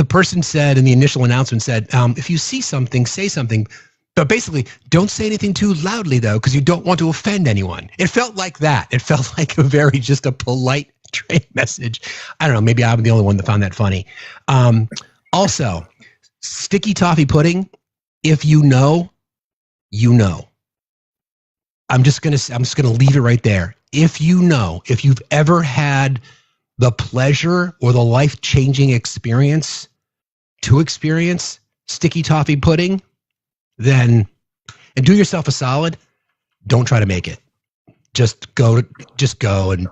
the person said in the initial announcement said, if you see something, say something. But basically, don't say anything too loudly, though, because you don't want to offend anyone. It felt like that. It felt like just a polite trade message. I don't know. Maybe I'm the only one that found that funny. Also, sticky toffee pudding. If you know, you know. I'm just gonna leave it right there. If you know, if you've ever had the pleasure or the life-changing experience to experience sticky toffee pudding, then, and do yourself a solid, don't try to make it. Just go and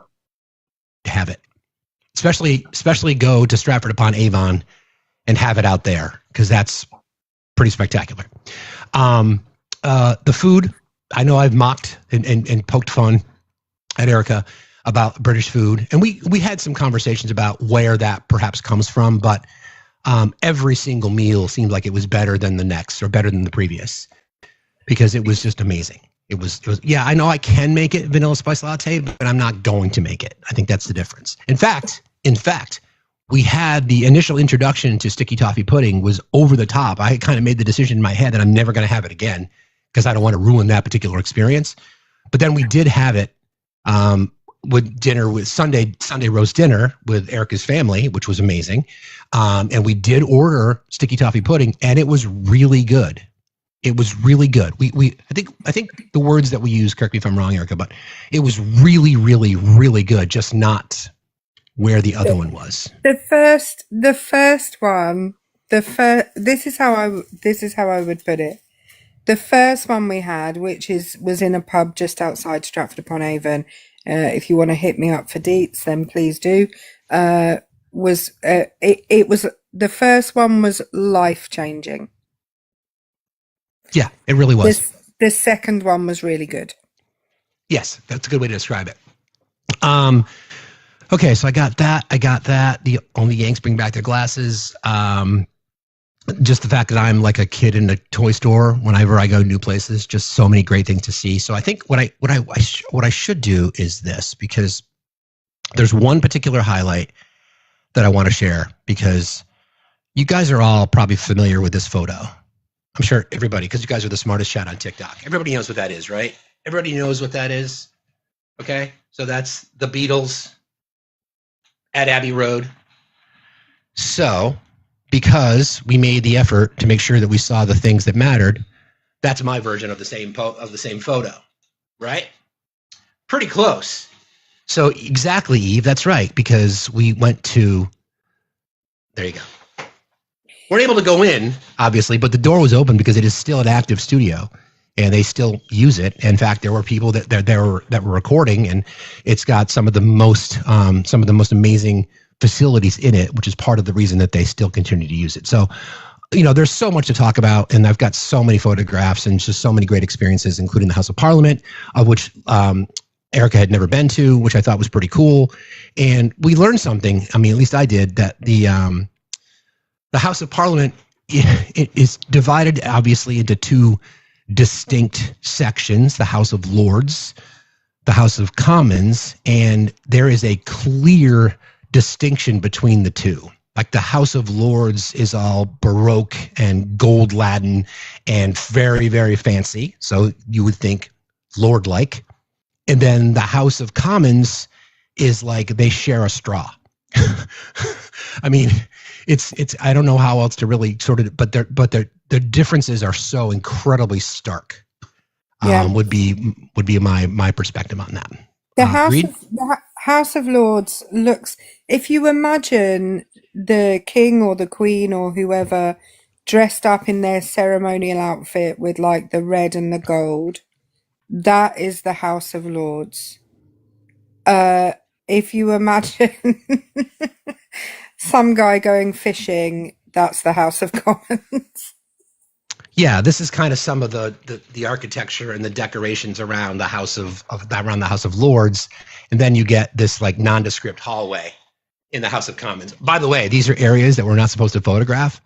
have it. Especially go to Stratford upon Avon and have it out there, because that's pretty spectacular. The food, I know I've mocked and poked fun at Erica about British food, and we had some conversations about where that perhaps comes from, but every single meal seemed like it was better than the next or better than the previous, because it was just amazing. It was yeah, I know I can make it vanilla spice latte, but I'm not going to make it. I think that's the difference. In fact, we had the initial introduction to sticky toffee pudding was over the top. I kind of made the decision in my head that I'm never going to have it again because I don't want to ruin that particular experience. But then we did have it with dinner, with Sunday roast dinner with Erica's family, which was amazing. And we did order sticky toffee pudding, and it was really good. It was really good. I think the words that we use, correct me if I'm wrong, Erica, but it was really, really, really good. Just not where the other one was. The first one, this is how I would put it. The first one we had, which was in a pub just outside Stratford upon Avon. If you want to hit me up for deets, then please do. It was the first one was life-changing. Yeah, it really was. The second one was really good. Yes, that's a good way to describe it. Okay, so I got that. The only Yanks bring back their glasses. Just the fact that I'm like a kid in a toy store whenever I go new places, just so many great things to see. So I think what I should do is this, because there's one particular highlight that I want to share, because you guys are all probably familiar with this photo. I'm sure everybody, because you guys are the smartest chat on TikTok. Everybody knows what that is, right? Everybody knows what that is. Okay, so that's the Beatles at Abbey Road. So, because we made the effort to make sure that we saw the things that mattered, that's my version of the same photo, right? Pretty close. So exactly, Eve, that's right, because we went to, there you go. Weren't able to go in, obviously, but the door was open because it is still an active studio, and they still use it. In fact, there were people that were recording, and it's got some of the most amazing facilities in it, which is part of the reason that they still continue to use it. So, there's so much to talk about, and I've got so many photographs and just so many great experiences, including the House of Parliament, of which Erica had never been to, which I thought was pretty cool. And we learned something. I mean, at least I did, that the House of Parliament, it is divided obviously into two distinct sections: the House of Lords, the House of Commons, and there is a clear distinction between the two. Like the House of Lords is all Baroque and gold Latin and very, very fancy. So you would think Lord-like. And then the House of Commons is like they share a straw. I mean, it's I don't know how else to really sort of, but their differences are so incredibly stark. Yeah. Would be my perspective on that. The House of Lords looks, if you imagine the king or the queen or whoever dressed up in their ceremonial outfit with like the red and the gold, that is the House of Lords. If you imagine some guy going fishing, that's the House of Commons. Yeah, this is kind of some of the architecture and the decorations around the House of Lords, and then you get this like nondescript hallway in the House of Commons. By the way, these are areas that we're not supposed to photograph,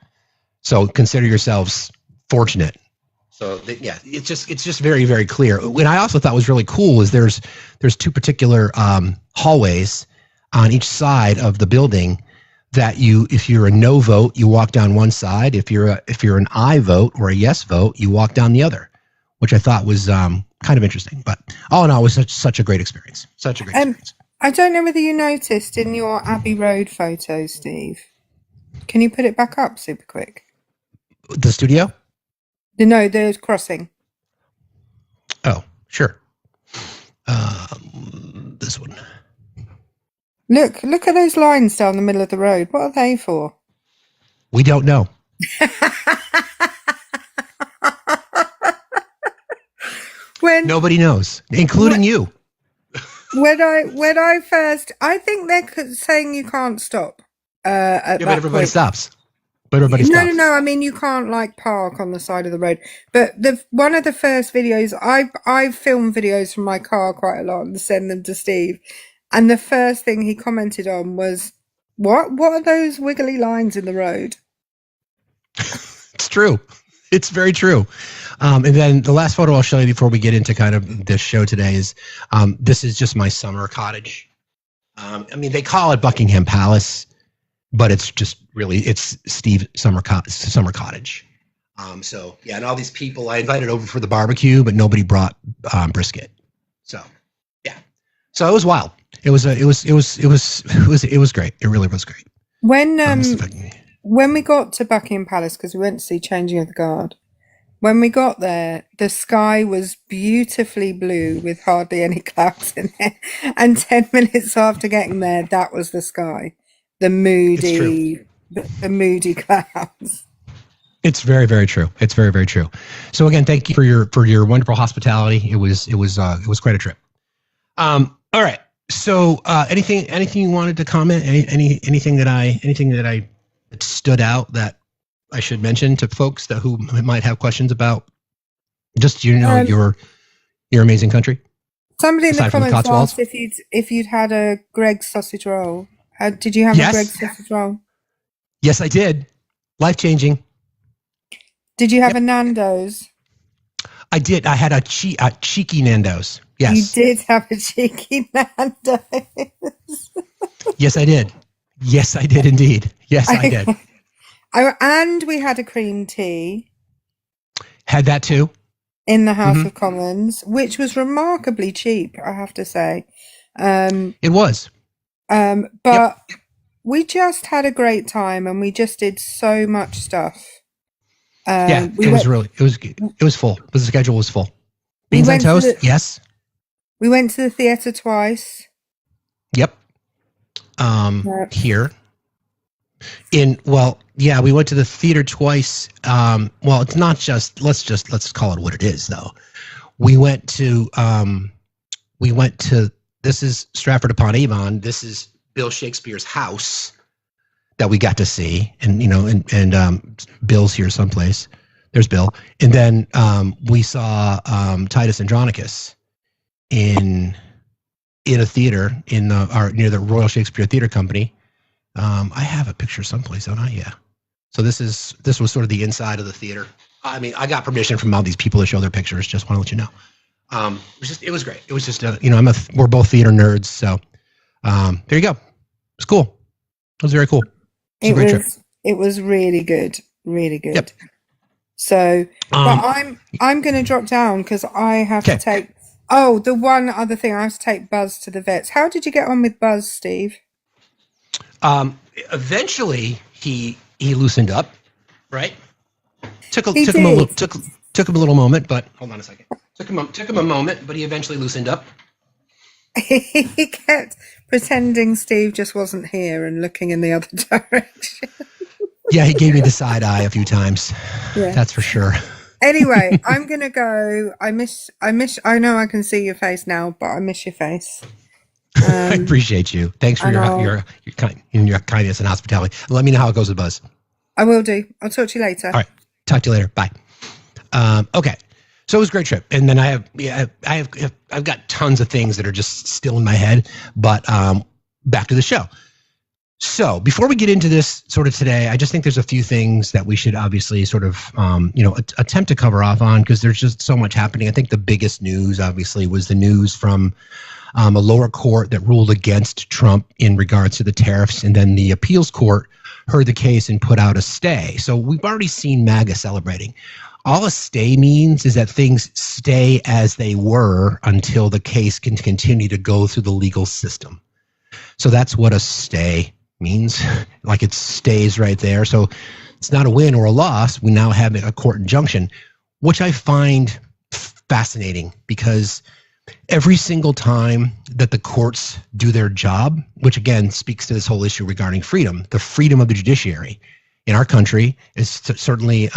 so consider yourselves fortunate. So yeah, it's just very, very clear. What I also thought was really cool is there's two particular hallways on each side of the building that if you're a no vote, you walk down one side. If you're an I vote or a yes vote, you walk down the other, which I thought was kind of interesting. But all in all, it was such a great experience. Such a great experience. I don't know whether you noticed in your Abbey Road photo, Steve. Can you put it back up super quick? The studio? No, the crossing. Oh, sure. This one. Look at those lines down the middle of the road. What are they for? We don't know. Nobody knows, including you. When I first, I think they're saying you can't stop. But everybody stops. But everybody stops. No. I mean, you can't like park on the side of the road. But one of the first videos, I've filmed videos from my car quite a lot and send them to Steve. And the first thing he commented on was, what are those wiggly lines in the road? It's true. It's very true. And then the last photo I'll show you before we get into kind of this show today is, this is just my summer cottage. I mean, they call it Buckingham Palace, but it's just really, it's Steve's summer cottage. So yeah, and all these people I invited over for the barbecue, but nobody brought brisket. So yeah, so it was wild. It was great. It really was great. When we got to Buckingham Palace, because we went to see Changing of the Guard, when we got there, the sky was beautifully blue with hardly any clouds in it. And 10 minutes after getting there, that was the sky, the moody clouds. It's very, very true. It's very, very true. So again, thank you for your wonderful hospitality. It was quite a trip. All right. So anything you wanted to comment? Anything that I stood out that I should mention to folks who might have questions about just your amazing country? Somebody in the comments asked if you'd had a Greg's sausage roll. Did you have a Greg's sausage roll? Yes, I did. Life-changing. Did you have a Nando's? I did. I had a cheeky Nando's. Yes. You did have a cheeky Nando's. Yes, I did. Yes, I did indeed. Yes, I did. And we had a cream tea. Had that too. In the House of Commons, which was remarkably cheap, I have to say. It was. But we just had a great time and we just did so much stuff. It was full. The schedule was full. Beans on toast? Yes. We went to the theater twice. Yep. Here. We went to the theater twice. It's not just, let's call it what it is though. We went to, this is Stratford upon Avon. This is Bill Shakespeare's house that we got to see. And Bill's here someplace. There's Bill. And then, we saw, Titus Andronicus in a theater near the Royal Shakespeare Theatre Company. I have a picture someplace, don't I? Yeah. So this was sort of the inside of the theater. I mean, I got permission from all these people to show their pictures. Just want to let you know. It was great. It was just, we're both theater nerds. So, there you go. It's cool. It was very cool. It was really good. Really good. Yep. So, but I'm going to drop down because I have to take, the one other thing, I have to take Buzz to the vets. How did you get on with Buzz, Steve? Eventually he loosened up, right? Took him a little moment, but hold on a second. Took him a moment, but he eventually loosened up. He kept pretending Steve just wasn't here and looking in the other direction. Yeah, he gave me the side eye a few times. Yeah. That's for sure. Anyway, I'm gonna go. I know I can see your face now, but I miss your face. I appreciate you. Thanks for your kindness and hospitality. Let me know how it goes with Buzz. I will do. I'll talk to you later. All right. Talk to you later. Bye. Okay. So it was a great trip. And then I've got tons of things that are just still in my head, but back to the show. So before we get into this sort of today, I just think there's a few things that we should obviously sort of, attempt to cover off on because there's just so much happening. I think the biggest news obviously was the news from a lower court that ruled against Trump in regards to the tariffs, and then the appeals court heard the case and put out a stay. So we've already seen MAGA celebrating. All a stay means is that things stay as they were until the case can continue to go through the legal system. So that's what a stay means. Like, it stays right there. So it's not a win or a loss. We now have a court injunction, which I find fascinating, because every single time that the courts do their job, which again speaks to this whole issue regarding freedom, the freedom of the judiciary in our country is certainly,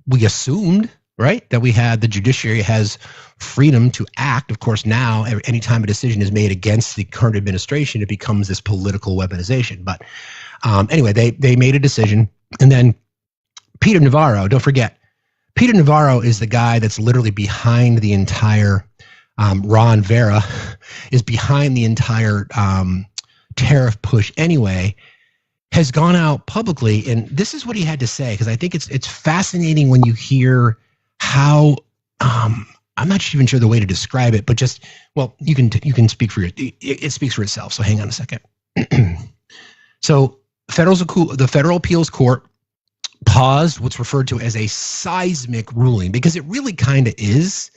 we assumed, right, that we had, the judiciary has freedom to act. Of course, now, anytime a decision is made against the current administration, it becomes this political weaponization. But anyway, they made a decision. And then Peter Navarro, don't forget, Peter Navarro is the guy that's literally behind the entire, Ron Vera is behind the entire tariff push anyway, has gone out publicly, and this is what he had to say, because I think it's fascinating when you hear how, I'm not even sure the way to describe it, but just, well, you can speak for it speaks for itself. So hang on a second. So the Federal Appeals Court paused what's referred to as a seismic ruling, because it really kind of is,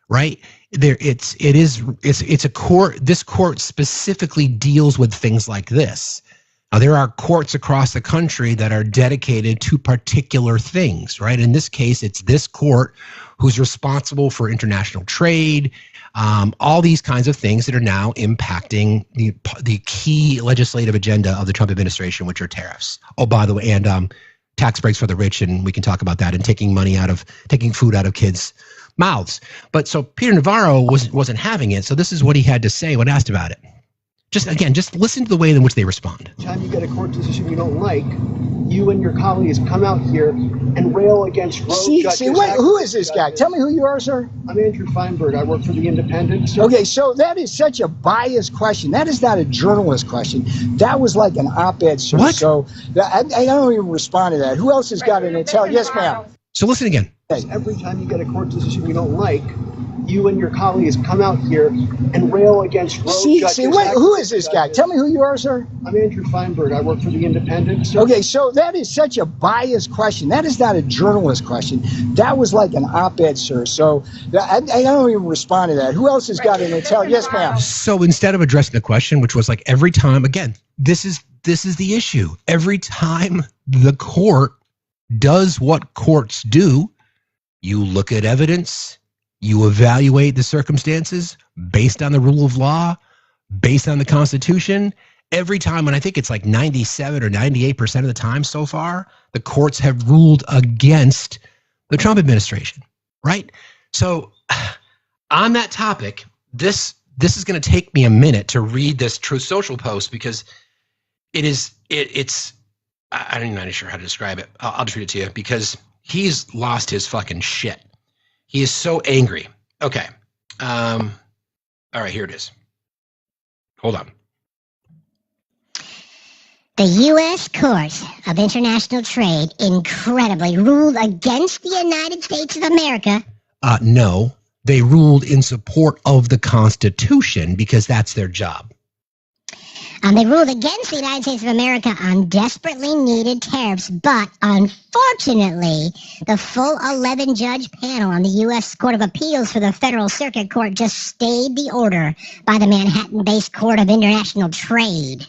right? It's a court. This court specifically deals with things like this. Now, there are courts across the country that are dedicated to particular things, right? In this case, it's this court who's responsible for international trade, all these kinds of things that are now impacting the key legislative agenda of the Trump administration, which are tariffs. Oh, by the way, and tax breaks for the rich, and we can talk about that, and taking food out of kids' mouths. But so Peter Navarro wasn't having it. So this is what he had to say when asked about it. Just listen to the way in which they respond. Anytime you get a court decision you don't like, you and your colleagues come out here and rail against rogue judges. Wait, who is this guy? Tell me who you are, sir. I'm Andrew Feinberg. I work for The Independent. Sir. Okay, so that is such a biased question. That is not a journalist question. That was like an op-ed, sir. What? So I don't even respond to that. Who else has got an intel? Yes, ma'am. So listen again. Every time you get a court decision you don't like, you and your colleagues come out here and rail against rogue judges. Wait, who is this guy? Tell me who you are, sir. I'm Andrew Feinberg. I work for The Independent. Sir. Okay, so that is such a biased question. That is not a journalist question. That was like an op-ed, sir. So I don't even respond to that. Who else has got an intel? Yes, ma'am. So instead of addressing the question, which was like, every time, again, this is the issue. Every time the court does what courts do, you look at evidence, you evaluate the circumstances based on the rule of law, based on the Constitution. Every time, and I think it's like 97 or 98% of the time so far, the courts have ruled against the Trump administration, right? So on that topic, this is going to take me a minute to read this Truth Social post, because it's I'm not even sure how to describe it. I'll just read it to you, because he's lost his fucking shit. He is so angry. Okay. All right, here it is. Hold on. The U.S. Court of International Trade incredibly ruled against the United States of America. No, they ruled in support of the Constitution, because that's their job. They ruled against the United States of America on desperately needed tariffs, but unfortunately, the full 11-judge panel on the U.S. Court of Appeals for the Federal Circuit Court just stayed the order by the Manhattan-based Court of International Trade.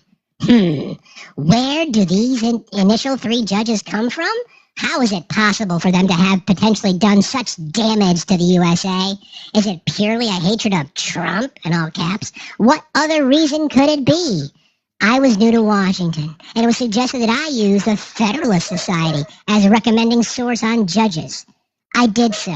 Where do these initial 3 judges come from? How is it possible for them to have potentially done such damage to the USA? Is it purely a hatred of Trump, in all caps? What other reason could it be? I was new to Washington, and it was suggested that I use the Federalist Society as a recommending source on judges. I did so,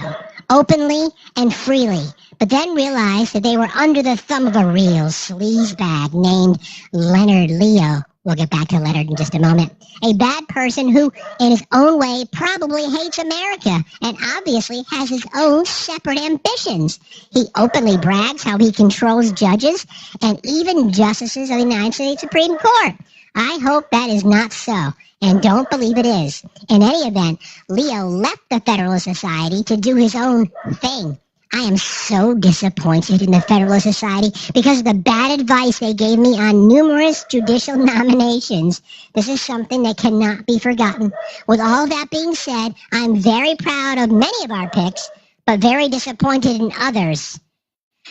openly and freely, but then realized that they were under the thumb of a real sleazebag named Leonard Leo. We'll get back to Leonard in just a moment. A bad person who, in his own way, probably hates America and obviously has his own separate ambitions. He openly brags how he controls judges and even justices of the United States Supreme Court. I hope that is not so, and don't believe it is. In any event, Leo left the Federalist Society to do his own thing. I am so disappointed in the Federalist Society because of the bad advice they gave me on numerous judicial nominations. This is something that cannot be forgotten. With all that being said, I'm very proud of many of our picks, but very disappointed in others.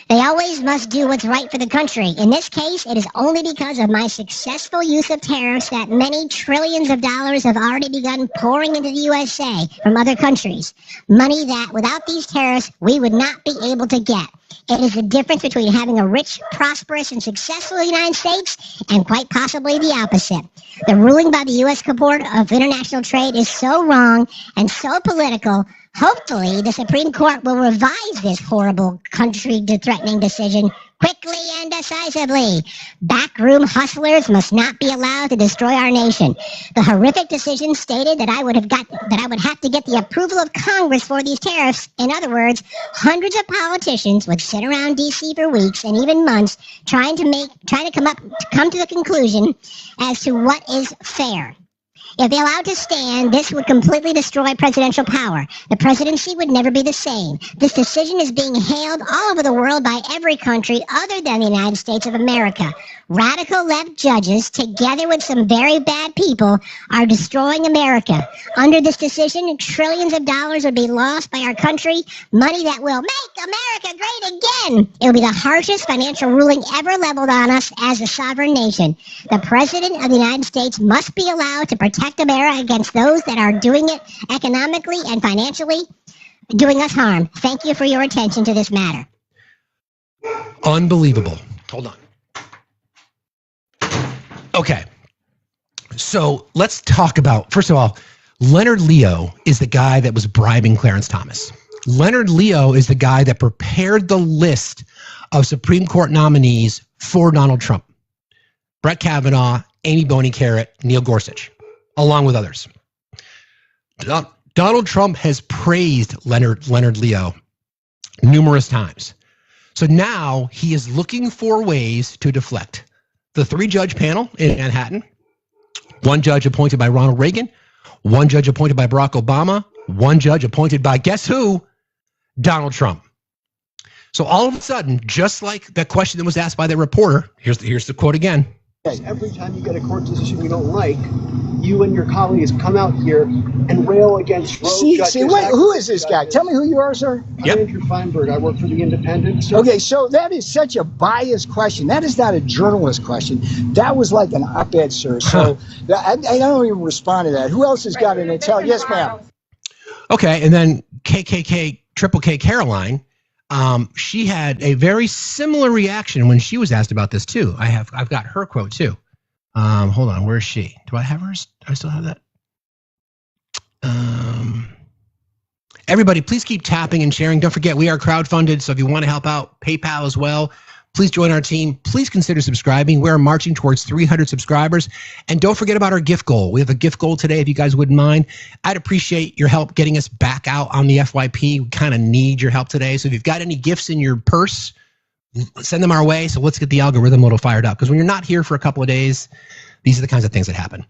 They always must do what's right for the country. In this case, it is only because of my successful use of tariffs that many trillions of dollars have already begun pouring into the USA from other countries. Money that, without these tariffs, we would not be able to get. It is the difference between having a rich, prosperous, and successful United States and quite possibly the opposite. The ruling by the U.S. Court of International Trade is so wrong and so political. Hopefully, the Supreme Court will revise this horrible, country-threatening decision quickly and decisively. Backroom hustlers must not be allowed to destroy our nation. The horrific decision stated that I would have to get the approval of Congress for these tariffs. In other words, hundreds of politicians would sit around D.C. for weeks and even months trying to come to the conclusion as to what is fair. If they allowed to stand, this would completely destroy presidential power. The presidency would never be the same. This decision is being hailed all over the world by every country other than the United States of America. Radical left judges, together with some very bad people, are destroying America. Under this decision, trillions of dollars would be lost by our country, money that will make America great again. It will be the harshest financial ruling ever leveled on us as a sovereign nation. The President of the United States must be allowed to protect America against those that are doing it economically and financially, doing us harm. Thank you for your attention to this matter. Unbelievable. Hold on. Okay. So let's talk about, first of all, Leonard Leo is the guy that was bribing Clarence Thomas. Leonard Leo is the guy that prepared the list of Supreme Court nominees for Donald Trump. Brett Kavanaugh, Amy Boney Carrot, Neil Gorsuch, along with others. Donald Trump has praised Leonard Leo numerous times. So now he is looking for ways to deflect. The 3-judge panel in Manhattan, 1 judge appointed by Ronald Reagan, 1 judge appointed by Barack Obama, 1 judge appointed by, guess who? Donald Trump. So all of a sudden, just like that question that was asked by the reporter, here's the quote again. Every time you get a court decision you don't like, you and your colleagues come out here and rail against rogue judges. Wait, who is this guy? Tell me who you are, sir. I'm Andrew Feinberg. I work for The Independent. Sir. Okay, so that is such a biased question. That is not a journalist question. That was like an op-ed, sir. So I don't even respond to that. Who else has got an intel? Yes, ma'am. Okay, and then Triple K Caroline, she had a very similar reaction when she was asked about this too. I've got her quote too. Hold on, where is she? Do I have hers? Do I still have that? Everybody, please keep tapping and sharing. Don't forget, we are crowdfunded, so if you want to help out, PayPal as well. Please join our team. Please consider subscribing. We're marching towards 300 subscribers. And don't forget about our gift goal. We have a gift goal today, if you guys wouldn't mind. I'd appreciate your help getting us back out on the FYP. We kind of need your help today. So if you've got any gifts in your purse, send them our way. So let's get the algorithm a little fired up. Because when you're not here for a couple of days, these are the kinds of things that happen.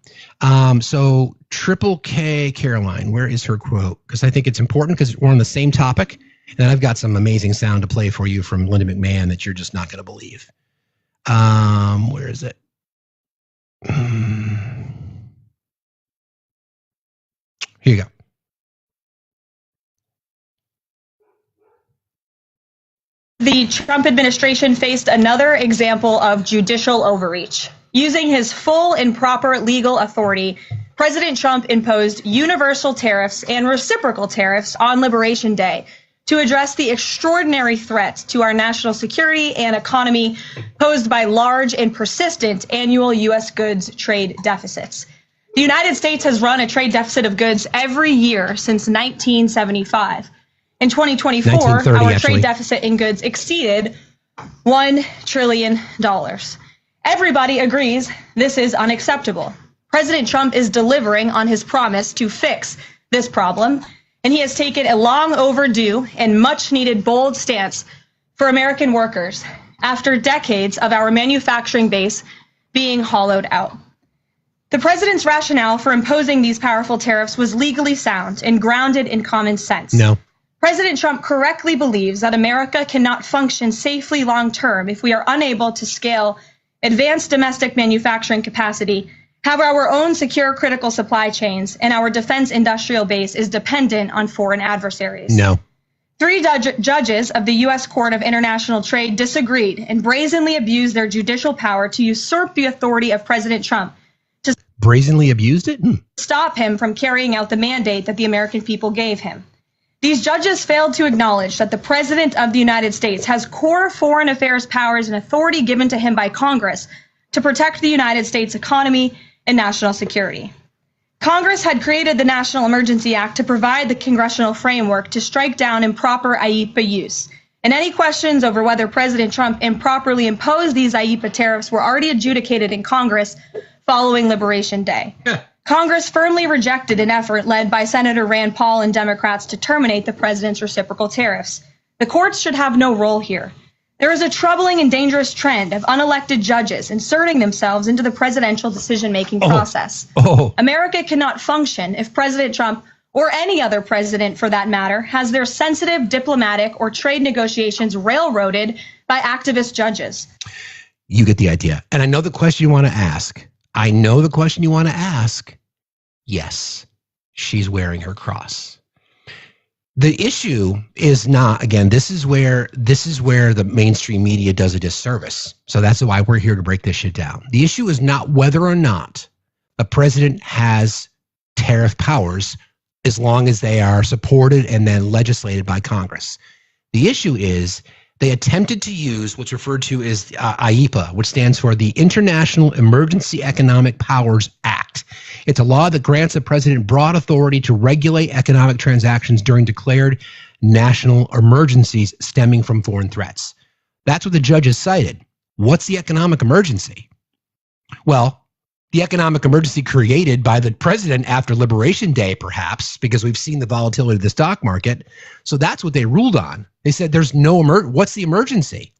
So Triple K Caroline, where is her quote? Because I think it's important because we're on the same topic. And then I've got some amazing sound to play for you from Linda McMahon that you're just not going to believe. Where is it? Here you go. The Trump administration faced another example of judicial overreach. Using his full and proper legal authority, President Trump imposed universal tariffs and reciprocal tariffs on Liberation Day to address the extraordinary threat to our national security and economy posed by large and persistent annual U.S. goods trade deficits. The United States has run a trade deficit of goods every year since 1975. In 2024, our trade deficit in goods exceeded $1 trillion. Everybody agrees this is unacceptable. President Trump is delivering on his promise to fix this problem, and he has taken a long overdue and much needed bold stance for American workers after decades of our manufacturing base being hollowed out. The president's rationale for imposing these powerful tariffs was legally sound and grounded in common sense. No. President Trump correctly believes that America cannot function safely long-term if we are unable to scale advanced domestic manufacturing capacity, have our own secure critical supply chains, and our defense industrial base is dependent on foreign adversaries. No. 3 judges of the U.S. Court of International Trade disagreed and brazenly abused their judicial power to usurp the authority of President Trump. Brazenly abused it? Stop him from carrying out the mandate that the American people gave him. These judges failed to acknowledge that the President of the United States has core foreign affairs powers and authority given to him by Congress to protect the United States economy and national security. Congress had created the National Emergency Act to provide the congressional framework to strike down improper IEEPA use. And any questions over whether President Trump improperly imposed these IEEPA tariffs were already adjudicated in Congress following Liberation Day. Yeah. Congress firmly rejected an effort led by Senator Rand Paul and Democrats to terminate the president's reciprocal tariffs. The courts should have no role here. There is a troubling and dangerous trend of unelected judges inserting themselves into the presidential decision-making process. America cannot function if President Trump, or any other president for that matter, has their sensitive diplomatic or trade negotiations railroaded by activist judges. You get the idea. And I know the question you want to ask. Yes, she's wearing her cross. The issue is not, again, this is where the mainstream media does a disservice. So that's why we're here to break this shit down. The issue is not whether or not a president has tariff powers as long as they are supported and then legislated by Congress. The issue is they attempted to use what's referred to as IEEPA, which stands for the International Emergency Economic Powers Act. It's a law that grants the president broad authority to regulate economic transactions during declared national emergencies stemming from foreign threats. That's what the judges cited. What's the economic emergency? Well, the economic emergency created by the president after Liberation Day, perhaps, because we've seen the volatility of the stock market. So that's what they ruled on. They said there's no what's the emergency?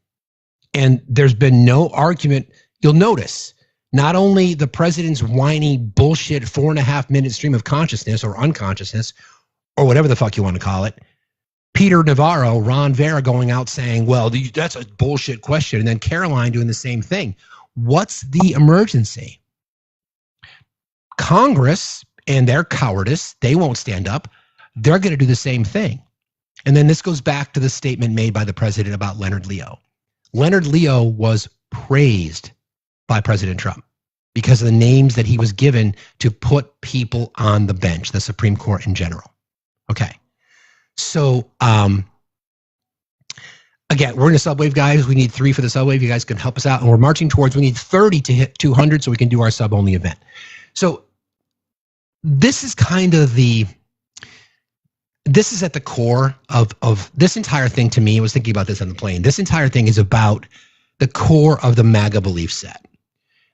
And there's been no argument. You'll notice not only the president's whiny bullshit 4.5-minute stream of consciousness or unconsciousness or whatever the fuck you want to call it. Peter Navarro, Ron Vera going out saying, well, that's a bullshit question. And then Caroline doing the same thing. What's the emergency? Congress and their cowardice, they won't stand up. They're going to do the same thing. And then this goes back to the statement made by the president about Leonard Leo. Leonard Leo was praised by President Trump because of the names that he was given to put people on the bench, the Supreme Court in general. Okay. So, again, we're in a subwave, guys. We need 3 for the subwave. You guys can help us out. And we're marching towards, we need 30 to hit 200 so we can do our sub-only event. So this is kind of this is at the core of this entire thing to me. I was thinking about this on the plane. This entire thing is about the core of the MAGA belief set.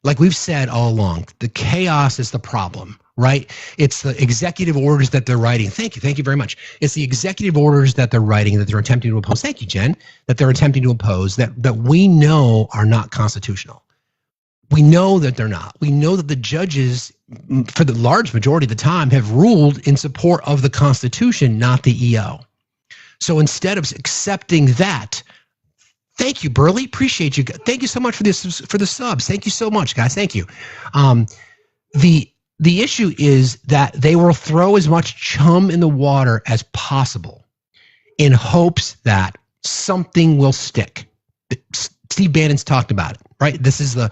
Like we've said all along, the chaos is the problem, right? It's the executive orders that they're writing. Thank you very much. It's the executive orders that they're writing that they're attempting to oppose. Thank you, Jen. That they're attempting to oppose that we know are not constitutional. We know that they're not. We know that the judges, for the large majority of the time, have ruled in support of the Constitution, not the EO. So instead of accepting that, thank you, Burley. Appreciate you. Thank you so much for the subs. Thank you so much, guys. Thank you. The issue is that they will throw as much chum in the water as possible in hopes that something will stick. Steve Bannon's talked about it, right? This is the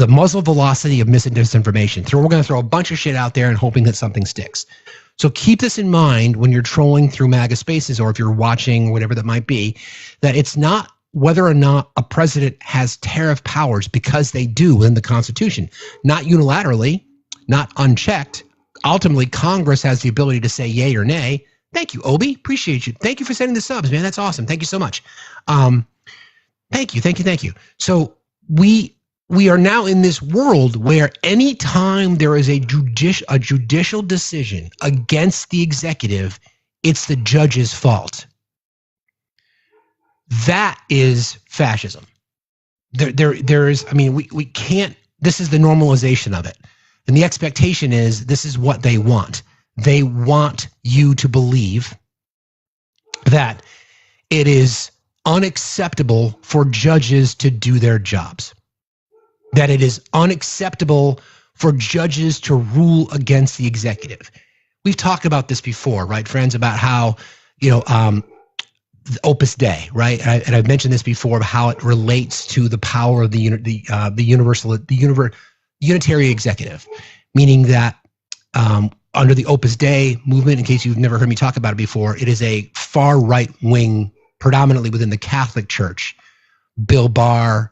muzzle velocity of misinformation. We're going to throw a bunch of shit out there and hoping that something sticks. So keep this in mind when you're trolling through MAGA spaces or if you're watching whatever that might be, that it's not whether or not a president has tariff powers, because they do within the Constitution, not unilaterally, not unchecked. Ultimately, Congress has the ability to say yay or nay. Thank you, Obi. Appreciate you. Thank you for sending the subs, man. That's awesome. Thank you so much. Thank you. So we are now in this world where anytime there is a judicial decision against the executive, it's the judge's fault. That is fascism. There is, I mean, we can't, this is the normalization of it. And the expectation is this is what they want. They want you to believe that it is unacceptable for judges to do their jobs, that it is unacceptable for judges to rule against the executive. We've talked about this before, right, friends, about how, Opus Dei, right? And I've mentioned this before, how it relates to the power of the unitary executive, meaning that under the Opus Dei movement, in case you've never heard me talk about it before, it is a far right wing, predominantly within the Catholic Church. Bill Barr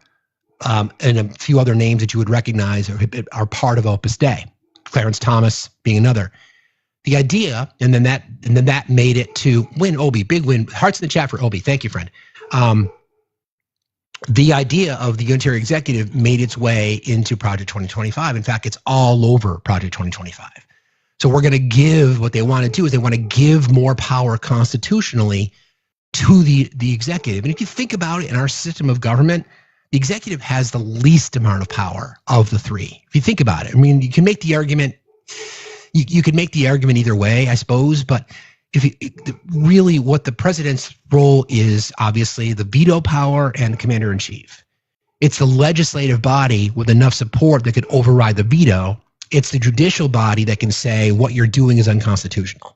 and a few other names that you would recognize are part of Opus Dei. Clarence Thomas being another. The idea, and then that made it to win Obi, big win. Hearts in the chat for Obi. Thank you, friend. The idea of the unitary executive made its way into Project 2025. In fact, it's all over Project 2025. So we're going to give, what they want to do is they want to give more power constitutionally to the executive. And if you think about it, in our system of government, the executive has the least amount of power of the three. If you think about it, I mean, you can make the argument. You could make the argument either way, I suppose, but really what the president's role is, obviously, the veto power and the commander-in-chief. It's the legislative body with enough support that could override the veto. It's the judicial body that can say what you're doing is unconstitutional.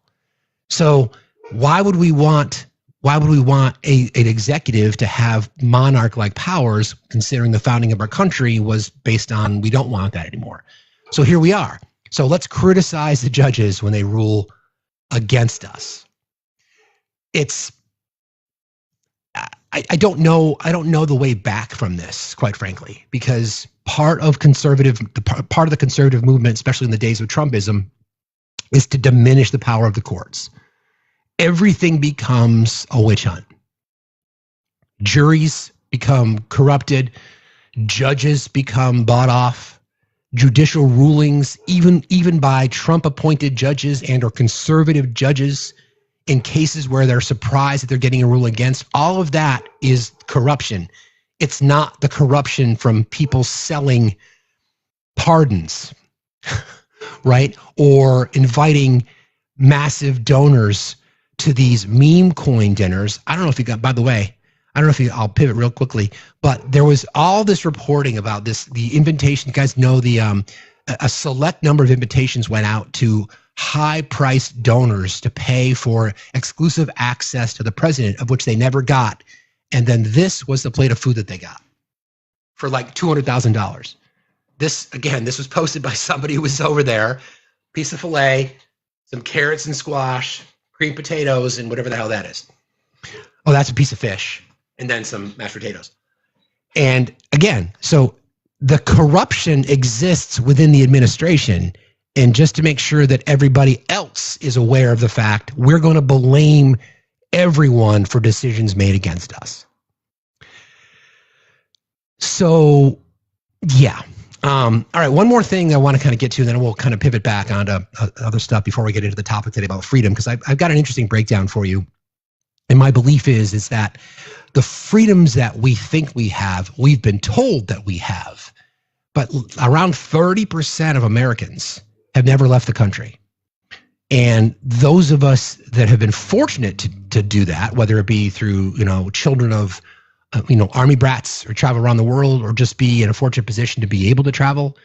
So why would we want an executive to have monarch-like powers, considering the founding of our country was based on we don't want that anymore? So here we are. So let's criticize the judges when they rule against us. I don't know the way back from this, quite frankly, because part of the conservative movement, especially in the days of Trumpism, is to diminish the power of the courts. Everything becomes a witch hunt. Juries become corrupted, judges become bought off. Judicial rulings, even by Trump-appointed judges and or conservative judges, in cases where they're surprised that they're getting a ruling against, all of that is corruption. It's not the corruption from people selling pardons, right? Or inviting massive donors to these meme coin dinners. I don't know if you got, by the way, I'll pivot real quickly, but there was all this reporting about this, the invitation. You guys know a select number of invitations went out to high-priced donors to pay for exclusive access to the president, of which they never got. And then this was the plate of food that they got for like $200,000. This was posted by somebody who was over there. Piece of filet, some carrots and squash, creamed potatoes, and whatever the hell that is. Oh, that's a piece of fish. And then some mashed potatoes. And again, so the corruption exists within the administration. And just to make sure that everybody else is aware of the fact, we're going to blame everyone for decisions made against us. So, yeah. All right, one more thing I want to kind of get to, and then we'll kind of pivot back onto other stuff before we get into the topic today about freedom, because I've got an interesting breakdown for you. And my belief is that the freedoms that we think we have, we've been told that we have, but around 30% of Americans have never left the country. And those of us that have been fortunate to do that, whether it be through, children of, Army brats, or travel around the world, or just be in a fortunate position to be able to travel,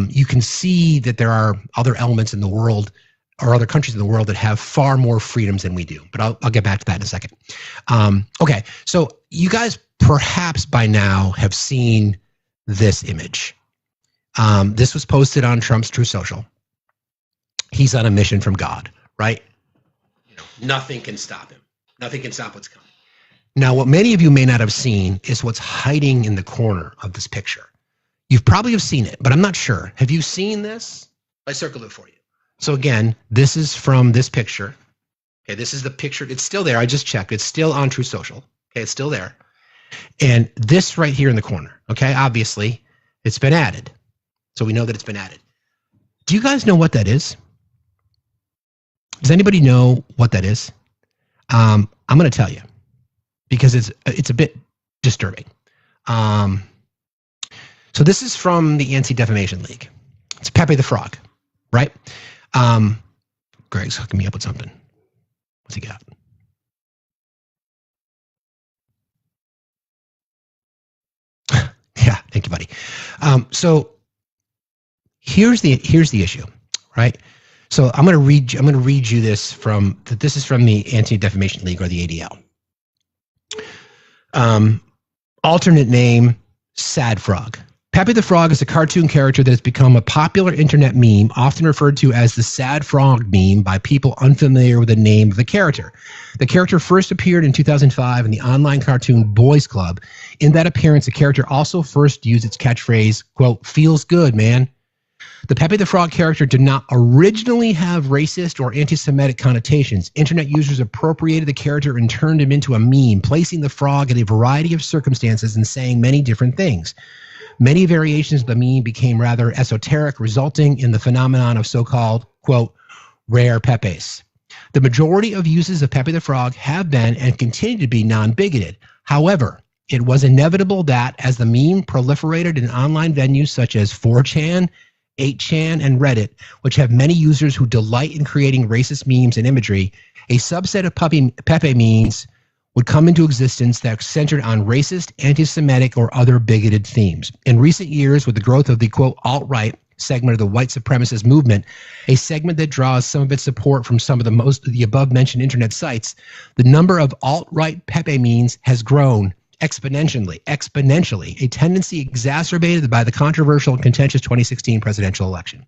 you can see that there are other elements in the world or other countries in the world that have far more freedoms than we do. But I'll get back to that in a second. Okay, so you guys perhaps by now have seen this image. This was posted on Trump's Truth Social. He's on a mission from God, right? Nothing can stop him. Nothing can stop what's coming. Now, what many of you may not have seen is what's hiding in the corner of this picture. You probably have seen it, but I'm not sure. Have you seen this? I circled it for you. So again, this is from this picture. Okay, this is the picture. It's still there. I just checked. It's still on Truth Social. Okay, it's still there. And this right here in the corner, okay, obviously, it's been added. So we know that it's been added. Do you guys know what that is? Does anybody know what that is? I'm going to tell you because it's a bit disturbing. So this is from the Anti-Defamation League. It's Pepe the Frog, right? Greg's hooking me up with something. What's he got? Thank you, buddy. So here's the issue, right? So I'm going to read you this this is from the Anti-Defamation League, or the ADL. Alternate name, Sad Frog. Pepe the Frog is a cartoon character that has become a popular internet meme, often referred to as the Sad Frog meme by people unfamiliar with the name of the character. The character first appeared in 2005 in the online cartoon Boys Club. In that appearance, the character also first used its catchphrase, quote, "Feels good, man." The Pepe the Frog character did not originally have racist or anti-Semitic connotations. Internet users appropriated the character and turned him into a meme, placing the frog in a variety of circumstances and saying many different things. Many variations of the meme became rather esoteric, resulting in the phenomenon of so-called, quote, rare Pepes. The majority of uses of Pepe the Frog have been and continue to be non-bigoted. However, it was inevitable that as the meme proliferated in online venues such as 4chan, 8chan, and Reddit, which have many users who delight in creating racist memes and imagery, a subset of Pepe memes would come into existence that centered on racist, anti-Semitic, or other bigoted themes. In recent years, with the growth of the, quote, alt-right segment of the white supremacist movement, a segment that draws some of its support from some of the above-mentioned internet sites, the number of alt-right Pepe memes has grown exponentially, a tendency exacerbated by the controversial and contentious 2016 presidential election.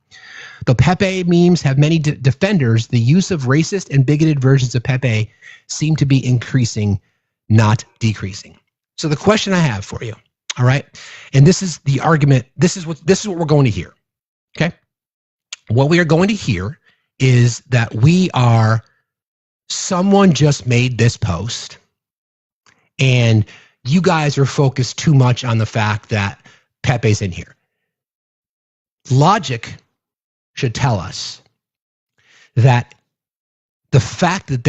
Though Pepe memes have many defenders, the use of racist and bigoted versions of Pepe seem to be increasing, not decreasing. So the question I have for you, all right, and this is the argument, this is what we're going to hear, okay? What we are going to hear is that someone just made this post, and you guys are focused too much on the fact that Pepe's in here. Logic should tell us that the fact that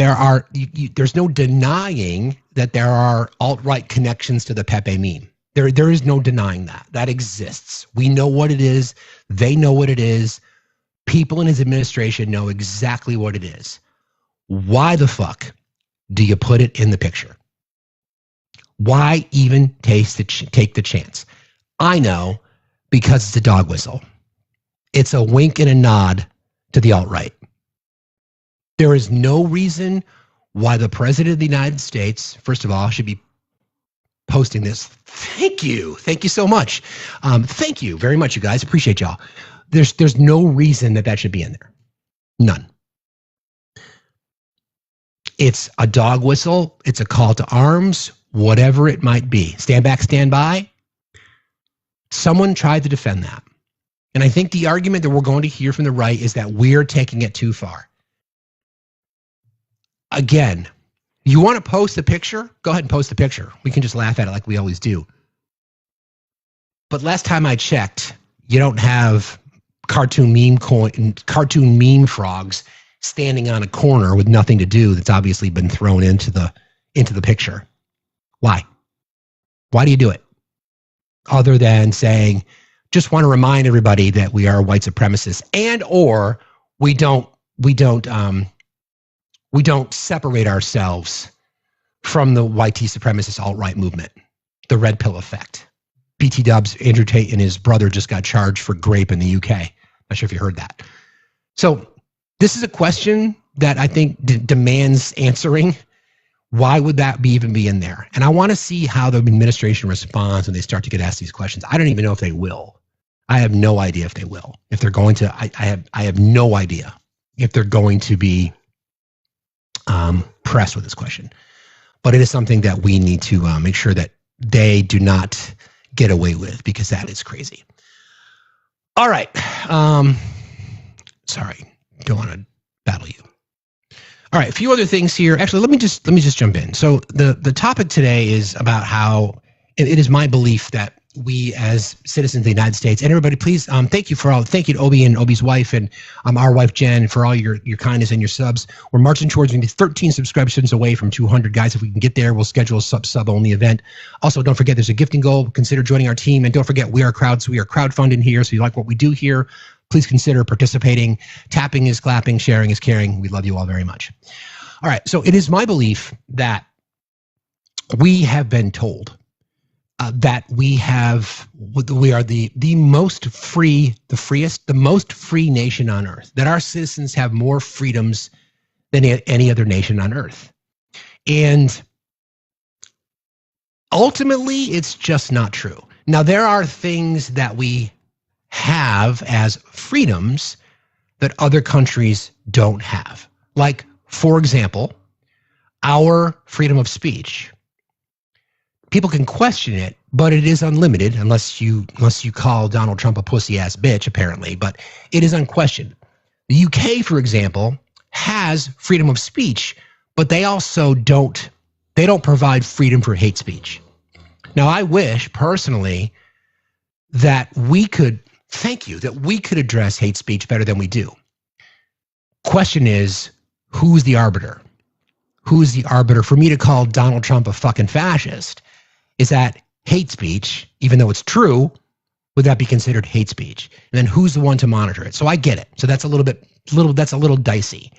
there's no denying that there are alt-right connections to the Pepe meme. There is no denying that. That exists. We know what it is. They know what it is. People in his administration know exactly what it is. Why the fuck do you put it in the picture? Why even take the chance? I know, because it's a dog whistle. It's a wink and a nod to the alt-right. There is no reason why the President of the United States, first of all, should be posting this. Thank you. Thank you so much. Thank you very much, you guys. Appreciate y'all. There's no reason that should be in there. None. It's a dog whistle. It's a call to arms. Whatever it might be. Stand back, stand by. Someone tried to defend that. And I think the argument that we're going to hear from the right is that we're taking it too far. Again, you want to post a picture? Go ahead and post a picture. We can just laugh at it like we always do. But last time I checked, you don't have cartoon meme frogs standing on a corner with nothing to do that's obviously been thrown into the picture. Why? Why do you do it? Other than saying, just want to remind everybody that we are white supremacists, and or we don't separate ourselves from the white supremacist alt-right movement, the red pill effect. BT Dubs, Andrew Tate and his brother just got charged for grape in the UK. Not sure if you heard that. So this is a question that I think demands answering. Why would that even be in there? And I want to see how the administration responds when they start to get asked these questions. I don't even know if they will. I have no idea if they will. If they're going to, I have no idea if they're going to be pressed with this question. But it is something that we need to make sure that they do not get away with, because that is crazy. All right. Sorry, don't want to battle you. All right, a few other things here. Actually, let me just jump in. So the topic today is about how it is my belief that we as citizens of the United States, and everybody, please, thank you to Obi and Obi's wife and our wife Jen for all your kindness and your subs. We're marching towards 13 subscriptions away from 200, guys. If we can get there, we'll schedule a sub only event. Also, don't forget there's a gifting goal. Consider joining our team, and don't forget we are crowdfunding here. So you like what we do here, please consider participating. Tapping is clapping, sharing is caring. We love you all very much. All right, so it is my belief that we have been told that we are the most free, the most free nation on earth, that our citizens have more freedoms than any other nation on earth. And ultimately, it's just not true. Now, there are things that we have as freedoms that other countries don't have. Like, for example, our freedom of speech. People can question it, but it is unlimited unless you call Donald Trump a pussy-ass bitch, apparently, but it is unquestioned. The UK, for example, has freedom of speech, but they also don't provide freedom for hate speech. Now, I wish personally that we could address hate speech better than we do. Question is, who's the arbiter? Who's the arbiter? For me to call Donald Trump a fucking fascist, is that hate speech, even though it's true? Would that be considered hate speech? And then who's the one to monitor it? So I get it. So that's a little dicey.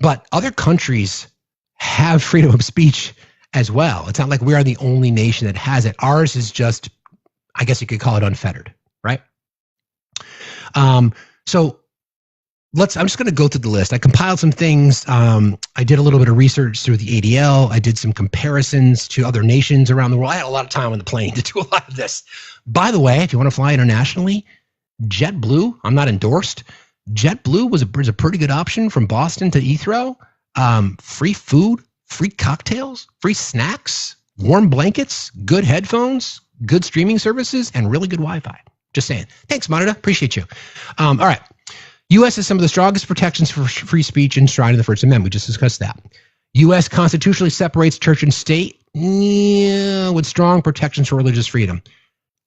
But other countries have freedom of speech as well. It's not like we are the only nation that has it. Ours is just, I guess you could call it unfettered, right? So I'm just going to go through the list. I compiled some things. I did a little bit of research through the ADL. I did some comparisons to other nations around the world. I had a lot of time on the plane to do a lot of this. By the way, if you want to fly internationally, JetBlue, I'm not endorsed. JetBlue was a pretty good option from Boston to Heathrow. Free food, free cocktails, free snacks, warm blankets, good headphones, good streaming services, and really good Wi-Fi. Just saying. Thanks, Monitor. Appreciate you. All right. U.S. has some of the strongest protections for free speech enshrined in the First Amendment. We just discussed that. U.S. constitutionally separates church and state with strong protections for religious freedom.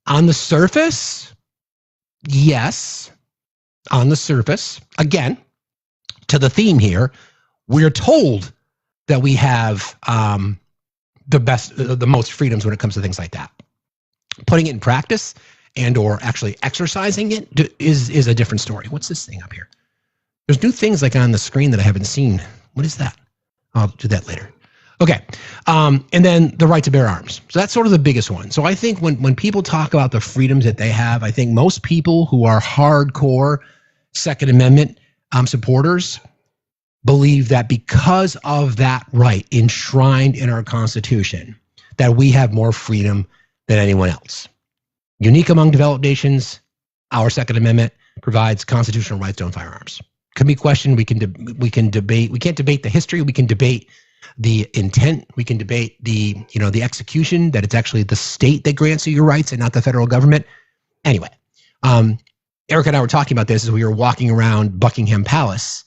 On the surface, yes. On the surface, again, to the theme here, we're told that we have the most freedoms when it comes to things like that. Putting it in practice and or actually exercising it is a different story. What's this thing up here? There's new things like on the screen that I haven't seen. What is that? I'll do that later. Okay. And then the right to bear arms. So that's sort of the biggest one. So I think when people talk about the freedoms that they have, I think most people who are hardcore Second Amendment supporters believe that because of that right enshrined in our Constitution, that we have more freedom than anyone else. Unique among developed nations, our Second Amendment provides constitutional rights to own firearms. Can be questioned. We can debate. We can't debate the history. We can debate the intent. We can debate the execution, that it's actually the state that grants you your rights and not the federal government. Anyway, Eric and I were talking about this as we were walking around Buckingham Palace.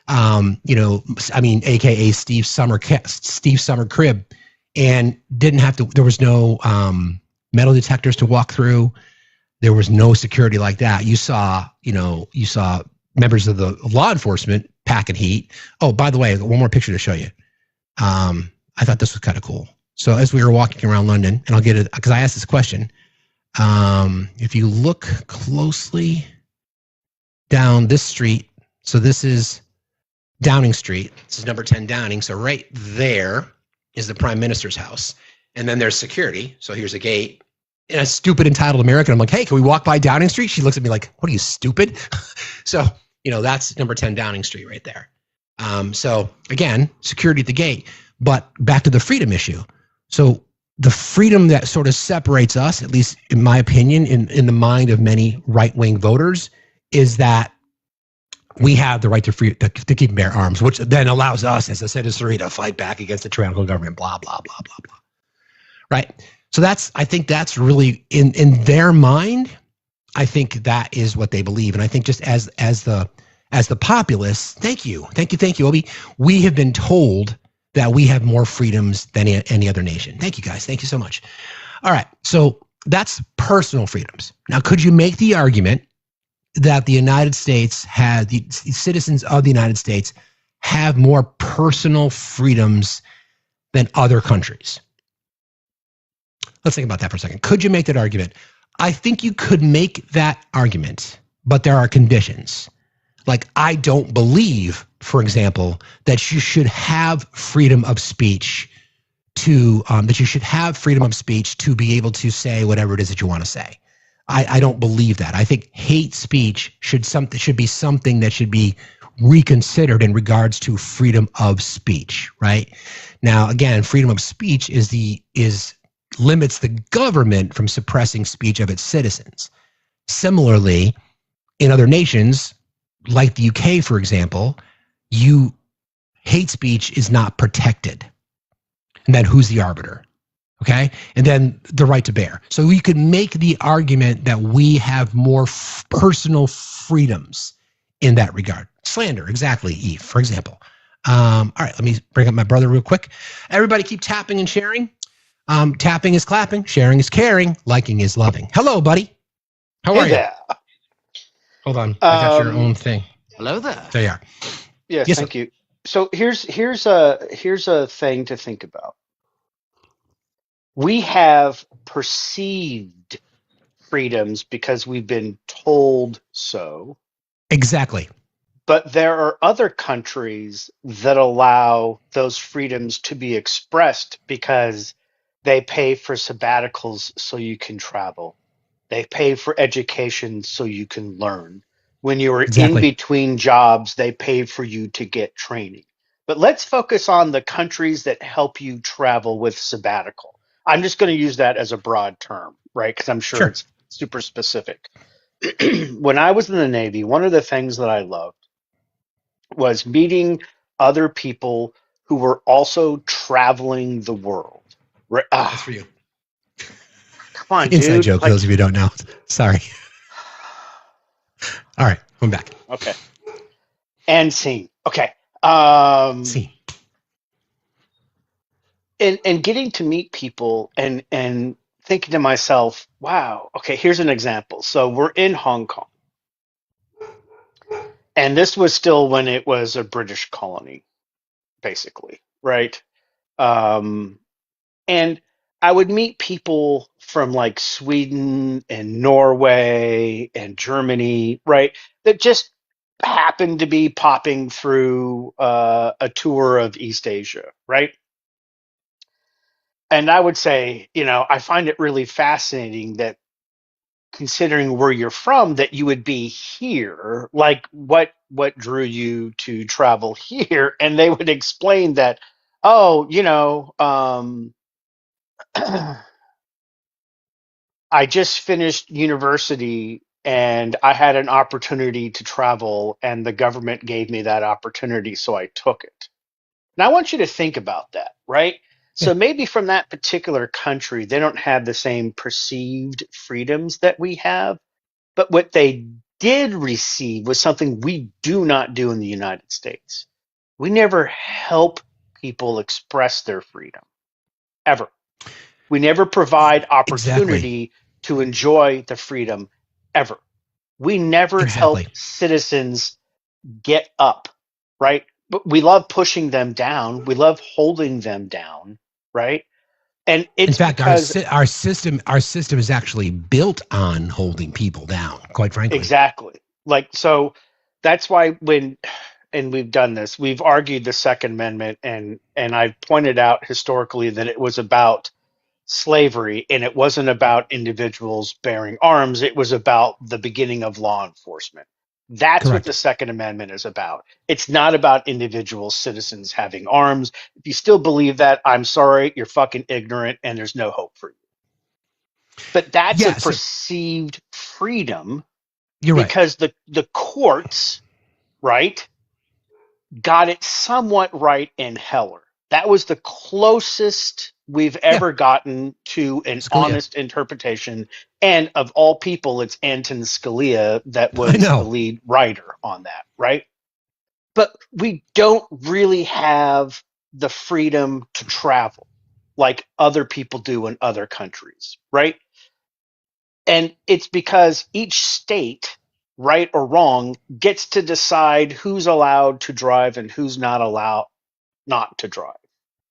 AKA Steve Summer crib, and didn't have to. There was no metal detectors to walk through. There was no security like that. You saw members of the law enforcement packing heat. Oh, by the way, one more picture to show you. I thought this was kind of cool. So as we were walking around London, and I'll get it because I asked this question. If you look closely down this street, so this is Downing Street. This is number 10 Downing. So right there is the Prime Minister's house. And then there's security. So here's a gate. And a stupid entitled American, I'm like, hey, can we walk by Downing Street? She looks at me like, what are you, stupid? So, that's number 10 Downing Street right there. So again, security at the gate. But back to the freedom issue. So the freedom that sort of separates us, at least in my opinion, in the mind of many right-wing voters, is that we have the right to keep and bear arms, which then allows us as a citizenry to fight back against the tyrannical government, blah, blah, blah, blah, blah. Right? So I think that's really in their mind. I think that is what they believe. And I think just as the populace, thank you, Obi, we have been told that we have more freedoms than any other nation. Thank you, guys. Thank you so much. All right. So that's personal freedoms. Now, could you make the argument that the United States the citizens of the United States have more personal freedoms than other countries? Let's think about that for a second. Could you make that argument? I think you could make that argument, but there are conditions. Like, I don't believe, for example, that you should have freedom of speech that you should have freedom of speech to be able to say whatever it is that you want to say. I don't believe that. I think hate speech should be something that should be reconsidered in regards to freedom of speech, right? Now, again, freedom of speech limits the government from suppressing speech of its citizens. Similarly, in other nations, like the UK, for example, hate speech is not protected. And then who's the arbiter? Okay. And then the right to bear. So we could make the argument that we have more personal freedoms in that regard. Slander, exactly, Eve, for example. All right, let me bring up my brother real quick. Everybody keep tapping and sharing. Tapping is clapping, sharing is caring, liking is loving. Hello, buddy. How are you? There. Hold on, I got your own thing. Hello there. There you are. Yes, Yes, thank you. So here's a thing to think about. We have perceived freedoms because we've been told so. Exactly. But there are other countries that allow those freedoms to be expressed because they pay for sabbaticals so you can travel. They pay for education so you can learn. When you are in between jobs, they pay for you to get training. But let's focus on the countries that help you travel with sabbatical. I'm just going to use that as a broad term, right? Because I'm sure it's super specific. When I was in the Navy, one of the things that I loved was meeting other people who were also traveling the world. That's for you. Come on, Inside dude. joke, for those of you who don't know. Sorry. All right, I'm back. Okay. And scene. Okay. Scene. And getting to meet people and thinking to myself, wow, okay, here's an example. So we're in Hong Kong. And this was still when it was a British colony, basically, right? And I would meet people from like Sweden and Norway and Germany, right? That just happened to be popping through a tour of East Asia, right? And I would say, I find it really fascinating that considering where you're from, that you would be here. Like what drew you to travel here? And they would explain that, I just finished university and I had an opportunity to travel and the government gave me that opportunity, so I took it. Now I want you to think about that, right? So maybe from that particular country, they don't have the same perceived freedoms that we have, but what they did receive was something we do not do in the United States. We never help people express their freedom, ever. We never provide opportunity to enjoy the freedom, ever. We never help citizens get up, right? But we love pushing them down. We love holding them down, right? And it's in fact, because our system is actually built on holding people down, quite frankly. Exactly. So that's why and we've done this, we've argued the Second Amendment and I've pointed out historically that it was about slavery and it wasn't about individuals bearing arms. It was about the beginning of law enforcement. That's what the Second Amendment is about. It's not about individual citizens having arms. If you still believe that, I'm sorry, you're fucking ignorant and there's no hope for you. But that's a perceived freedom. You're right. Because the courts, right, got it somewhat right in Heller. That was the closest we've ever gotten to an honest interpretation. And of all people, it's Anton Scalia that was the lead writer on that, right? But we don't really have the freedom to travel like other people do in other countries, right? And it's because each state, right or wrong, gets to decide who's allowed to drive and who's not allowed not to drive,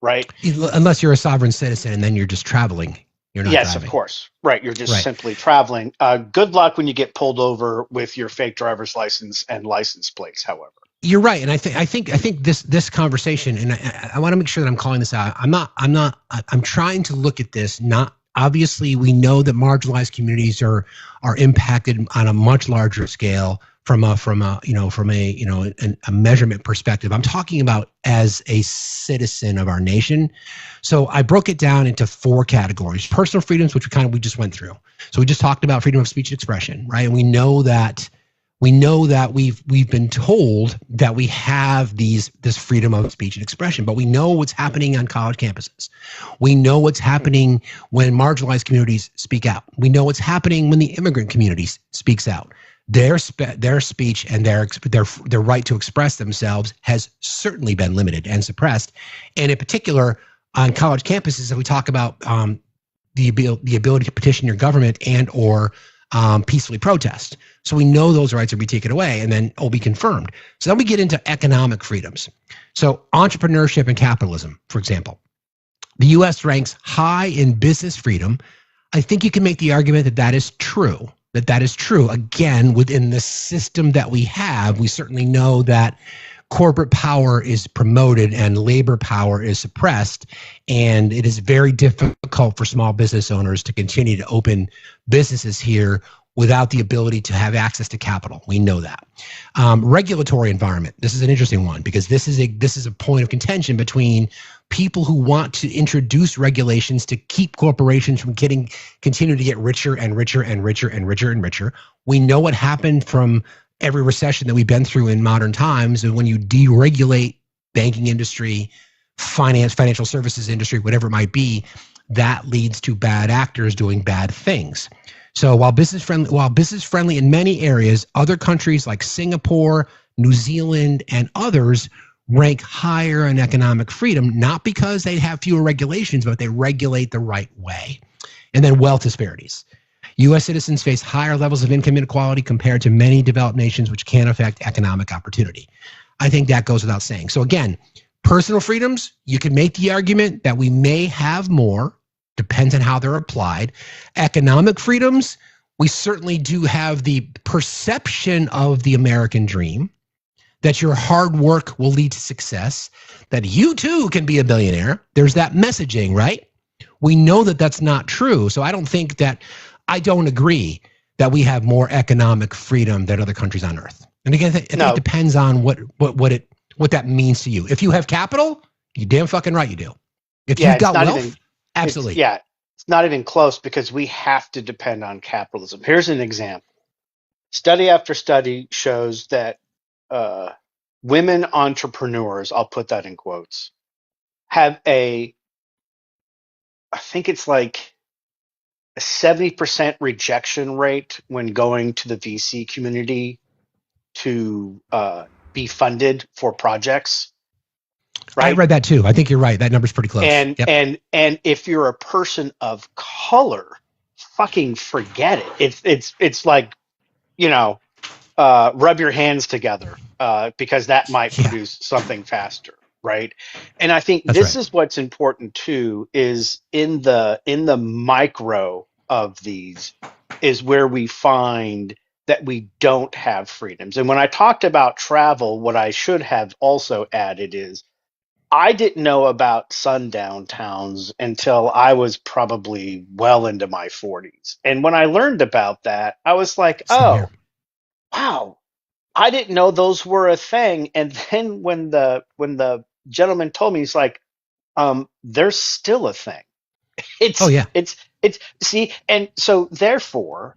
right? Unless you're a sovereign citizen and then you're just traveling. You're not Yes, driving. of course. Right. You're just simply traveling. Good luck when you get pulled over with your fake driver's license and license plates, however. You're right, and I think this conversation, and I want to make sure that I'm calling this out. I'm trying to look at this. Not obviously, we know that marginalized communities are impacted on a much larger scale from a measurement perspective. I'm talking about as a citizen of our nation. So I broke it down into 4 categories: personal freedoms, which we just went through. So we just talked about freedom of speech and expression, right? And we know that we've been told that we have this freedom of speech and expression, but we know what's happening on college campuses. We know what's happening when marginalized communities speak out. We know what's happening when the immigrant community speaks out. Their speech and their right to express themselves has certainly been limited and suppressed. And in particular, on college campuses, if we talk about the ability to petition your government and or peacefully protest. So we know those rights will be taken away and then will be confirmed. So then we get into economic freedoms. So entrepreneurship and capitalism, for example. The U.S. ranks high in business freedom. I think you can make the argument that that is true. That is true. Again, within the system that we have, we certainly know that corporate power is promoted and labor power is suppressed. And it is very difficult for small business owners to continue to open businesses here without the ability to have access to capital. We know that. Regulatory environment. This is an interesting one because this is a point of contention between people who want to introduce regulations to keep corporations from continue to get richer and richer and richer and richer and richer. We know what happened from every recession that we've been through in modern times, and when you deregulate banking industry, financial services industry, whatever it might be, that leads to bad actors doing bad things. So while business friendly in many areas, other countries like Singapore, New Zealand, and others rank higher in economic freedom, not because they have fewer regulations, but they regulate the right way. And then wealth disparities. U.S. citizens face higher levels of income inequality compared to many developed nations, which can affect economic opportunity. I think that goes without saying. So again, personal freedoms, you can make the argument that we may have more, depends on how they're applied. Economic freedoms, we certainly do have the perception of the American dream, that your hard work will lead to success, that you too can be a billionaire. There's that messaging, right? We know that that's not true. So I don't agree that we have more economic freedom than other countries on earth. And again, I think it depends on what that means to you. If you have capital, you damn fucking right you do. If you've got wealth, absolutely. It's not even close because we have to depend on capitalism. Here's an example. Study after study shows that women entrepreneurs, I'll put that in quotes, have I think it's like a 70% rejection rate when going to the VC community to be funded for projects. Right? I read that too. I think you're right. That number's pretty close. And if you're a person of color, fucking forget it. It's like, rub your hands together because that might produce something faster. Right. And I think this is what's important too, is in the micro of these is where we find that we don't have freedoms. And when I talked about travel, what I should have also added is I didn't know about sundown towns until I was probably well into my 40s. And when I learned about that, I was like, wow, I didn't know those were a thing. And then when the gentleman told me, he's like, there's still a thing. See, and so therefore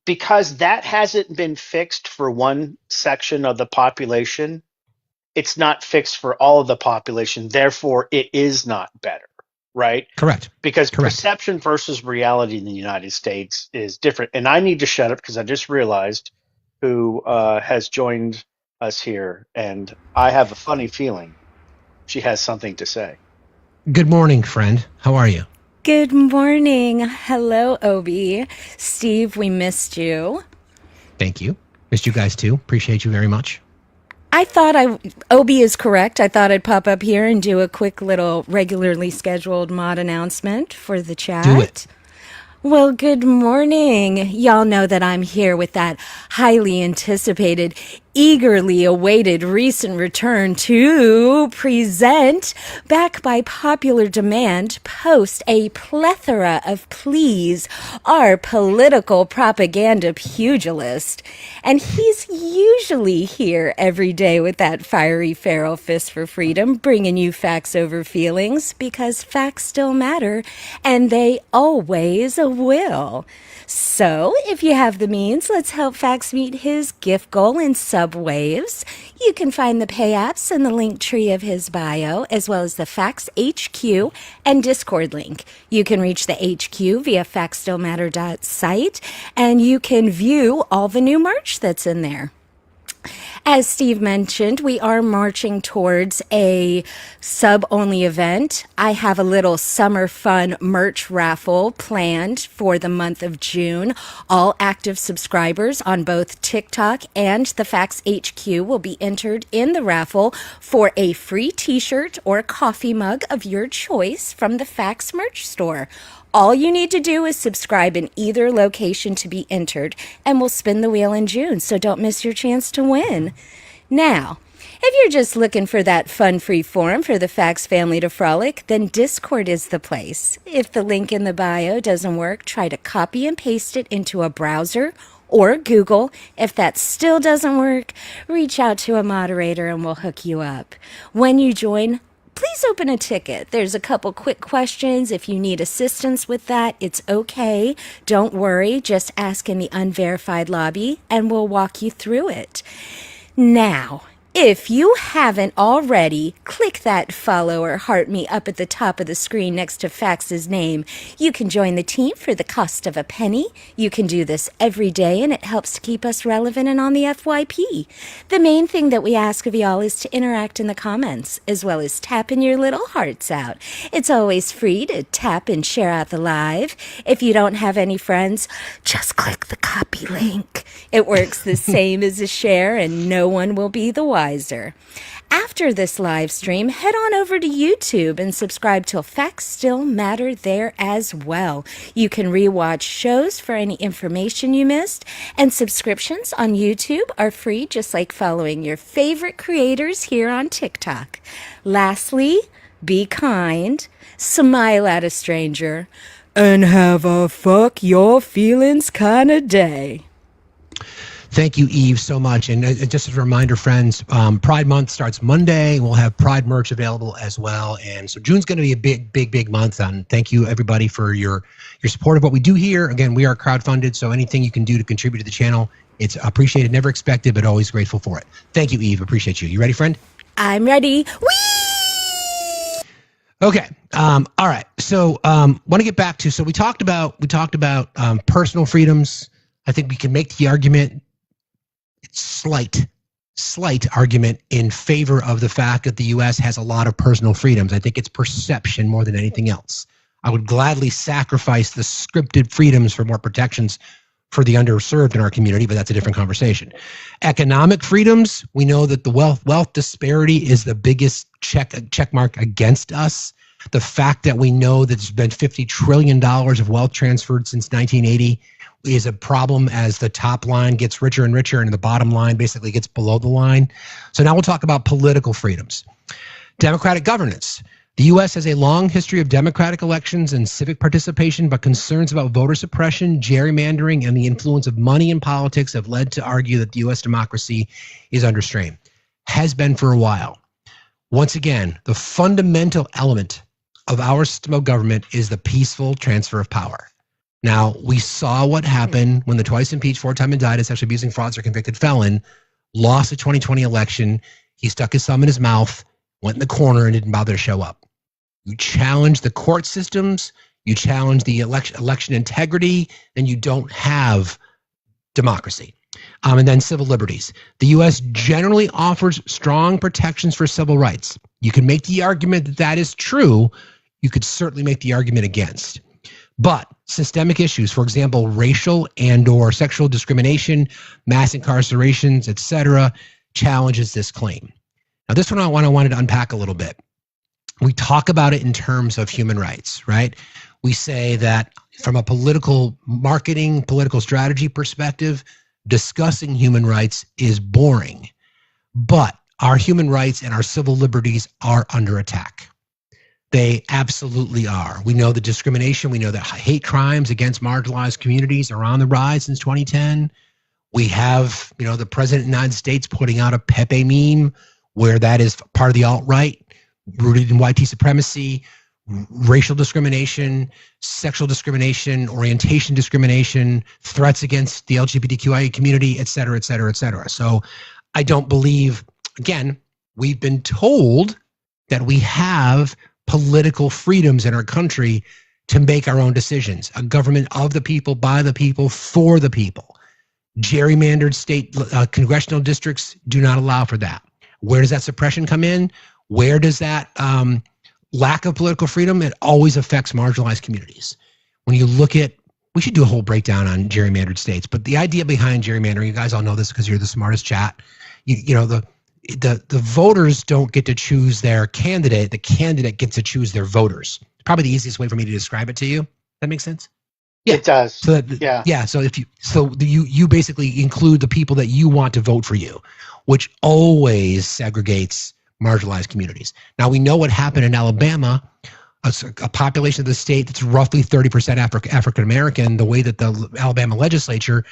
because that hasn't been fixed for one section of the population, it's not fixed for all of the population. Therefore, it is not better, right? Correct. Because perception versus reality in the United States is different. And I need to shut up because I just realized who has joined us here, and I have a funny feeling she has something to say. Good morning, friend. How are you? Good morning. Hello, Obi. Steve, we missed you. Thank you. Missed you guys too. Appreciate you very much. I thought Obi is correct. I thought I'd pop up here and do a quick little regularly scheduled mod announcement for the chat. Do it. Well, good morning. Y'all know that I'm here with that highly anticipated eagerly awaited recent return to present, back by popular demand, post a plethora of pleas, our political propaganda pugilist. And he's usually here every day with that fiery feral fist for freedom, bringing you facts over feelings, because facts still matter, and they always will. So, if you have the means, let's help Fax meet his gift goal in subwaves. You can find the pay apps in the link tree of his bio, as well as the Fax HQ and Discord link. You can reach the HQ via FactsStillMatter.site, and you can view all the new merch that's in there. As Steve mentioned, we are marching towards a sub-only event. I have a little summer fun merch raffle planned for the month of June. All active subscribers on both TikTok and the Fax HQ will be entered in the raffle for a free t-shirt or coffee mug of your choice from the Fax merch store. All you need to do is subscribe in either location to be entered, and we'll spin the wheel in June, so don't miss your chance to win. Now, if you're just looking for that fun-free forum for the Fax family to frolic, then Discord is the place. If the link in the bio doesn't work, try to copy and paste it into a browser or Google. If that still doesn't work, reach out to a moderator and we'll hook you up. When you join, please open a ticket. There's a couple quick questions. If you need assistance with that, it's okay. Don't worry. Just ask in the unverified lobby and we'll walk you through it. Now, if you haven't already, click that follow or heart me up at the top of the screen next to Fax's name. You can join the team for the cost of a penny. You can do this every day, and it helps to keep us relevant and on the FYP. The main thing that we ask of y'all is to interact in the comments, as well as tapping your little hearts out. It's always free to tap and share out the live. If you don't have any friends, just click the copy link. It works the same as a share, and no one will be the wiser. After this live stream, head on over to YouTube and subscribe to Facts Still Matter there as well. You can rewatch shows for any information you missed, and subscriptions on YouTube are free, just like following your favorite creators here on TikTok. Lastly, be kind, smile at a stranger, and have a fuck your feelings kind of day. Thank you, Eve, so much. And just as a reminder, friends, Pride Month starts Monday. We'll have Pride merch available as well. And so June's going to be a big month. And thank you, everybody, for your support of what we do here. Again, we are crowdfunded, so anything you can do to contribute to the channel, it's appreciated, never expected, but always grateful for it. Thank you, Eve. Appreciate you. You ready, friend? I'm ready. Whee! Okay. All right. So want to get back to, so we talked about personal freedoms. I think we can make the argument, slight argument in favor of the fact that the U.S. has a lot of personal freedoms. I think it's perception more than anything else. I would gladly sacrifice the scripted freedoms for more protections for the underserved in our community, but that's a different conversation. Economic freedoms, we know that the wealth disparity is the biggest check mark against us. The fact that we know that there's been $50 trillion of wealth transferred since 1980 is a problem as the top line gets richer and richer and the bottom line basically gets below the line. So now we'll talk about political freedoms. Democratic governance. The U.S. has a long history of democratic elections and civic participation, but concerns about voter suppression, gerrymandering, and the influence of money in politics have led to argue that the U.S. democracy is under strain. Has been for a while. Once again, the fundamental element of our system of government is the peaceful transfer of power. Now, we saw what happened when the twice impeached, four-time indicted, sexually abusing fraudster, convicted felon lost the 2020 election. He stuck his thumb in his mouth, went in the corner, and didn't bother to show up. You challenge the court systems, you challenge the election integrity, and you don't have democracy. And then civil liberties. The U.S. generally offers strong protections for civil rights. You can make the argument that that is true. You could certainly make the argument against. But systemic issues, for example, racial and or sexual discrimination, mass incarcerations, etc., challenges this claim. Now, this one I wanted to unpack a little bit. We talk about it in terms of human rights, right? We say that from a political marketing, political strategy perspective, discussing human rights is boring, but our human rights and our civil liberties are under attack. They absolutely are. We know the discrimination. We know that hate crimes against marginalized communities are on the rise since 2010. We have, the president of the United States putting out a Pepe meme where that is part of the alt-right, rooted in white supremacy, racial discrimination, sexual discrimination, orientation discrimination, threats against the LGBTQIA community, et cetera, et cetera, et cetera. So I don't believe, again, we've been told that we have political freedoms in our country to make our own decisions. A government of the people, by the people, for the people. Gerrymandered state congressional districts do not allow for that. Where does that suppression come in? Where does that lack of political freedom? It always affects marginalized communities. When you look at, we should do a whole breakdown on gerrymandered states, but the idea behind gerrymandering, you guys all know this because you're the smartest chat. The voters don't get to choose their candidate. The candidate gets to choose their voters. Probably the easiest way for me to describe it to you. That makes sense? Yeah. It does. So that, yeah. So you basically include the people that you want to vote for you, which always segregates marginalized communities. Now we know what happened in Alabama, a population of the state that's roughly 30% African American. The way that the Alabama legislature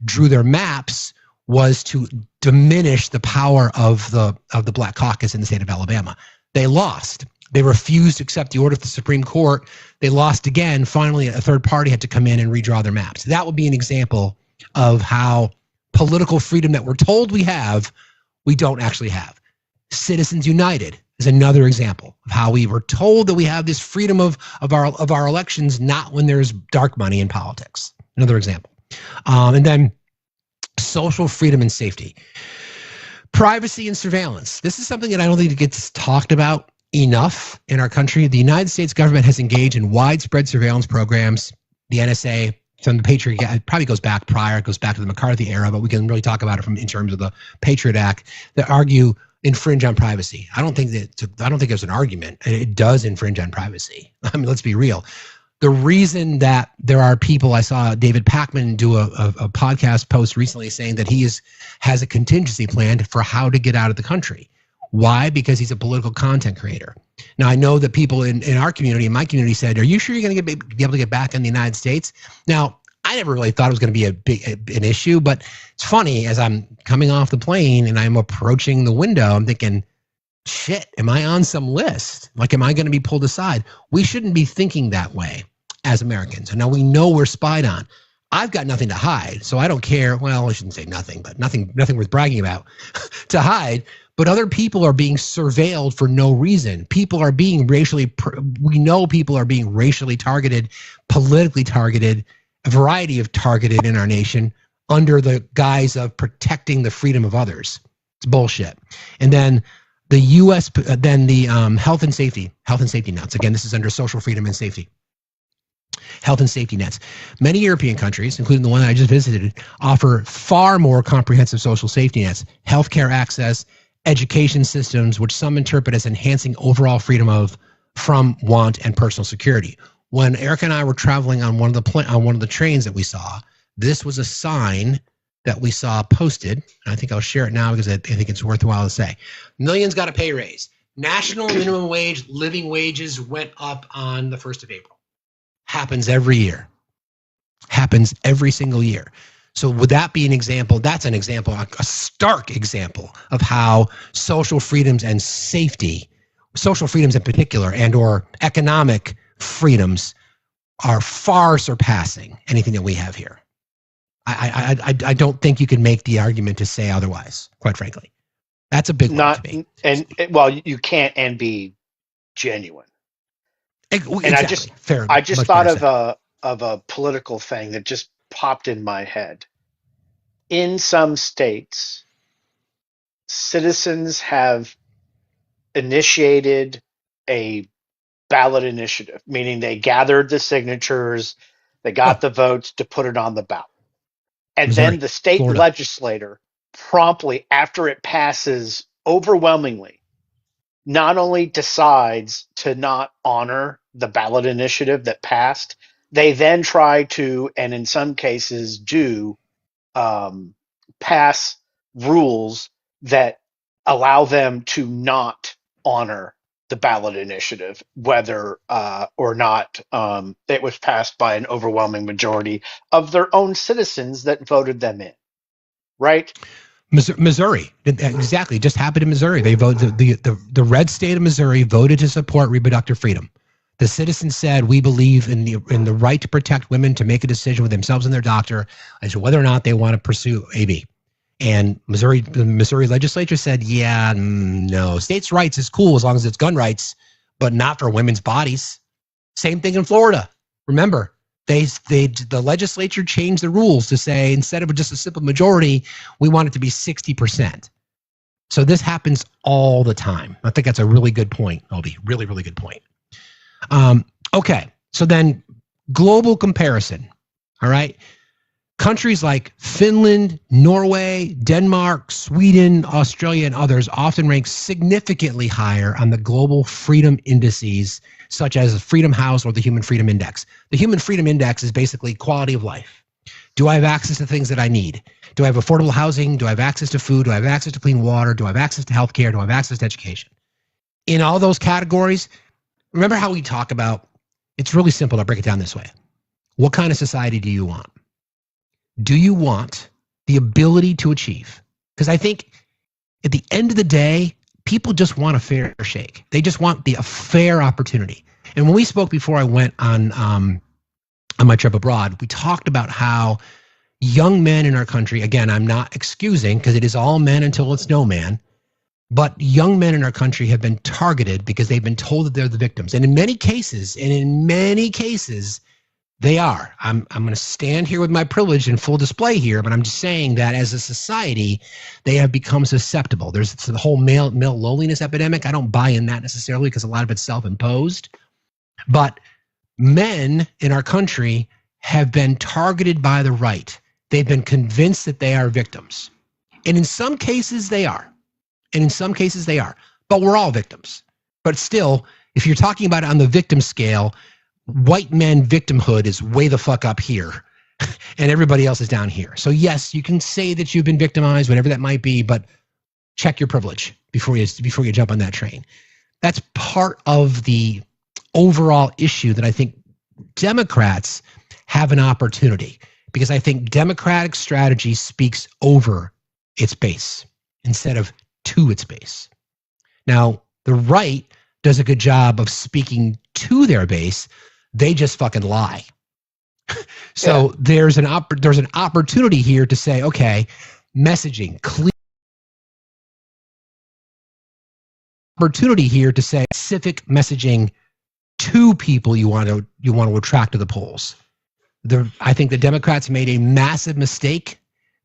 drew their maps was to diminish the power of the Black Caucus in the state of Alabama. They lost. They refused to accept the order of the Supreme Court. They lost again. Finally, a third party had to come in and redraw their maps. That would be an example of how political freedom that we're told we have, we don't actually have. Citizens United is another example of how we were told that we have this freedom of our elections, not when there's dark money in politics. Another example. And then social freedom and safety. Privacy and surveillance. This is something that I don't think gets talked about enough in our country. The United States government has engaged in widespread surveillance programs. The NSA, from the Patriot Act, it probably goes back prior, it goes back to the McCarthy era, but we can really talk about it in terms of the Patriot Act that argue infringe on privacy. I don't think there's an argument. It does infringe on privacy. I mean, let's be real. The reason that there are people, I saw David Pakman do a podcast post recently saying that he has a contingency plan for how to get out of the country. Why? Because he's a political content creator. Now, I know that people in our community, in my community, said, are you sure you're going to be able to get back in the United States? Now, I never really thought it was going to be an issue, but it's funny, as I'm coming off the plane and I'm approaching the window, I'm thinking, shit, am I on some list? Like, am I going to be pulled aside? We shouldn't be thinking that way as Americans. And now we know we're spied on. I've got nothing to hide, so I don't care. Well, I shouldn't say nothing, but nothing worth bragging about to hide. But other people are being surveilled for no reason. People are being we know people are being racially targeted, politically targeted, a variety of targeted in our nation under the guise of protecting the freedom of others. It's bullshit. And then the health and safety nets. Again, this is under social freedom and safety. Health and safety nets. Many European countries, including the one that I just visited, offer far more comprehensive social safety nets, healthcare access, education systems, which some interpret as enhancing overall freedom from want and personal security. When Eric and I were traveling on one of the trains that we saw, this was a sign that we saw posted. And I think I'll share it now because I think it's worthwhile to say. Millions got a pay raise. National minimum wage, living wages went up on the 1st of April. Happens every year. Happens every single year. So would that be an example? That's an example, a stark example of how social freedoms and safety, social freedoms in particular, and or economic freedoms are far surpassing anything that we have here. I don't think you can make the argument to say otherwise, quite frankly. That's a big one to me. And well, you can't and be genuine. Exactly. And I just thought of a political thing that just popped in my head. In some states, citizens have initiated a ballot initiative, meaning they gathered the signatures, they got the votes to put it on the ballot. And Missouri, then the state Florida. legislator promptly, after it passes overwhelmingly, not only decides to not honor the ballot initiative that passed, they then try to, and in some cases do, pass rules that allow them to not honor the ballot initiative, whether or not it was passed by an overwhelming majority of their own citizens that voted them in, right? Missouri, exactly, just happened in Missouri. They voted, the red state of Missouri voted to support reproductive freedom. The citizens said, we believe in the right to protect women to make a decision with themselves and their doctor as to whether or not they want to pursue AB. And the Missouri legislature said, yeah, no, states' rights is cool as long as it's gun rights, but not for women's bodies. Same thing in Florida. Remember, the legislature changed the rules to say, instead of just a simple majority, we want it to be 60%. So this happens all the time. I think that's a really good point, Obi. Really, really good point. Okay, so then global comparison, all right? Countries like Finland, Norway, Denmark, Sweden, Australia, and others often rank significantly higher on the global freedom indices, such as the Freedom House or the Human Freedom Index. The Human Freedom Index is basically quality of life. Do I have access to things that I need? Do I have affordable housing? Do I have access to food? Do I have access to clean water? Do I have access to healthcare? Do I have access to education? In all those categories, remember how we talk about, it's really simple to break it down this way. What kind of society do you want? Do you want the ability to achieve? Because I think at the end of the day, people just want a fair shake. They just want a fair opportunity. And when we spoke before I went on my trip abroad, we talked about how young men in our country, again, I'm not excusing because it is all men until it's no man, but young men in our country have been targeted because they've been told that they're the victims. And in many cases, they are. I'm going to stand here with my privilege in full display here, but I'm just saying that as a society, they have become susceptible. There's the whole male loneliness epidemic. I don't buy in that necessarily because a lot of it's self-imposed. But men in our country have been targeted by the right. They've been convinced that they are victims. And in some cases, they are. But we're all victims. But still, if you're talking about it on the victim scale, white men victimhood is way the fuck up here and everybody else is down here. So yes, you can say that you've been victimized, whatever that might be, but check your privilege before you jump on that train. That's part of the overall issue that I think Democrats have an opportunity, because I think Democratic strategy speaks over its base instead of to its base. Now, the right does a good job of speaking to their base. They just fucking lie. So there's an opportunity here to say, okay, messaging, clear opportunity here to say specific messaging to people you want to attract to the polls. I think the Democrats made a massive mistake.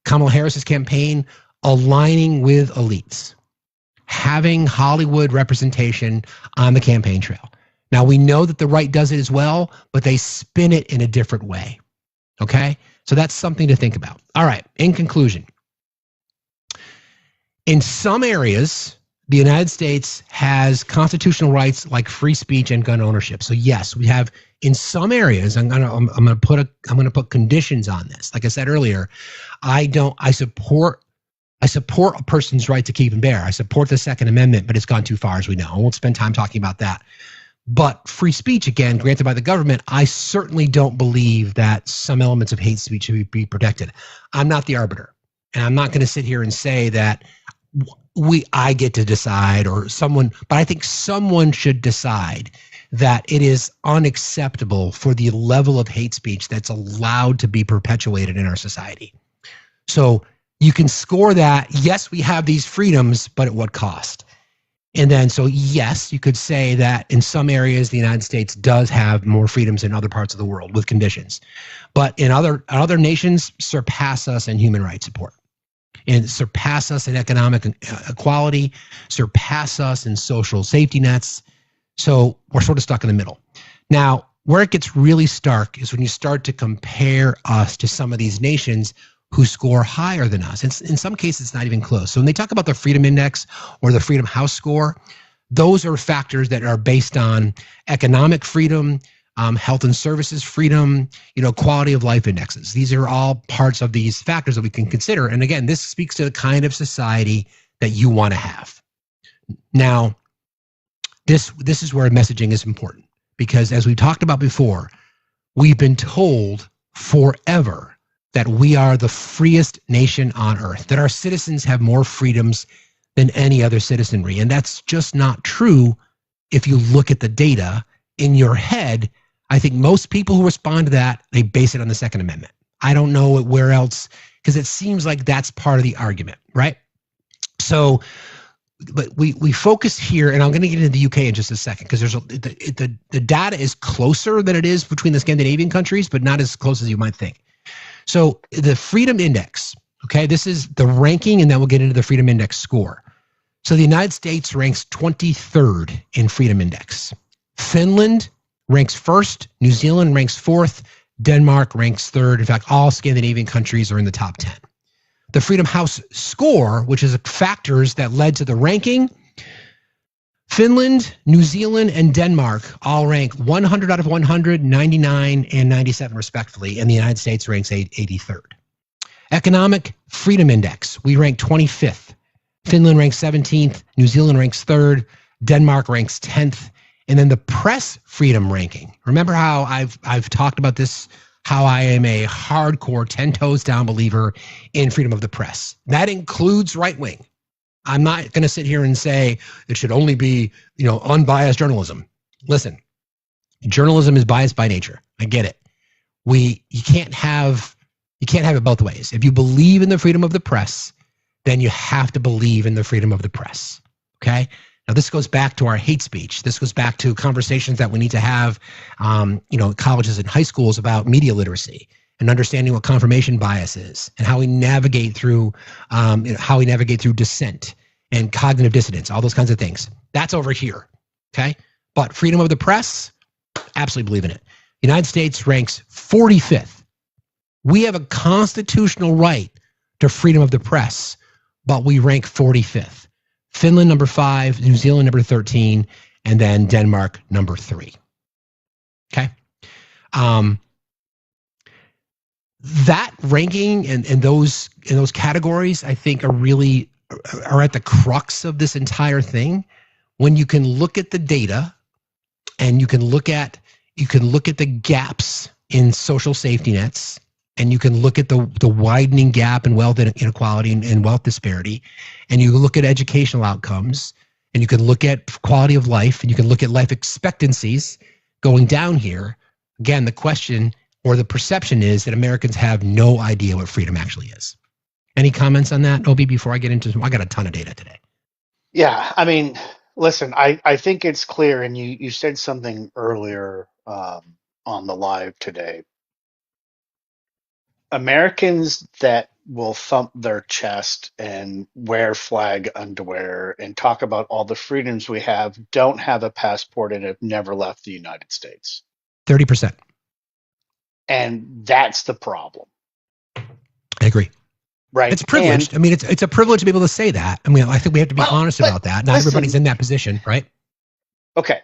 Kamala Harris's campaign aligning with elites, having Hollywood representation on the campaign trail. Now, we know that the right does it as well, but they spin it in a different way. Okay? So that's something to think about. All right. In conclusion, in some areas, the United States has constitutional rights like free speech and gun ownership. So yes, we have in some areas. I'm gonna put conditions on this. Like I said earlier, I support a person's right to keep and bear. I support the Second Amendment, but it's gone too far, as we know. I won't spend time talking about that. But free speech, again, granted by the government, I certainly don't believe that some elements of hate speech should be protected. I'm not the arbiter. And I'm not going to sit here and say that I get to decide or someone, but I think someone should decide that it is unacceptable for the level of hate speech that's allowed to be perpetuated in our society. So you can score that, yes, we have these freedoms, but at what cost? And then, so yes, you could say that in some areas, the United States does have more freedoms than other parts of the world with conditions. But in other nations, surpass us in human rights support. And surpass us in economic equality, surpass us in social safety nets. So we're sort of stuck in the middle. Now, where it gets really stark is when you start to compare us to some of these nations who score higher than us. In some cases, it's not even close. So when they talk about the Freedom Index or the Freedom House score, those are factors that are based on economic freedom, health and services freedom, quality of life indexes. These are all parts of these factors that we can consider. And again, this speaks to the kind of society that you want to have. Now, this is where messaging is important, because as we talked about before, we've been told forever that we are the freest nation on earth, that our citizens have more freedoms than any other citizenry. And that's just not true if you look at the data in your head. I think most people who respond to that, they base it on the Second Amendment. I don't know where else, because it seems like that's part of the argument, right? So, but we focus here, and I'm going to get into the UK in just a second, because the data is closer than it is between the Scandinavian countries, but not as close as you might think. So the Freedom Index, okay, this is the ranking, and then we'll get into the Freedom Index score. So the United States ranks 23rd in Freedom Index. Finland ranks 1st. New Zealand ranks 4th. Denmark ranks 3rd. In fact, all Scandinavian countries are in the top 10. The Freedom House score, which is factors that led to the ranking, Finland, New Zealand, and Denmark all rank 100 out of 100, 99, and 97 respectively, and the United States ranks 83rd. Economic Freedom Index, we rank 25th. Finland ranks 17th, New Zealand ranks 3rd, Denmark ranks 10th, and then the press freedom ranking. Remember how I've talked about this, how I am a hardcore 10 toes down believer in freedom of the press. That includes right wing. I'm not going to sit here and say it should only be, unbiased journalism. Listen, journalism is biased by nature. I get it. You can't have it both ways. If you believe in the freedom of the press, then you have to believe in the freedom of the press. Okay? Now, this goes back to our hate speech. This goes back to conversations that we need to have, colleges and high schools about media literacy and understanding what confirmation bias is and how we navigate through, dissent and cognitive dissonance, all those kinds of things. That's over here. Okay? But freedom of the press, absolutely believe in it. The United States ranks 45th. We have a constitutional right to freedom of the press, but we rank 45th. Finland, number 5, New Zealand, number 13, and then Denmark, number 3. Okay? That ranking and those categories, I think, are at the crux of this entire thing. When you can look at the data and you can look at the gaps in social safety nets, and you can look at the widening gap in wealth inequality and wealth disparity, and you look at educational outcomes, and you can look at quality of life, and you can look at life expectancies going down here. Again, the question or the perception is that Americans have no idea what freedom actually is. Any comments on that, Obi, before I get into I got a ton of data today. Yeah, I mean, listen, I think it's clear, and you said something earlier on the live today. Americans that will thump their chest and wear flag underwear and talk about all the freedoms we have don't have a passport and have never left the United States. 30%. And that's the problem. I agree. Right. It's privileged. It's a privilege to be able to say that. I think we have to be honest about that. Not everybody's in that position, right? Okay.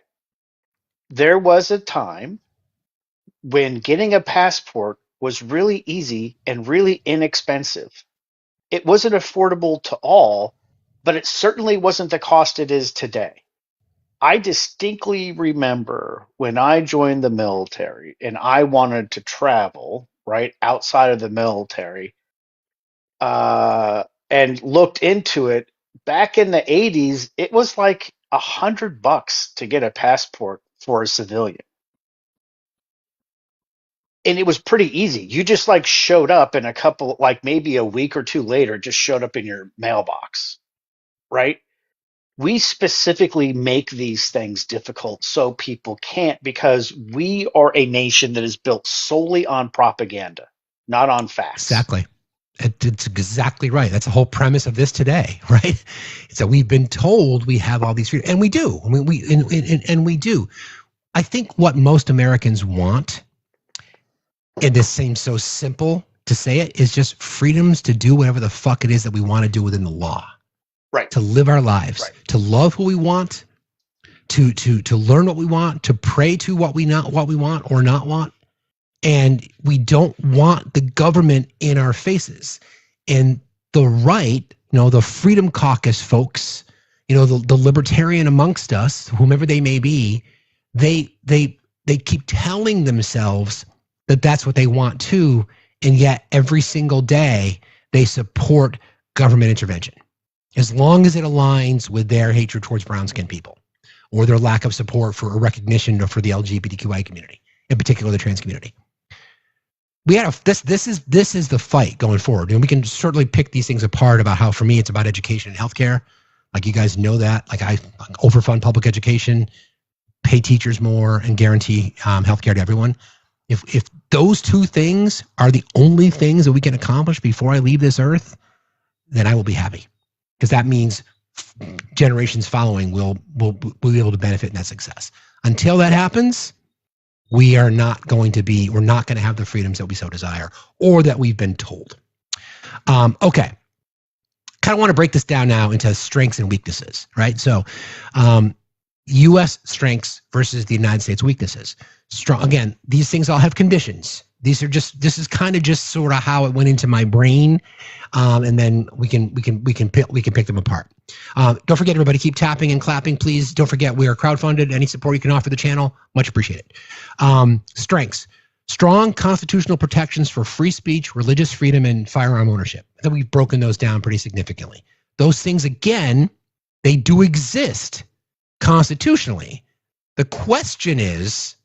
There was a time when getting a passport was really easy and really inexpensive. It wasn't affordable to all, but it certainly wasn't the cost it is today. I distinctly remember when I joined the military and I wanted to travel, right, outside of the military, and looked into it. Back in the 80s, it was like $100 to get a passport for a civilian. And it was pretty easy. You just showed up in maybe a week or two later, just showed up in your mailbox, right? We specifically make these things difficult so people can't, because we are a nation that is built solely on propaganda, not on facts. Exactly. It's exactly right. That's the whole premise of this today, right? It's that we've been told we have all these freedoms, and we do. We do. I think what most Americans want, and this seems so simple to say it, is just freedoms to do whatever the fuck it is that we want to do within the law. Right. To live our lives, right. To love who we want, to learn what we want, to pray to what we want or not want. And we don't want the government in our faces. And the right, the Freedom Caucus folks, the libertarian amongst us, whomever they may be, they keep telling themselves that that's what they want too. And yet every single day they support government intervention, as long as it aligns with their hatred towards brown-skinned people or their lack of support for a recognition for the LGBTQI community, in particular the trans community. This is the fight going forward. And we can certainly pick these things apart about how, for me, it's about education and healthcare. Like, you guys know that. Like, I overfund public education, pay teachers more, and guarantee healthcare to everyone. If those two things are the only things that we can accomplish before I leave this earth, then I will be happy, because that means generations following will be able to benefit in that success. Until that happens, we're not going to have the freedoms that we so desire or that we've been told. Okay. Kind of want to break this down now into strengths and weaknesses, right? So, U.S. strengths versus the United States weaknesses. Strong. Again, these things all have conditions. This is kind of just sort of how it went into my brain, and then we can pick them apart. Don't forget, everybody, keep tapping and clapping, please. Don't forget, we are crowdfunded. Any support you can offer the channel, much appreciated. Strengths: strong constitutional protections for free speech, religious freedom, and firearm ownership. I think we've broken those down pretty significantly. Those things, again, they do exist constitutionally. The question is,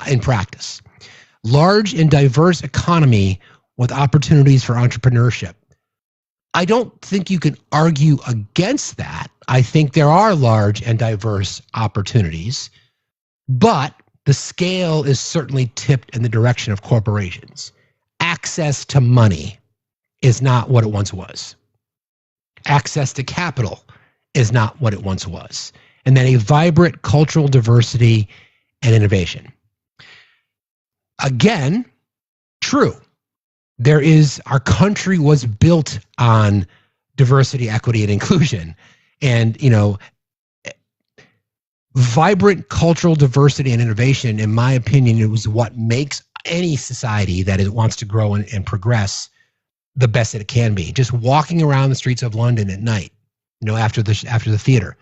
in practice, large and diverse economy with opportunities for entrepreneurship. I don't think you can argue against that. I think there are large and diverse opportunities, but the scale is certainly tipped in the direction of corporations. Access to money is not what it once was. Access to capital is not what it once was. And then a vibrant cultural diversity and innovation. Again, true. Our country was built on diversity, equity, and inclusion. And, vibrant cultural diversity and innovation, in my opinion, it was what makes any society that it wants to grow and progress the best that it can be. Just walking around the streets of London at night, after the theater,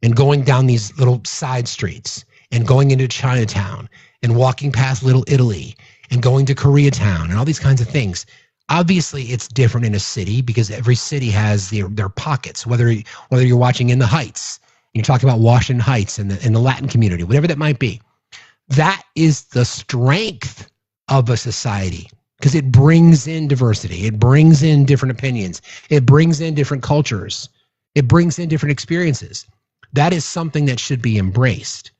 and going down these little side streets, and going into Chinatown, and walking past Little Italy, and going to Koreatown, and all these kinds of things. Obviously, it's different in a city because every city has their pockets. Whether you're watching In the Heights, you're talking about Washington Heights and the Latin community, whatever that might be. That is the strength of a society, because it brings in diversity. It brings in different opinions. It brings in different cultures. It brings in different experiences. That is something that should be embraced.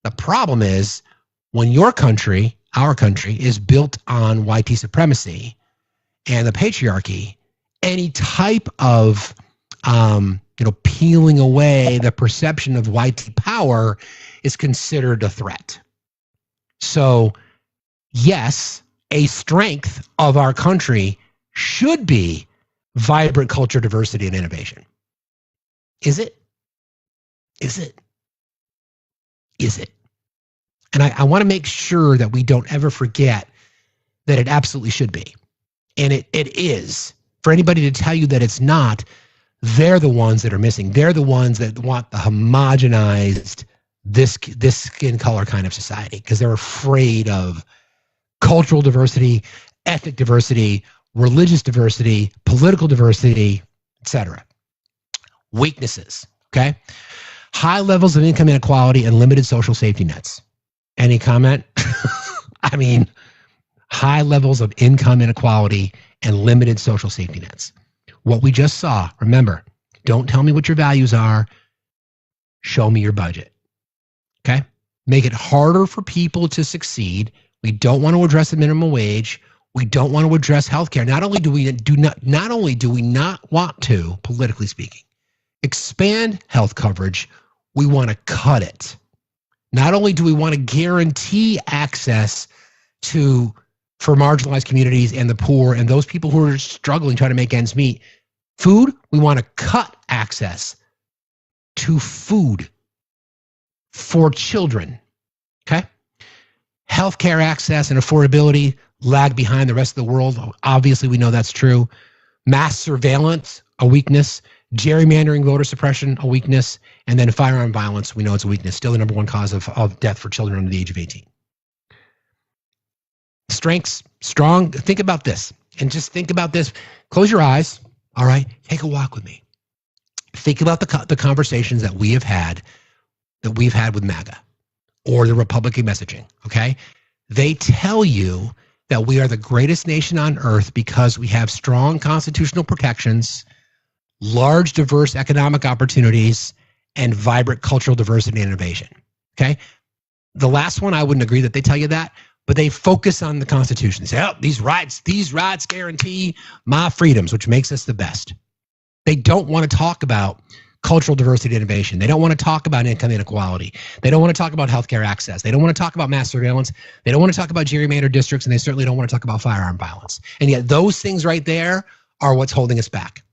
The problem is when your country, our country, is built on white supremacy and the patriarchy, any type of peeling away the perception of white power is considered a threat. So, yes, a strength of our country should be vibrant culture, diversity, and innovation. Is it? Is it? Is it? And I want to make sure that we don't ever forget that it absolutely should be. And it is. For anybody to tell you that it's not, they're the ones that are missing. They're the ones that want the homogenized, this skin color kind of society, because they're afraid of cultural diversity, ethnic diversity, religious diversity, political diversity, etc. Weaknesses, okay? High levels of income inequality and limited social safety nets. Any comment? I mean, high levels of income inequality and limited social safety nets. What we just saw, remember, don't tell me what your values are. Show me your budget. Okay? Make it harder for people to succeed. We don't want to address the minimum wage. We don't want to address healthcare. Not only do we not want to, politically speaking, expand health coverage, we want to cut it. Not only do we want to guarantee access for marginalized communities and the poor and those people who are struggling trying to make ends meet, food, we want to cut access to food. for children. Okay? Healthcare access and affordability lag behind the rest of the world. Obviously, we know that's true. Mass surveillance, a weakness. Gerrymandering, voter suppression, a weakness. And then firearm violence, we know it's a weakness. Still the number one cause of death for children under the age of 18. Strengths, strong. Think about this. And just think about this. Close your eyes. All right? Take a walk with me. Think about the conversations that we have had with MAGA or the Republican messaging, okay? They tell you that we are the greatest nation on earth because we have strong constitutional protections, large, diverse economic opportunities, and vibrant cultural diversity and innovation, okay? The last one, I wouldn't agree that they tell you that, but they focus on the Constitution. They say, oh, these rights guarantee my freedoms, which makes us the best. They don't want to talk about cultural diversity and innovation. They don't want to talk about income inequality. They don't want to talk about healthcare access. They don't want to talk about mass surveillance. They don't want to talk about gerrymandered districts, and they certainly don't want to talk about firearm violence. And yet those things right there are what's holding us back.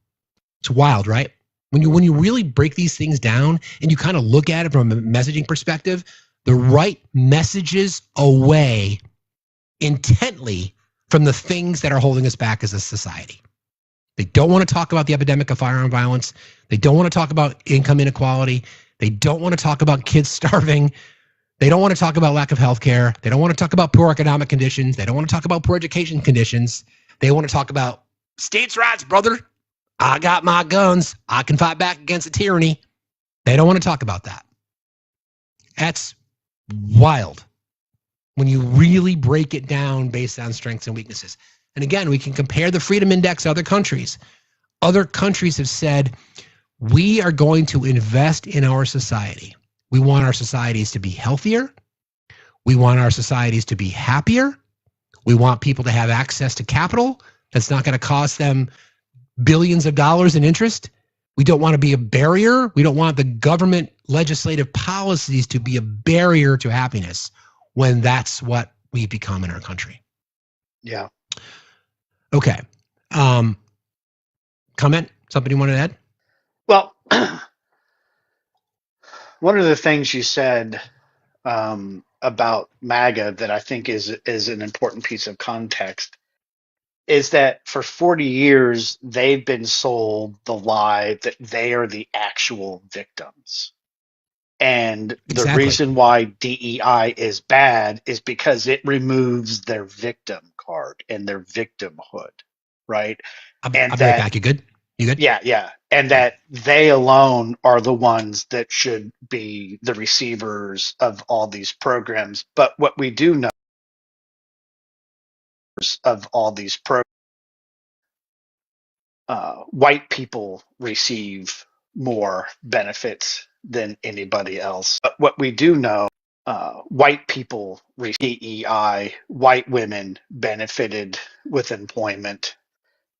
It's wild, right? When you really break these things down and you kind of look at it from a messaging perspective, the right messages away intently from the things that are holding us back as a society. They don't want to talk about the epidemic of firearm violence. They don't want to talk about income inequality. They don't want to talk about kids starving. They don't want to talk about lack of health care. They don't want to talk about poor economic conditions. They don't want to talk about poor education conditions. They want to talk about states' rights, brother. I got my guns. I can fight back against the tyranny. They don't want to talk about that. That's wild when you really break it down based on strengths and weaknesses. And again, we can compare the Freedom Index to other countries. Other countries have said, we are going to invest in our society. We want our societies to be healthier. We want our societies to be happier. We want people to have access to capital that's not going to cost them billions of dollars in interest. We don't want to be a barrier. We don't want the government legislative policies to be a barrier to happiness when that's what we've become in our country. Yeah. Okay. Comment? Something you wanted to add? Well, one of the things you said about MAGA that I think is an important piece of context is that for 40 years, they've been sold the lie that they are the actual victims. And the reason why DEI is bad is because it removes their victim card and their victimhood, right? I'll be right back. You good? You good? Yeah. And that they alone are the ones that should be the receivers of all these programs. But what we do know of all these programs, white people receive more benefits than anybody else. But what we do know, white people receive DEI, white women benefited with employment.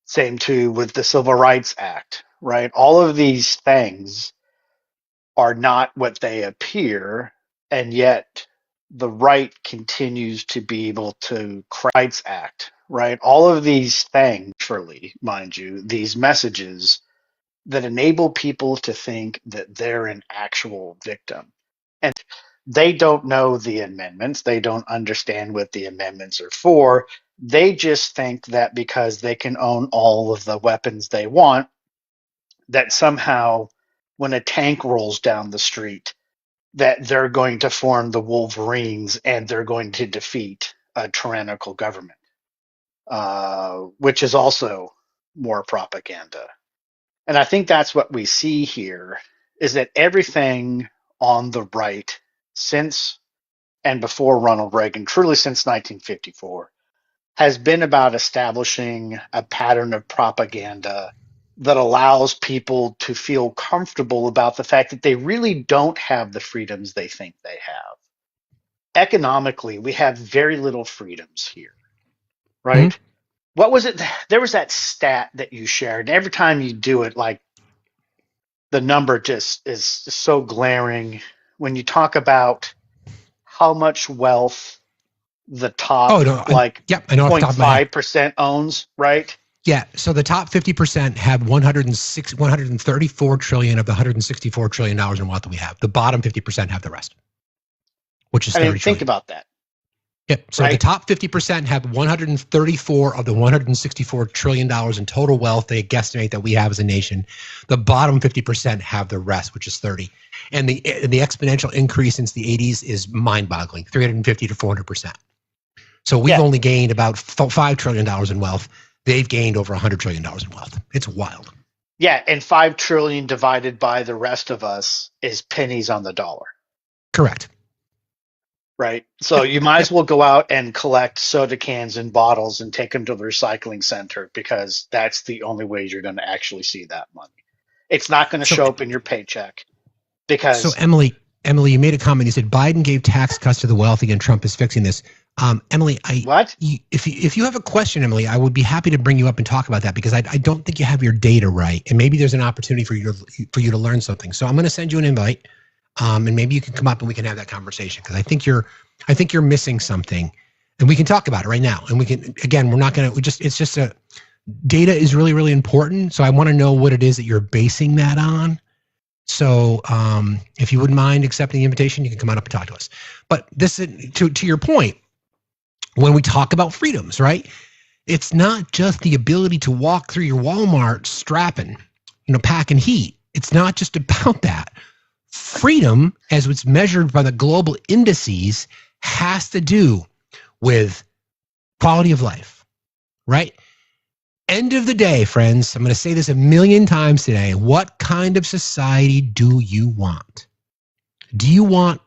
Same too with the Civil Rights Act, right? All of these things are not what they appear, and yet the right continues to be able to Rights Act, right? All of these things, surely, mind you, these messages that enable people to think that they're an actual victim. And they don't know the amendments. They don't understand what the amendments are for. They just think that because they can own all of the weapons they want, that somehow when a tank rolls down the street, that they're going to form the Wolverines and they're going to defeat a tyrannical government, which is also more propaganda. And I think that's what we see here, is that everything on the right since and before Ronald Reagan, truly since 1954, has been about establishing a pattern of propaganda that allows people to feel comfortable about the fact that they really don't have the freedoms they think they have. Economically, we have very little freedoms here, right? Mm-hmm. What was it? There was that stat that you shared. And every time you do it, like, the number just is so glaring when you talk about how much wealth the top 0.5% owns, right? Yeah. So the top 50% have 134 trillion of the $164 trillion in wealth that we have. The bottom 50% have the rest. which is I 30 mean, trillion. think about that. Yep. So Right. the top 50% have 134 of the $164 trillion in total wealth they guesstimate that we have as a nation. The bottom 50% have the rest, which is 30. And the exponential increase since the 80s is mind-boggling, 350 to 400%. So we've Yeah. only gained about $5 trillion in wealth. They've gained over $100 trillion in wealth. It's wild. Yeah, and 5 trillion divided by the rest of us is pennies on the dollar. Correct. Right. So you might as well go out and collect soda cans and bottles and take them to the recycling center, because that's the only way you're going to actually see that money. It's not going to show up in your paycheck, because So Emily, you made a comment. You said Biden gave tax cuts to the wealthy and Trump is fixing this. Emily, if you have a question, Emily, I would be happy to bring you up and talk about that, because I don't think you have your data right, and maybe there's an opportunity for you to learn something. So I'm going to send you an invite, and maybe you can come up and we can have that conversation, because I think you're missing something, and we can talk about it right now. And we can, again, we're not going to. It's just data is really, really important. So I want to know what it is that you're basing that on. So if you wouldn't mind accepting the invitation, you can come on up and talk to us. But this is to your point. When we talk about freedoms, right? It's not just the ability to walk through your Walmart strapping, packing heat. It's not just about that. Freedom, as it's measured by the global indices, has to do with quality of life, right? End of the day, friends, I'm going to say this a million times today. What kind of society do you want? Do you want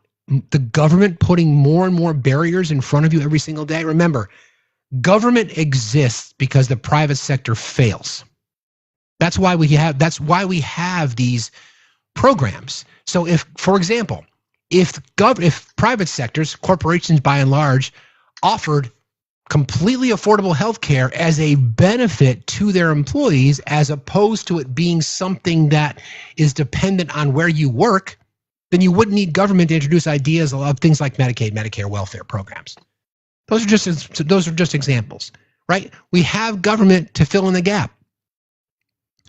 the government putting more and more barriers in front of you every single day? Remember, government exists because the private sector fails. That's why we have these programs. So if, for example, if private sectors, corporations by and large, offered completely affordable health care as a benefit to their employees, as opposed to it being something that is dependent on where you work, then you wouldn't need government to introduce ideas of things like Medicaid, Medicare, welfare programs. Those are just examples, right? We have government to fill in the gap.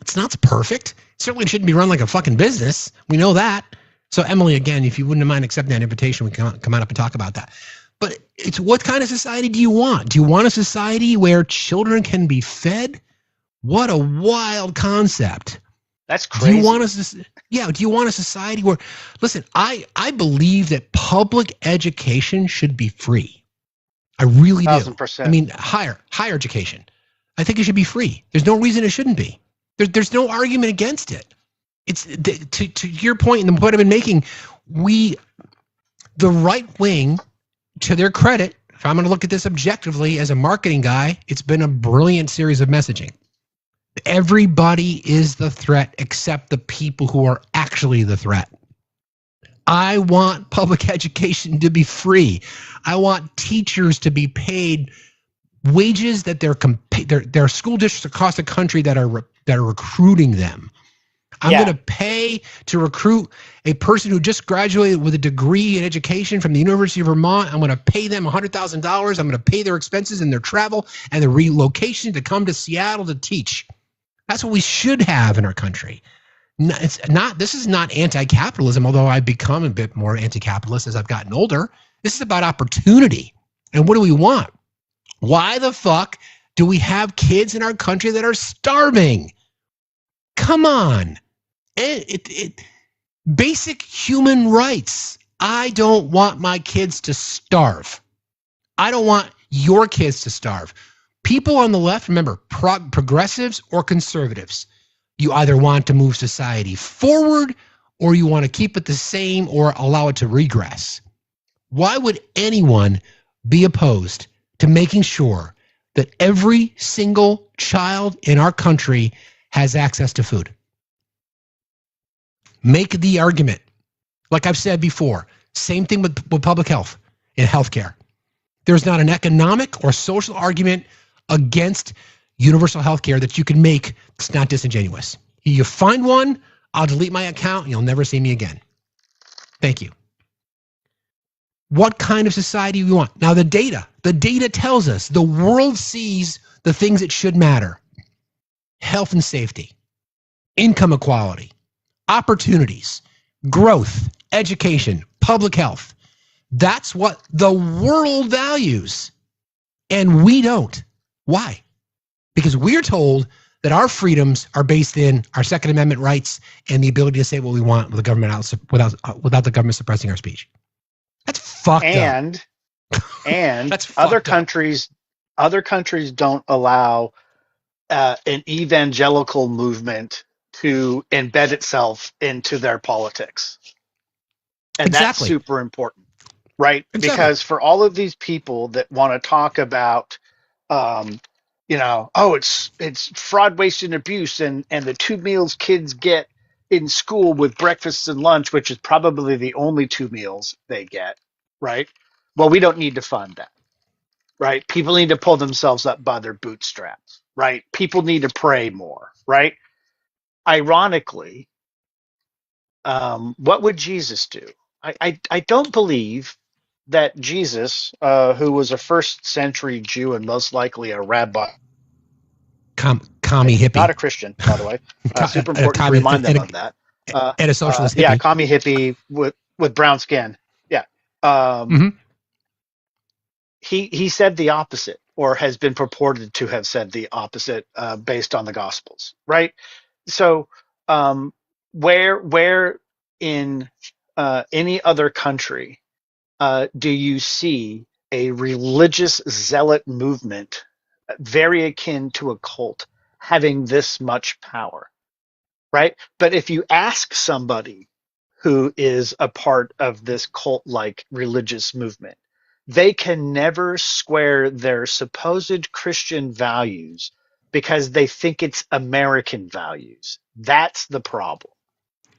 It's not perfect. It certainly shouldn't be run like a fucking business. We know that. So Emily, again, if you wouldn't mind accepting that invitation, we can come on up and talk about that. But it's, what kind of society do you want? Do you want a society where children can be fed? What a wild concept. that's crazy. Do you want a society where, listen, I believe that public education should be free. I really do. 1000%. I mean, higher education. I think it should be free. There's no reason it shouldn't be. There's no argument against it. It's to your point, and the point I've been making, the right wing, to their credit, if I'm going to look at this objectively as a marketing guy, it's been a brilliant series of messaging. Everybody is the threat except the people who are actually the threat. I want public education to be free. I want teachers to be paid wages that their school districts across the country that are recruiting them. I'm going to pay to recruit a person who just graduated with a degree in education from the University of Vermont. I'm going to pay them $100,000. I'm going to pay their expenses and their travel and their relocation to come to Seattle to teach. That's what we should have in our country. This is not anti-capitalism, although I've become a bit more anti-capitalist as I've gotten older. This is about opportunity. And what do we want? Why the fuck do we have kids in our country that are starving? Come on. Basic human rights. I don't want my kids to starve. I don't want your kids to starve. People on the left, remember, progressives or conservatives, you either want to move society forward or you want to keep it the same or allow it to regress. Why would anyone be opposed to making sure that every single child in our country has access to food? Make the argument. Like I've said before, same thing with public health and healthcare. There's not an economic or social argument against universal healthcare that you can make that's not disingenuous. You find one, I'll delete my account and you'll never see me again. Thank you. What kind of society do we want? Now the data tells us the world sees the things that should matter. Health and safety, income equality, opportunities, growth, education, public health. That's what the world values. And we don't. Why? Because we're told that our freedoms are based in our Second Amendment rights and the ability to say what we want with the government without the government suppressing our speech. That's fucked up. And That's other fucked up. countries don't allow an evangelical movement to embed itself into their politics. And that's Exactly. super important, right? Exactly. Because for all of these people that want to talk about, it's fraud, waste, and abuse, and the 2 meals kids get in school with breakfast and lunch, which is probably the only 2 meals they get, right? Well, we don't need to fund that, right? People need to pull themselves up by their bootstraps, right? People need to pray more, right? Ironically, what would Jesus do? I don't believe that Jesus, who was a first century Jew and most likely a rabbi, commie hippie, not a Christian, by the way, super important to remind them of that. And a socialist hippie. Yeah, commie hippie with brown skin. Yeah. He said the opposite, or has been purported to have said the opposite, based on the Gospels, right? So, where in any other country do you see a religious zealot movement, very akin to a cult, having this much power, right? But if you ask somebody who is a part of this cult-like religious movement, they can never square their supposed Christian values because they think it's American values. That's the problem.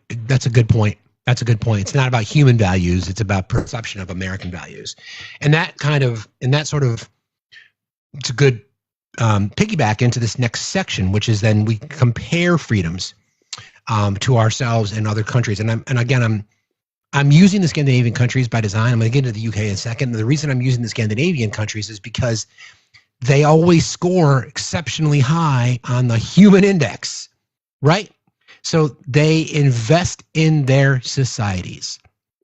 That's a good point. It's not about human values. It's about perception of American values. And it's a good piggyback into this next section, which is then we compare freedoms to ourselves and other countries. And I'm using the Scandinavian countries by design. I'm going to get into the UK in a second. And the reason I'm using the Scandinavian countries is because they always score exceptionally high on the human index, right? So they invest in their societies.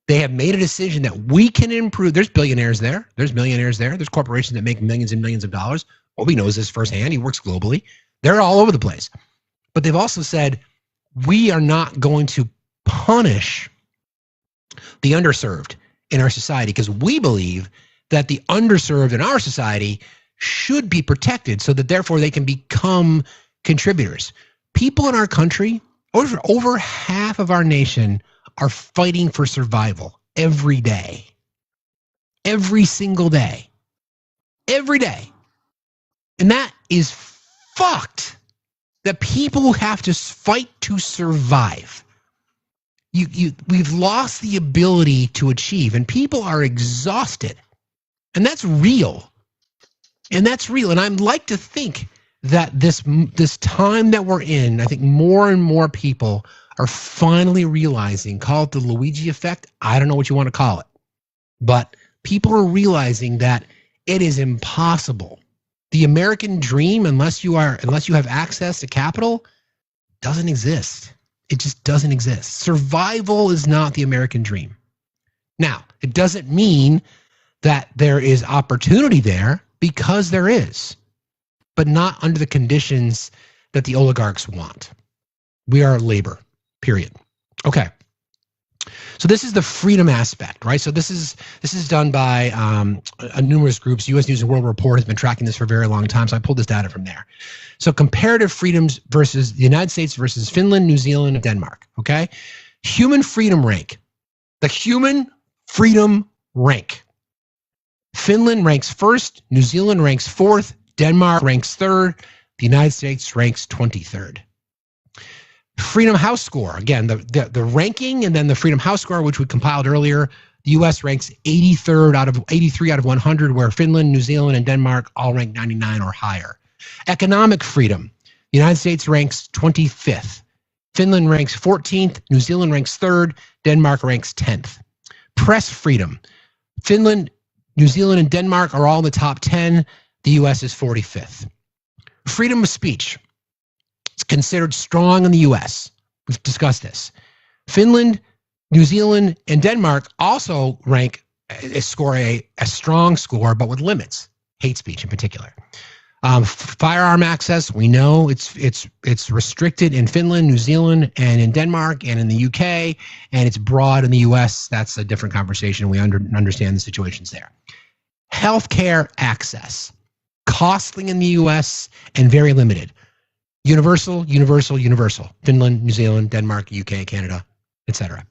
They have made a decision that we can improve. There's billionaires there. There's millionaires there. There's corporations that make millions and millions of dollars. Obi knows this firsthand. He works globally. They're all over the place. But they've also said, we are not going to punish the underserved in our society because we believe that the underserved in our society should be protected so that therefore they can become contributors. People in our country, over half of our nation, are fighting for survival every day. Every single day. Every day. And that is fucked. The people have to fight to survive. We've lost the ability to achieve, and people are exhausted. And that's real. And I'd like to think that this time that we're in, I think more and more people are finally realizing, call it the Luigi effect. I don't know what you want to call it, but people are realizing that it is impossible. The American dream, unless you have access to capital, doesn't exist. It just doesn't exist. Survival is not the American dream. Now, it doesn't mean that there is opportunity there, because there is, but not under the conditions that the oligarchs want. We are labor, period. Okay. So this is the freedom aspect, right? So this is done by numerous groups. U.S. News and World Report has been tracking this for a very long time, so I pulled this data from there. So comparative freedoms versus the United States versus Finland, New Zealand, and Denmark, okay? Human freedom rank. The human freedom rank. Finland ranks first, New Zealand ranks fourth, Denmark ranks third, the United States ranks 23rd. Freedom House score, again, the ranking and then the Freedom House score, which we compiled earlier, the U.S. ranks 83rd out of 100, where Finland, New Zealand, and Denmark all rank 99 or higher. Economic freedom, the United States ranks 25th, Finland ranks 14th, New Zealand ranks 3rd, Denmark ranks 10th. Press freedom, Finland, New Zealand, and Denmark are all in the top 10. The U.S. is 45th. Freedom of speech. It's considered strong in the U.S. We've discussed this. Finland, New Zealand, and Denmark also rank score a strong score, but with limits, hate speech in particular. Firearm access, we know it's restricted in Finland, New Zealand, and in Denmark, and in the UK, and it's broad in the US. That's a different conversation. We understand the situations there. Healthcare access, costly in the US and very limited. Universal. Finland, New Zealand, Denmark, UK, Canada, etc.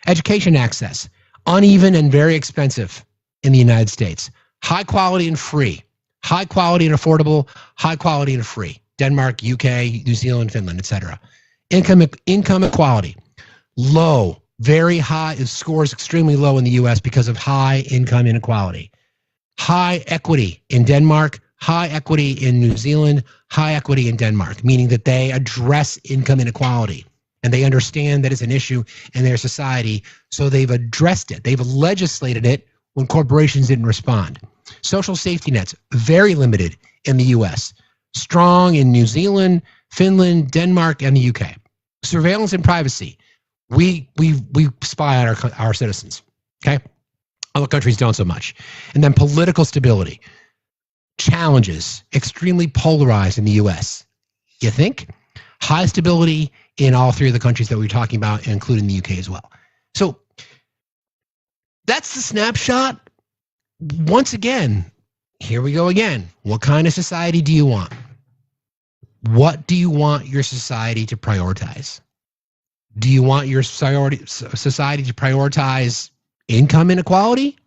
Education access, uneven and very expensive in the United States. High quality and free. High quality and affordable, high quality and free. Denmark, UK, New Zealand, Finland, etc. Income equality, low, very high. It scores extremely low in the US because of high income inequality. High equity in Denmark, high equity in New Zealand, high equity in Denmark, meaning that they address income inequality and they understand that it's an issue in their society, so they've addressed it. They've legislated it when corporations didn't respond. Social safety nets, very limited in the US, strong in New Zealand, Finland, Denmark, and the UK. Surveillance and privacy, we spy on our citizens, okay? Other countries don't so much. And then political stability, challenges, extremely polarized in the US. You think? High stability in all three of the countries that we're talking about, including the UK as well. So that's the snapshot. Once again, here we go again. What kind of society do you want? What do you want your society to prioritize? Do you want your society to prioritize income inequality?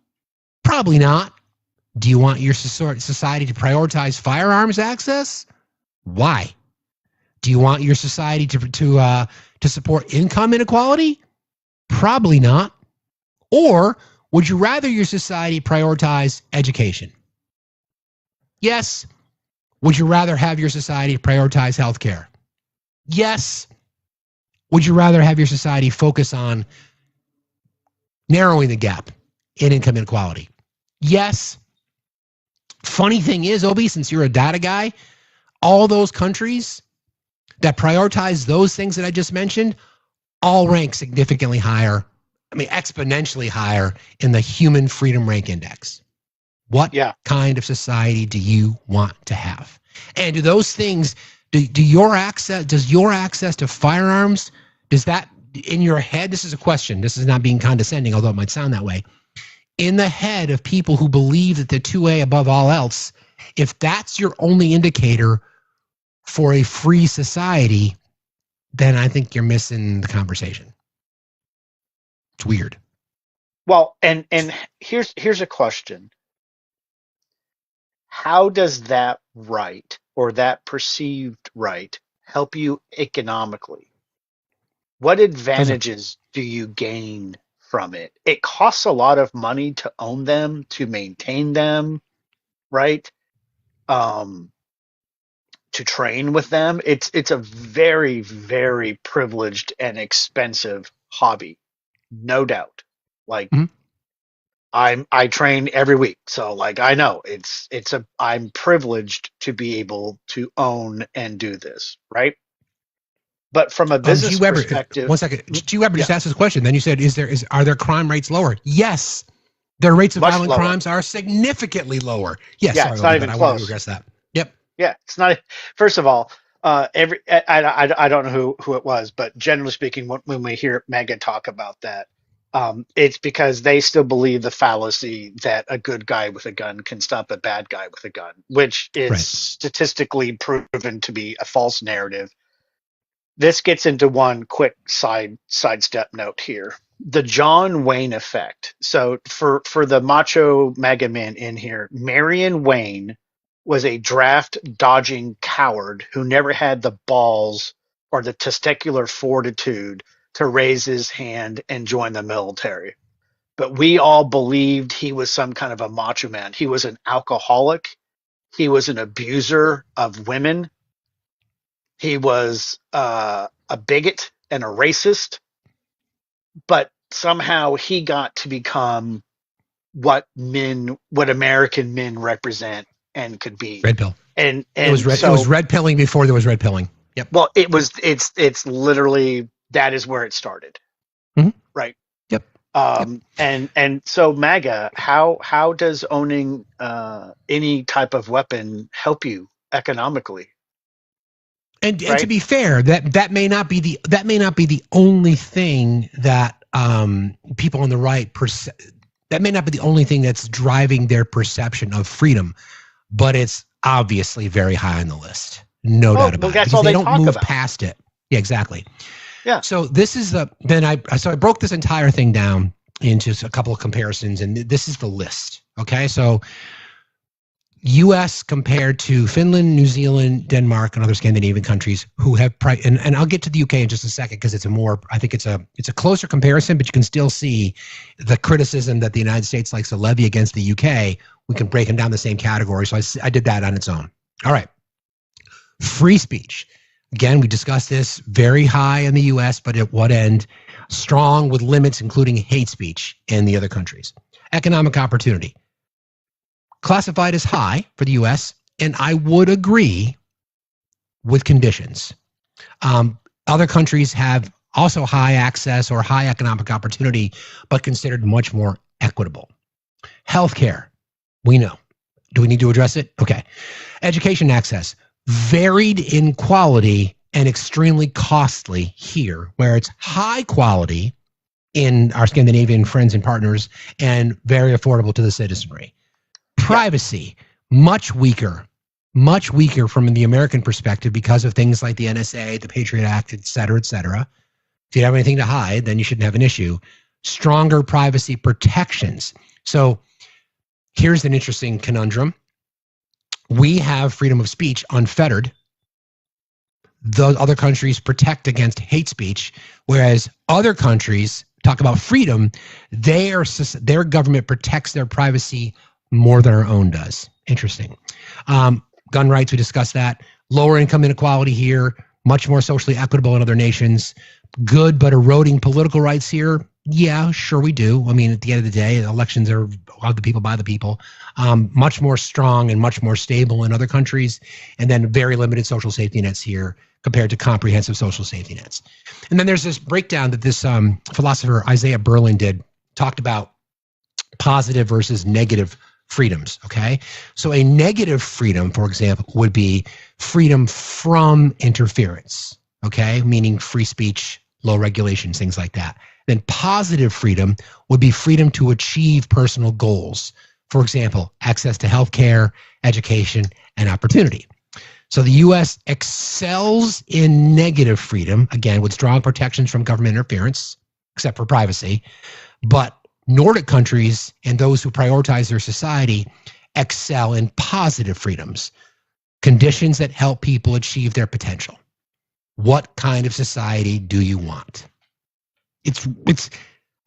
Probably not. Do you want your society to prioritize firearms access? Why? Do you want your society to support income inequality? Probably not. Or would you rather your society prioritize education? Yes. Would you rather have your society prioritize healthcare? Yes. Would you rather have your society focus on narrowing the gap in income inequality? Yes. Funny thing is, Obi, since you're a data guy, all those countries that prioritize those things that I just mentioned all rank significantly higher, exponentially higher in the Human Freedom Rank Index. What kind of society do you want to have? And do those things, does your access to firearms, does that, in your head, this is a question, this is not being condescending, although it might sound that way, in the head of people who believe that the 2A above all else, if that's your only indicator for a free society, then I think you're missing the conversation. It's weird. Well, and here's a question. How does that right or that perceived right help you economically? What advantages do you gain from it? It costs a lot of money to own them, to maintain them, right? To train with them. It's a very, very privileged and expensive hobby. No doubt. Like I train every week. So like I know I'm privileged to be able to own and do this, right? But from a business perspective, one second. G. Weber just asked this question. Then you said, are their crime rates lower? Yes. Their rates of violent crimes are significantly lower. Yes, it's not even close. I want to address that. Yep. Yeah, it's not. First of all, I don't know who it was, but generally speaking, when we hear Megan talk about that, it's because they still believe the fallacy that a good guy with a gun can stop a bad guy with a gun, which is statistically proven to be a false narrative. This gets into one quick sidestep note here. The John Wayne effect. So for the macho mega men in here, Marion Wayne was a draft dodging coward who never had the balls or the testicular fortitude to raise his hand and join the military. But we all believed he was some kind of a macho man. He was an alcoholic. He was an abuser of women. He was a bigot and a racist. But somehow he got to become what American men represent and could be. Red pill. And it was red pilling before there was red pilling. Yep. Well, it's literally, that is where it started. Mm-hmm. Right. Yep. And so MAGA, how does owning any type of weapon help you economically? And Right? to be fair, that may not be the only thing that people on the right that may not be the only thing that's driving their perception of freedom, but it's obviously very high on the list. No doubt about it. That's Because all they they don't talk move about. past it. Yeah, exactly. Yeah. So this is I broke this entire thing down into a couple of comparisons, and this is the list. Okay, so U.S. compared to Finland, New Zealand, Denmark, and other Scandinavian countries who have and I'll get to the UK in just a second because I think it's a closer comparison, but you can still see the criticism that the United States likes to levy against the UK. We can break them down the same category. So I did that on its own. All right. Free speech. Again, we discussed this, very high in the U.S., but at what end? Strong with limits, including hate speech in the other countries. Economic opportunity. Classified as high for the U.S., and I would agree with conditions. Other countries have also high access or high economic opportunity, but considered much more equitable. Healthcare, we know. Do we need to address it? Okay. Education access, varied in quality and extremely costly here, where it's high quality in our Scandinavian friends and partners and very affordable to the citizenry. Privacy, much weaker from the American perspective because of things like the NSA, the Patriot Act, et cetera, et cetera. If you have anything to hide, then you shouldn't have an issue. Stronger privacy protections. So here's an interesting conundrum. We have freedom of speech unfettered. The other countries protect against hate speech, whereas other countries talk about freedom. Their government protects their privacy more than our own does. Interesting. Gun rights, we discussed that. Lower income inequality here, much more socially equitable in other nations. Good, but eroding political rights here. Yeah, sure we do. I mean, at the end of the day, elections are of the people, by the people. Much more strong and much more stable in other countries. And then very limited social safety nets here compared to comprehensive social safety nets. And then there's this breakdown that this philosopher Isaiah Berlin talked about positive versus negative freedoms, okay? So a negative freedom, for example, would be freedom from interference, okay? Meaning free speech, low regulations, things like that. Then positive freedom would be freedom to achieve personal goals. For example, access to healthcare, education, and opportunity. So the U.S. excels in negative freedom, again, with strong protections from government interference, except for privacy. But Nordic countries and those who prioritize their society excel in positive freedoms, conditions that help people achieve their potential. What kind of society do you want?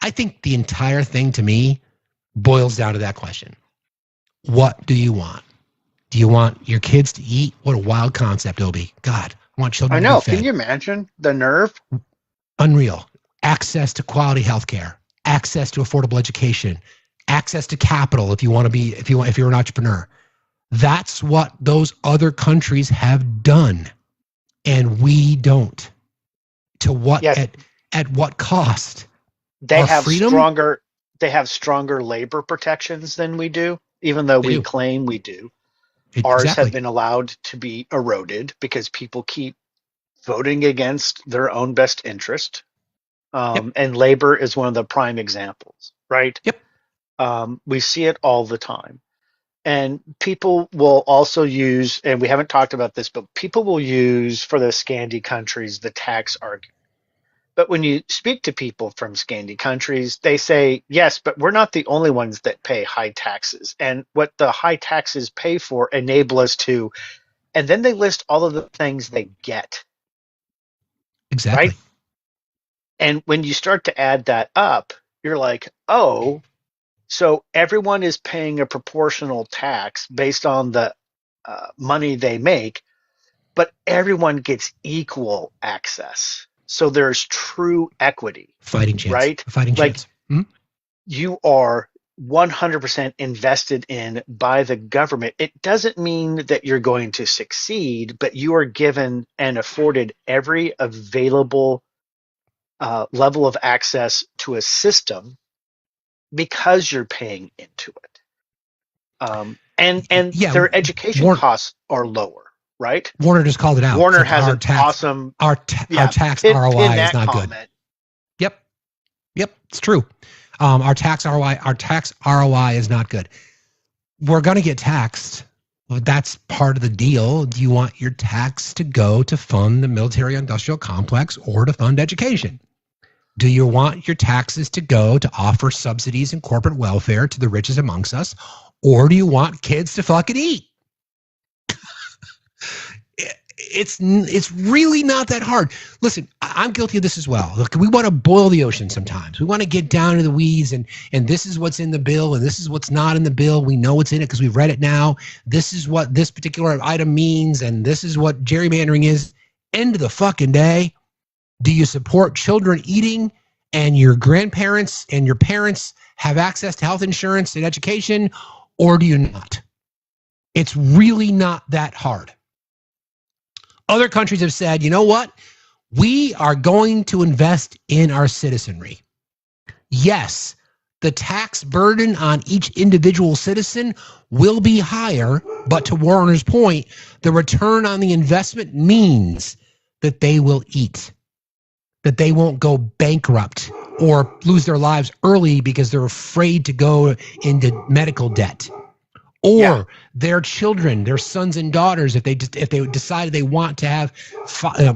I think the entire thing to me boils down to that question. What do you want? Do you want your kids to eat? What a wild concept it'll be. God, I want children to be fed. Can you imagine the nerve? Unreal. Access to quality healthcare, access to affordable education, access to capital if you're an entrepreneur. That's what those other countries have done. And we don't. To what at what cost? They Our have freedom? stronger labor protections than we do, even though we claim we do. Ours Exactly. have been allowed to be eroded because people keep voting against their own best interest. And labor is one of the prime examples, right? Yep. We see it all the time. And people will also use, and we haven't talked about this, but people will use for the Scandi countries the tax argument. But when you speak to people from Scandi countries, they say, yes, but we're not the only ones that pay high taxes. And what the high taxes pay for enable us to, and then they list all of the things they get. Exactly. Right? And when you start to add that up, you're like, oh, so everyone is paying a proportional tax based on the money they make, but everyone gets equal access. So there's true equity. Fighting chance. Right? Fighting chance. You are 100% invested in by the government. It doesn't mean that you're going to succeed, but you are given and afforded every available level of access to a system because you're paying into it. And Yeah, their education costs are lower, right? Warner just called it out. Warner It's like has an awesome our tax ROI is not good. Yep, it's true. Our tax ROI is not good. We're going to get taxed. Well, that's part of the deal. Do you want your tax to go to fund the military-industrial complex or to fund education? Do you want your taxes to go to offer subsidies and corporate welfare to the richest amongst us? Or do you want kids to fucking eat? It's really not that hard. Listen, I'm guilty of this as well. Look, we want to boil the ocean sometimes. We want to get down to the weeds and this is what's in the bill and this is what's not in the bill. We know what's in it because we've read it now. This is what this particular item means and this is what gerrymandering is. End of the fucking day. Do you support children eating and your grandparents and your parents have access to health insurance and education, or do you not? It's really not that hard. Other countries have said, you know what? We are going to invest in our citizenry. Yes, the tax burden on each individual citizen will be higher, but to Warner's point, the return on the investment means that they will eat, that they won't go bankrupt or lose their lives early because they're afraid to go into medical debt. Or their children, their sons and daughters, if they decide they want to have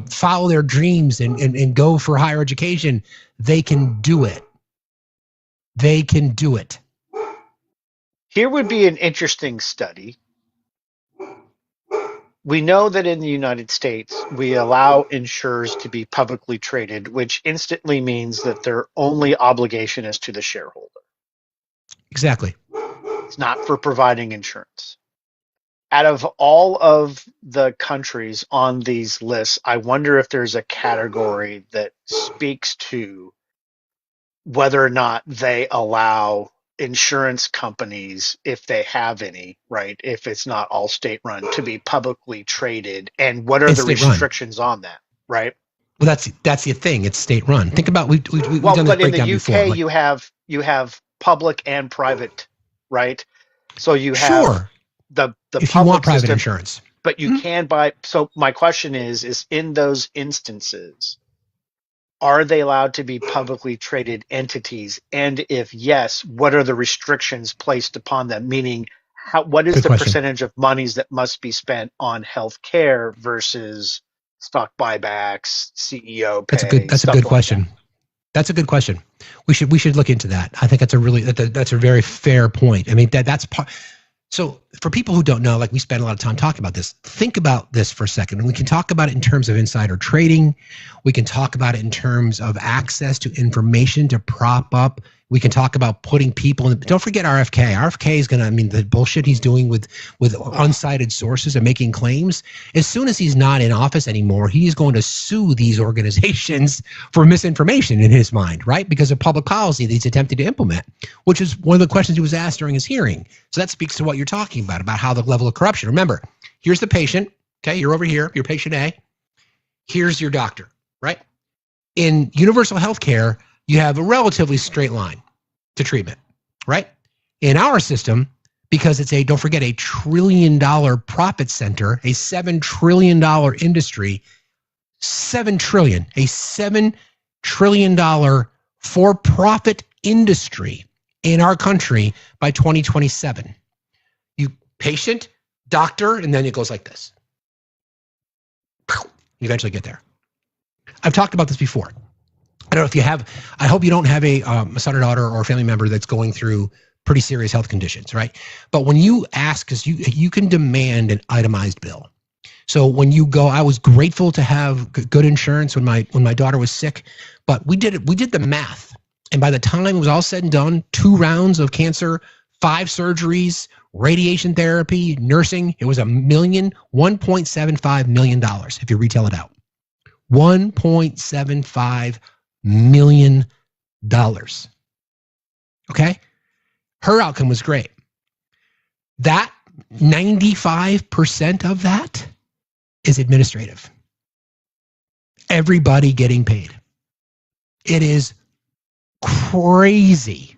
follow their dreams and go for higher education, they can do it. They can do it. Here would be an interesting study. We know that in the United States, we allow insurers to be publicly traded, which instantly means that their only obligation is to the shareholder. Exactly. It's not for providing insurance. Out of all of the countries on these lists, I wonder if there's a category that speaks to whether or not they allow insurance companies, if they have any, right, if it's not all state-run, to be publicly traded, and what are the restrictions on that, right? Well, that's the thing. It's state-run. Think about we've done this breakdown before. But in the UK, you have public and private, right? So you have the if public you want private system, insurance, but you can buy. So my question is in those instances, are they allowed to be publicly traded entities? And if yes, what are the restrictions placed upon them? Meaning, what is the percentage of monies that must be spent on health care versus stock buybacks, CEO pay? That's a good question. That's a good question. We should look into that. I think that's a very fair point. I mean, that's part. So for people who don't know, like we spend a lot of time talking about this, think about this for a second. And we can talk about it in terms of insider trading. We can talk about it in terms of access to information to prop up. We can talk about putting people in. Don't forget RFK. RFK is going to, the bullshit he's doing with unsighted sources and making claims. As soon as he's not in office anymore, he's going to sue these organizations for misinformation in his mind, right? Because of public policy that he's attempting to implement, which is one of the questions he was asked during his hearing. So that speaks to what you're talking about how the level of corruption. Remember, here's the patient. Okay, you're over here, you're patient A. Here's your doctor, right? In universal health care, you have a relatively straight line to treatment, right? In our system, because it's don't forget, $1 trillion profit center, a $7 trillion industry, $7 trillion for-profit industry in our country by 2027. You patient, doctor, and then it goes like this. You eventually get there. I've talked about this before. I don't know if you have, I hope you don't have a son or daughter or a family member that's going through pretty serious health conditions, right? But when you ask, because you can demand an itemized bill. So when you go, I was grateful to have good insurance when my daughter was sick, but we did the math. And by the time it was all said and done, 2 rounds of cancer, 5 surgeries, radiation therapy, nursing, it was $1.75 million if you retail it out. $1.75 million. Okay? Her outcome was great. That 95% of that is administrative. Everybody getting paid. It is crazy.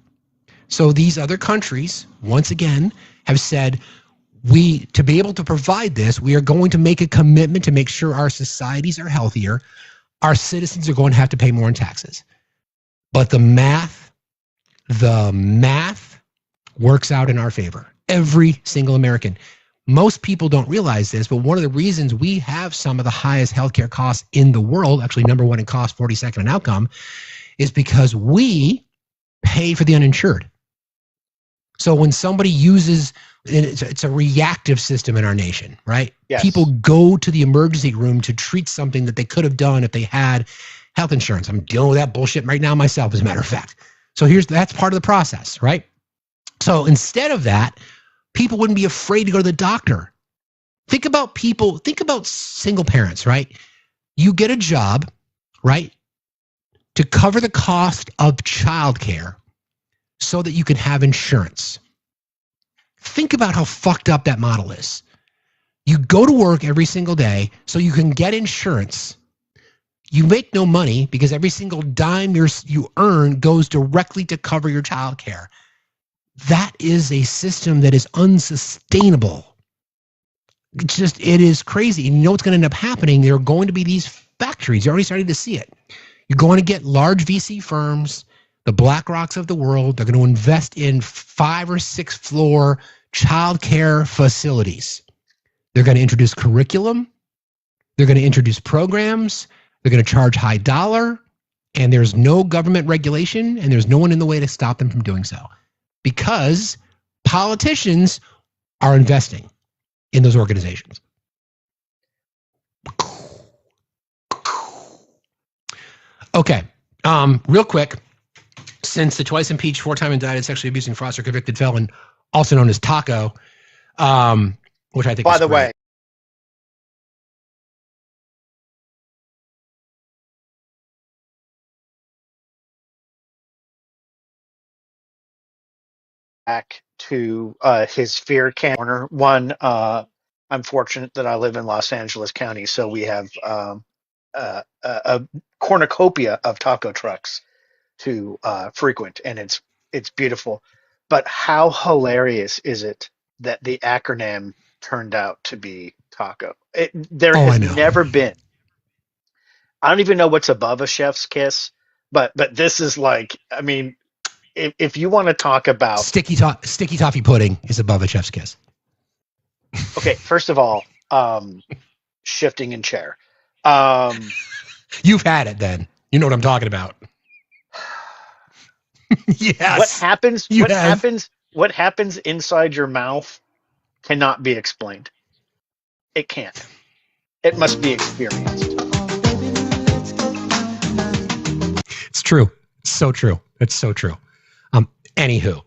So these other countries, once again, have said, to be able to provide this, we are going to make a commitment to make sure our societies are healthier. Our citizens are going to have to pay more in taxes. But the math works out in our favor. Every single American. Most people don't realize this, but one of the reasons we have some of the highest healthcare costs in the world, actually number one in cost, 42nd in outcome, is because we pay for the uninsured. So when somebody uses, it's a reactive system in our nation, right? Yes. People go to the emergency room to treat something that they could have done if they had health insurance. I'm dealing with that bullshit right now myself, as a matter of fact. So that's part of the process, right? So instead of that, people wouldn't be afraid to go to the doctor. Think about single parents, right? You get a job, right, to cover the cost of childcare so that you can have insurance. Think about how fucked up that model is. You go to work every single day so you can get insurance. You make no money because every single dime you earn goes directly to cover your childcare. That is a system that is unsustainable. It is crazy. And you know what's going to end up happening? There are going to be these factories. You're already starting to see it. You're going to get large VC firms, the BlackRocks of the world. They're going to invest in 5 or 6 floor childcare facilities. They're going to introduce curriculum. They're going to introduce programs. They're going to charge high dollar. And there's no government regulation, and there's no one in the way to stop them from doing so. Because politicians are investing in those organizations. Okay, real quick, since the twice impeached, 4-time indicted, sexually abusing foster convicted felon, also known as Taco, which I think By is the great. way, back to his fear corner. One, I'm fortunate that I live in Los Angeles County, so we have a cornucopia of taco trucks to frequent, and it's beautiful. But how hilarious is it that the acronym turned out to be taco? There I has know. never been. I don't even know what's above a chef's kiss, but this is like, I mean, if you want to talk about Sticky toffee pudding is above a chef's kiss. okay, first of all, shifting in chair. You've had it then. You know what I'm talking about. Yes. What happens inside your mouth cannot be explained. It can't. It must be experienced. It's true. So true. It's so true. Anywho.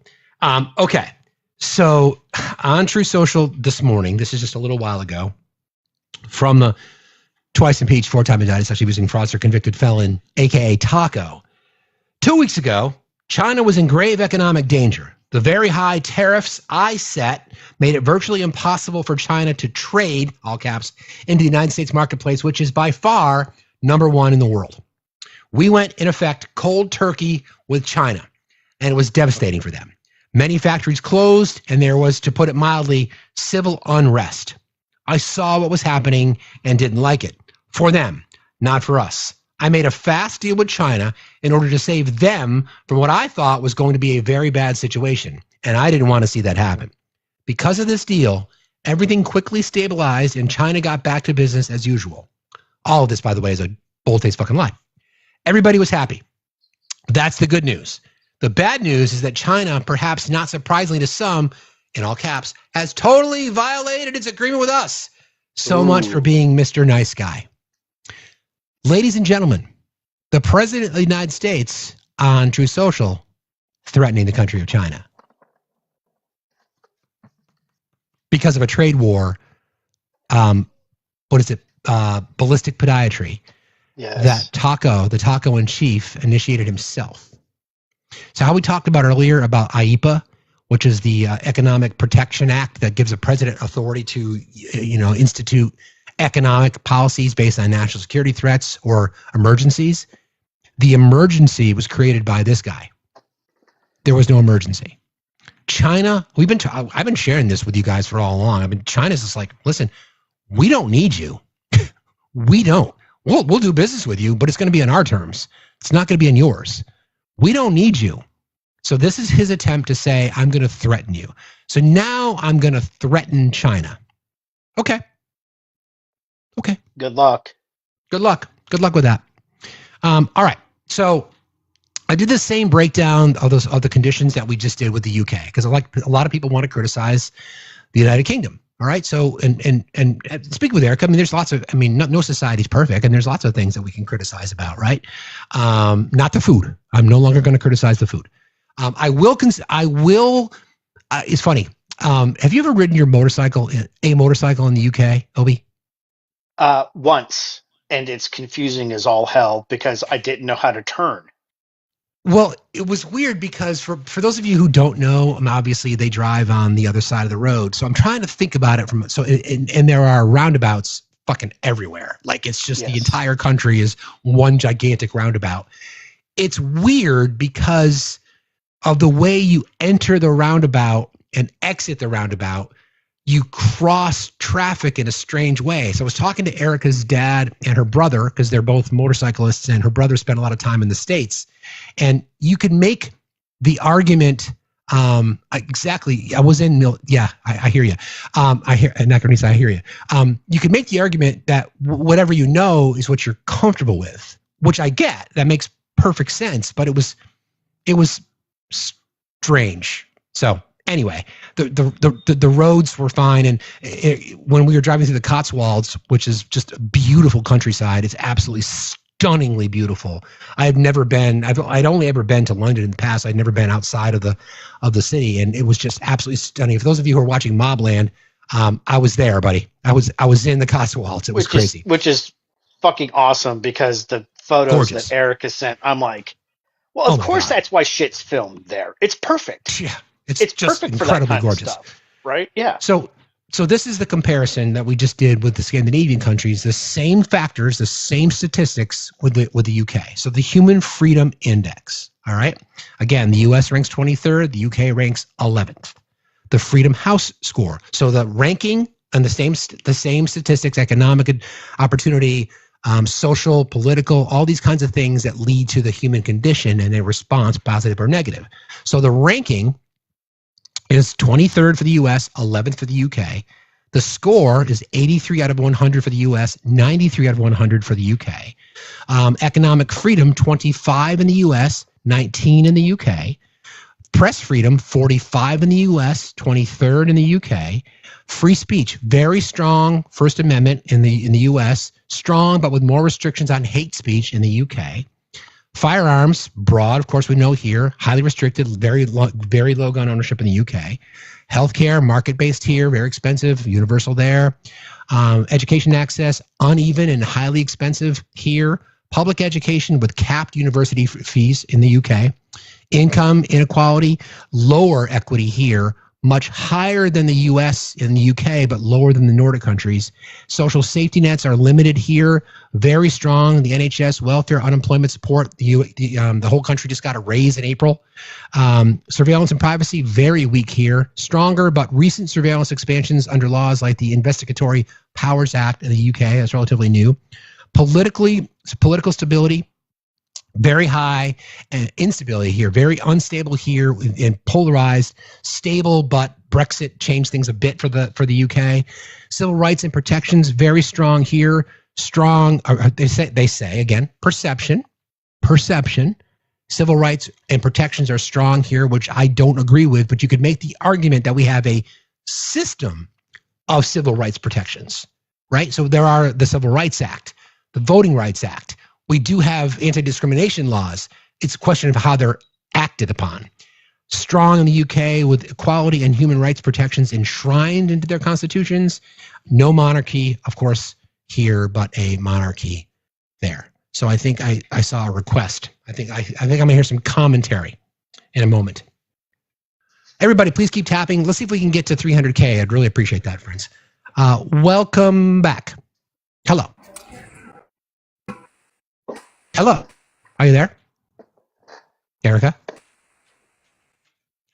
Okay. So on True Social this morning, this is just a little while ago, from the twice impeached, 4-time indicted, sexually abusing fraudster convicted felon, aka Taco. 2 weeks ago, China was in grave economic danger. The very high tariffs I set made it virtually impossible for China to trade, all caps, into the United States marketplace, which is by far number 1 in the world. We went, in effect, cold turkey with China, and it was devastating for them. Many factories closed, and there was, to put it mildly, civil unrest. I saw what was happening and didn't like it. For them, not for us. I made a fast deal with China in order to save them from what I thought was going to be a very bad situation, and I didn't want to see that happen. Because of this deal, everything quickly stabilized and China got back to business as usual. All of this, by the way, is a bold-faced fucking lie. Everybody was happy. That's the good news. The bad news is that China, perhaps not surprisingly to some, in all caps, has totally violated its agreement with us. So much for being Mr. Nice Guy. Ladies and gentlemen, the President of the United States on True Social threatening the country of China because of a trade war. Ballistic podiatry. Yes. That the taco in chief, initiated himself. So how we talked about earlier about IEPA, which is the Economic Protection Act that gives the president authority to, institute economic policies based on national security threats or emergencies. The emergency was created by this guy. there was no emergency. China, I've been sharing this with you guys for all along. I mean, China's just like, listen, we don't need you. We don't. We'll do business with you, but it's going to be on our terms. It's not going to be on yours. We don't need you. So this is his attempt to say, I'm going to threaten you. So now I'm going to threaten China. Okay. Good luck. Good luck with that. All right. So I did the same breakdown of the conditions that we just did with the UK, because a lot of people want to criticize the United Kingdom. All right. So, and speaking with Erica, I mean, there's lots of, I mean, no society's perfect, and there's lots of things that we can criticize about, right? Not the food. I'm no longer going to criticize the food. I will, it's funny. Have you ever ridden a motorcycle in the UK, Obi? Once, and it's confusing as all hell because I didn't know how to turn. Well, it was weird because for those of you who don't know, obviously they drive on the other side of the road. So I'm trying to think about it and there are roundabouts fucking everywhere. Like it's just the entire country is one gigantic roundabout. It's weird because of the way you enter the roundabout and exit the roundabout. You cross traffic in a strange way. So I was talking to Erica's dad and her brother, because they're both motorcyclists, and her brother spent a lot of time in the States. And you can make the argument, exactly. I was in, I hear you. I hear you. You can make the argument that whatever you know is what you're comfortable with, which I get. That makes perfect sense, but it was strange. So anyway, the roads were fine, and when we were driving through the Cotswolds, which is just a beautiful countryside, it's absolutely stunningly beautiful. I'd only ever been to London in the past. I'd never been outside of the city, and it was just absolutely stunning. For those of you who are watching Mobland, I was there, buddy. I was in the Cotswolds. It was crazy. Which is fucking awesome, because the photos that Erica sent, I'm like, well, of course that's why shit's filmed there. It's perfect. Yeah. It's just perfect incredibly for that kind gorgeous of stuff, right? Yeah. So this is the comparison that we just did with the Scandinavian countries. The same factors, the same statistics with the UK. So the Human Freedom Index. All right. Again, the US ranks 23rd. The UK ranks 11th. The Freedom House score. So the ranking and the same statistics, economic opportunity, social, political, all these kinds of things that lead to the human condition and a response, positive or negative. So the ranking is 23rd for the US, 11th for the UK. The score is 83 out of 100 for the US, 93 out of 100 for the UK. Economic freedom, 25 in the US, 19 in the UK. Press freedom, 45 in the US, 23rd in the UK. Free speech, very strong. First Amendment in the US, strong, but with more restrictions on hate speech in the UK. Firearms, broad, of course, we know here, highly restricted, very low gun ownership in the UK. Healthcare, market-based here, very expensive, universal there. Education access, uneven and highly expensive here. Public education with capped university fees in the UK. Income inequality, lower equity here, much higher than the US and the UK, but lower than the Nordic countries. Social safety nets are limited here, very strong. The NHS, welfare, unemployment support, the whole country just got a raise in April. Surveillance and privacy, very weak here. Stronger, but recent surveillance expansions under laws like the Investigatory Powers Act in the UK, that's relatively new. Political stability, very high, and instability here, very unstable here and polarized. Stable, but Brexit changed things a bit for the UK. Civil rights and protections, very strong here. Strong, they say again, perception. Civil rights and protections are strong here, which I don't agree with, but you could make the argument that we have a system of civil rights protections, right? So there are the Civil Rights Act, the Voting Rights Act. We do have anti-discrimination laws. It's a question of how they're acted upon. Strong in the UK with equality and human rights protections enshrined into their constitutions. No monarchy, of course, here, but a monarchy there. So I think I saw a request. I think I'm gonna hear some commentary in a moment. Everybody, please keep tapping. Let's see if we can get to 300K. I'd really appreciate that, friends. Welcome back. Hello. Hello. Are you there? Erica?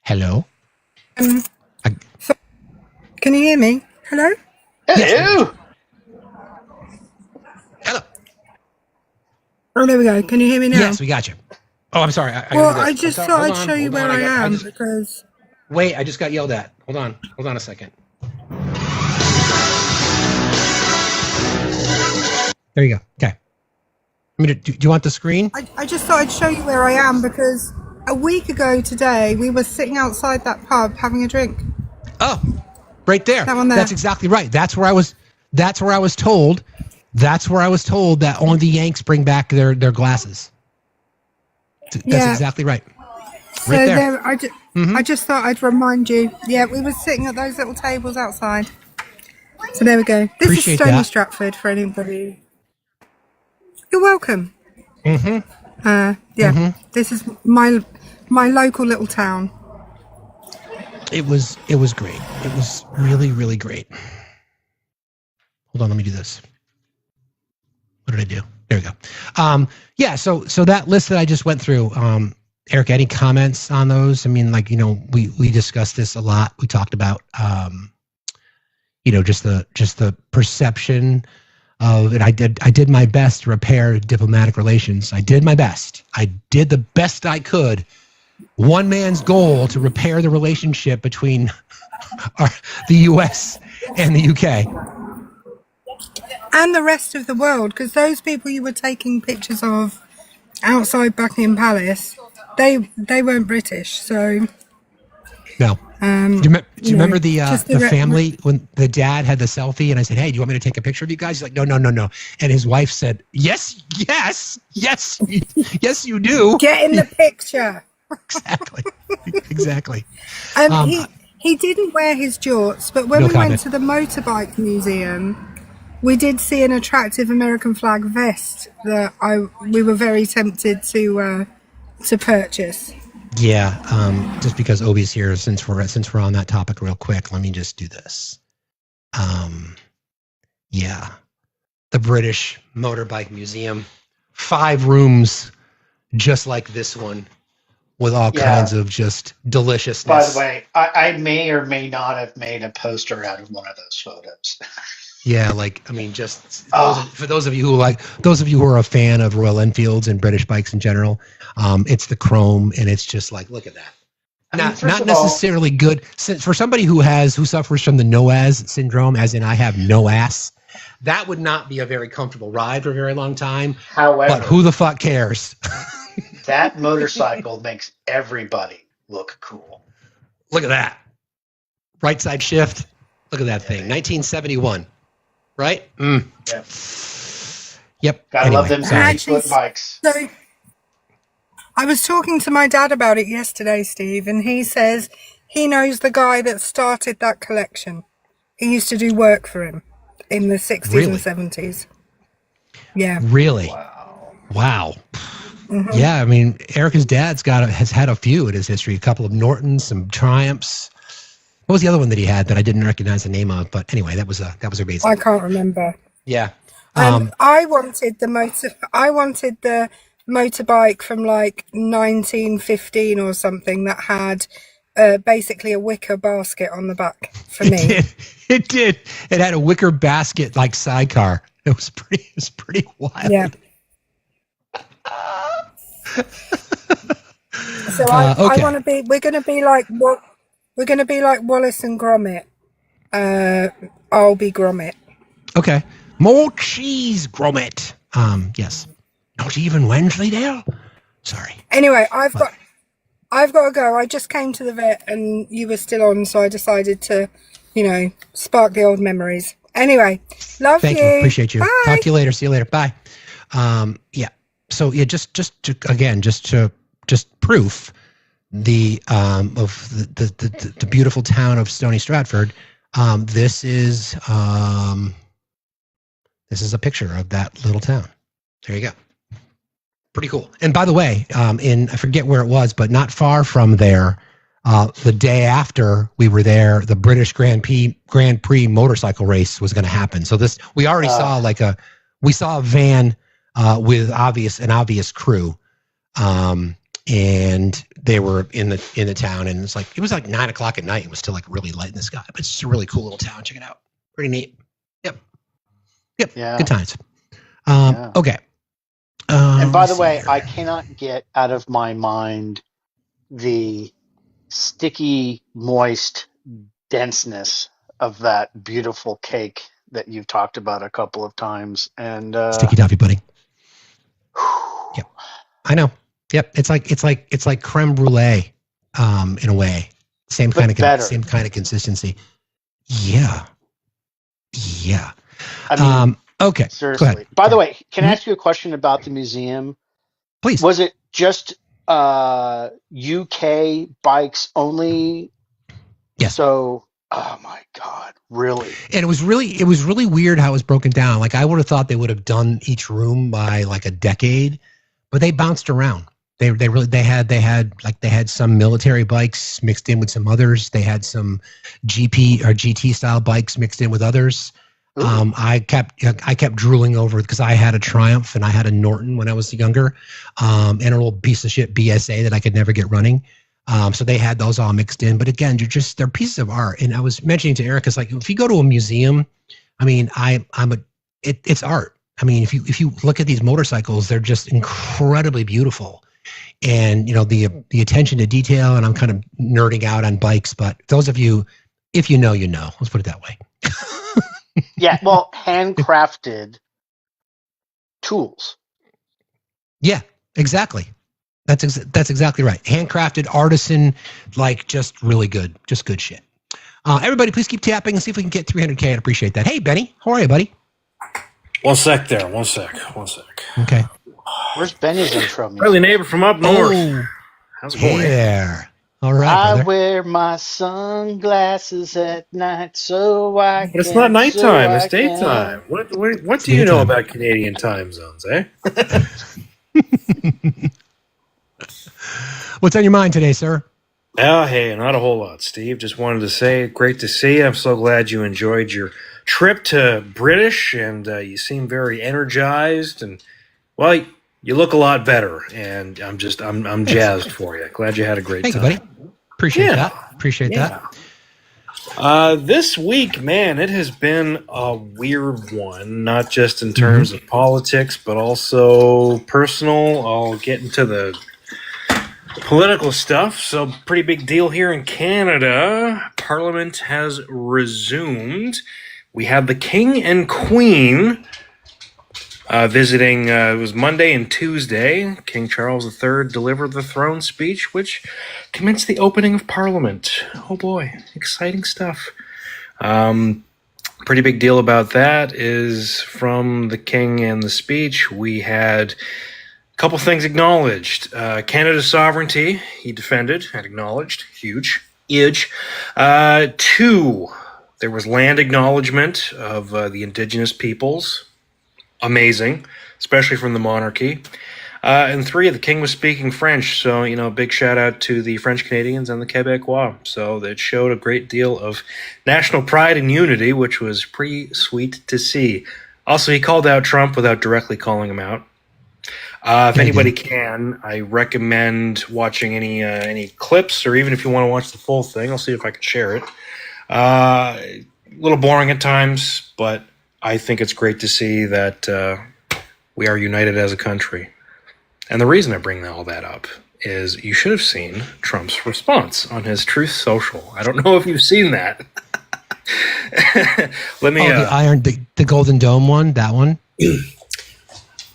Hello. Can you hear me? Hello? Hello. Hello. Oh, there we go. Can you hear me now? Yes, we got you. Oh, I'm sorry. Well, I just thought I'd show you where I am because... Wait, I just got yelled at. Hold on a second. There you go. Okay. Do you want the screen? I just thought I'd show you where I am because a week ago today, we were sitting outside that pub having a drink. Oh, right there. That one there. That's exactly right. That's where I was told. That's where I was told that only the Yanks bring back their glasses. That's exactly right. So Right there. I just thought I'd remind you. Yeah, we were sitting at those little tables outside. So there we go. This Appreciate is Stony that. Stratford for anybody. You're welcome. This is my local little town. It was great. It was really, really great. Hold on, let me do this. What did I do? There we go. Yeah, so that list that I just went through, Eric, any comments on those? I mean, like, we discussed this a lot. We talked about just the perception of, and I did my best to repair diplomatic relations. I did my best. I did the best I could. One man's goal to repair the relationship between the U.S. and the U.K. And the rest of the world, because those people you were taking pictures of outside Buckingham Palace, they weren't British, so... No. Do you remember the family when the dad had the selfie and I said, "Hey, do you want me to take a picture of you guys?" He's like, No. And his wife said, yes, you do. Get in the picture. Exactly. He didn't wear his jorts, but when we went to the motorbike museum, we did see an attractive American flag vest that we were very tempted to purchase. Yeah, just because Obi's here, since we're on that topic real quick, let me just do this. Yeah, the British Motorbike Museum, 5 rooms just like this one, with all kinds of just deliciousness. By the way, I may or may not have made a poster out of one of those photos. Yeah, for those of you who are a fan of Royal Enfields and British bikes in general, it's the chrome, and it's just like, look at that. Not necessarily good for somebody who suffers from the no-ass syndrome, as in I have no ass. That would not be a very comfortable ride for a very long time. However, but who the fuck cares? That motorcycle makes everybody look cool. Look at that. Right side shift. Look at that thing. 1971. Right? Yep. Gotta love them 6-foot bikes. So, I was talking to my dad about it yesterday, Steve, and he says he knows the guy that started that collection. He used to do work for him in the 60s and 70s. Yeah. Really? Wow. Mm-hmm. Yeah, I mean, Erica's dad's has had a few in his history. A couple of Nortons, some Triumphs. What was the other one that he had that I didn't recognize the name of? But anyway, that was amazing. I can't remember. Yeah. I wanted the motorbike from like 1915 or something that had basically a wicker basket on the back for me. It did. It had a wicker basket like sidecar. It was pretty wild. Yeah. So I want to be. We're going to be like what? We're going to be like Wallace and Gromit. I'll be Gromit. Okay. More cheese, Gromit. Yes. Not even Wensleydale? Sorry. Anyway, I've got to go. I just came to the vet and you were still on, so I decided to, spark the old memories. Anyway, Thank you. Appreciate you. Bye. Talk to you later. See you later. Bye. Yeah. So yeah, just proof of the beautiful town of Stony Stratford. This is a picture of that little town. There you go. Pretty cool. And by the way, I forget where it was, but not far from there, the day after we were there, the British Grand Prix motorcycle race was going to happen. So we already saw a van with an obvious crew. and they were in the town, and it was like 9 o'clock at night. It was still like really light in the sky, but it's just a really cool little town. Check it out. Pretty neat. Yep. Yeah. Good times. Yeah. Okay. And by let's the see way, here. I cannot get out of my mind the sticky, moist denseness of that beautiful cake that you've talked about a couple of times. And Sticky toffee pudding. Yep. I know. Yep. It's like creme brulee, in a way. Same kind of consistency. Yeah. I mean, okay. seriously. Go ahead. By the way, can I ask you a question about the museum? Please. Was it just UK bikes only? Yes. So, oh my God, really? And it was really weird how it was broken down. Like, I would have thought they would have done each room by like a decade, but they bounced around. They had some military bikes mixed in with some others. They had some GP or GT style bikes mixed in with others. I kept drooling over because I had a Triumph and I had a Norton when I was younger, and an old piece of shit BSA that I could never get running. So they had those all mixed in. But again, they're pieces of art. And I was mentioning to Eric, it's like, if you go to a museum, I mean, it's art. I mean, if you look at these motorcycles, they're just incredibly beautiful. And, the attention to detail, and I'm kind of nerding out on bikes, but those of you, if you know, let's put it that way. Yeah, well, handcrafted tools. Yeah, exactly. That's exactly right. Handcrafted, artisan, like just really good, just good shit. Everybody, please keep tapping and see if we can get 300K. I'd appreciate that. Hey, Benny, how are you, buddy? One sec there. One sec. Okay. Where's Benny's intro music? Friendly neighbor from up north. Oh, How's it going? there. All right, I brother. wear my sunglasses at night so I But it's can, not nighttime. so It's I can. daytime. What do you know about Canadian time zones, eh? What's on your mind today, sir? Oh, hey, not a whole lot, Steve. Just wanted to say, great to see you. I'm so glad you enjoyed your trip to British, and you seem very energized. And, well, you look a lot better, and I'm jazzed for you. Glad you had a great Thank time. you, buddy. Appreciate that. This week, man, it has been a weird one, not just in terms of politics, but also personal. I'll get into the political stuff. So, pretty big deal here in Canada. Parliament has resumed. We had the King and Queen visiting. It was Monday and Tuesday. King Charles III delivered the throne speech, which commenced the opening of Parliament. Oh boy, exciting stuff. Pretty big deal about that is from the King and the speech. We had a couple things acknowledged. Canada's sovereignty, he defended and acknowledged. Huge. 2, there was land acknowledgement of the Indigenous peoples. Amazing, especially from the monarchy. And 3, the king was speaking French, so, big shout out to the French Canadians and the Quebecois. So it showed a great deal of national pride and unity, which was pretty sweet to see. Also, he called out Trump without directly calling him out. If anybody can, I recommend watching any clips, or even if you want to watch the full thing, I'll see if I can share it. A little boring at times, but I think it's great to see that we are united as a country. And the reason I bring all that up is you should have seen Trump's response on his Truth Social. I don't know if you've seen that. Let me. The Golden Dome one, that one.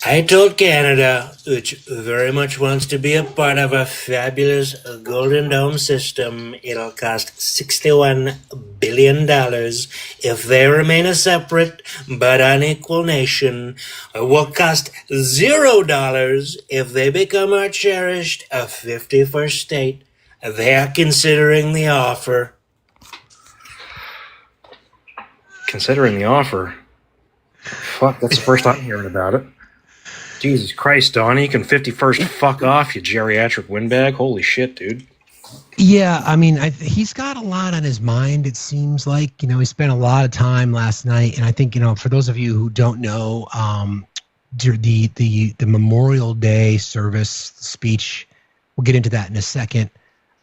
I told Canada, which very much wants to be a part of a fabulous Golden Dome system, it'll cost $61 billion if they remain a separate but unequal nation. It will cost $0 if they become our cherished 51st state. They are considering the offer. Considering the offer? Fuck, that's the first I'm hearing about it. Jesus Christ, Donnie, you can 51st fuck off, you geriatric windbag. Holy shit, dude. Yeah, I mean, he's got a lot on his mind, it seems like. He spent a lot of time last night. And I think, for those of you who don't know, the Memorial Day service speech we'll get into that in a second,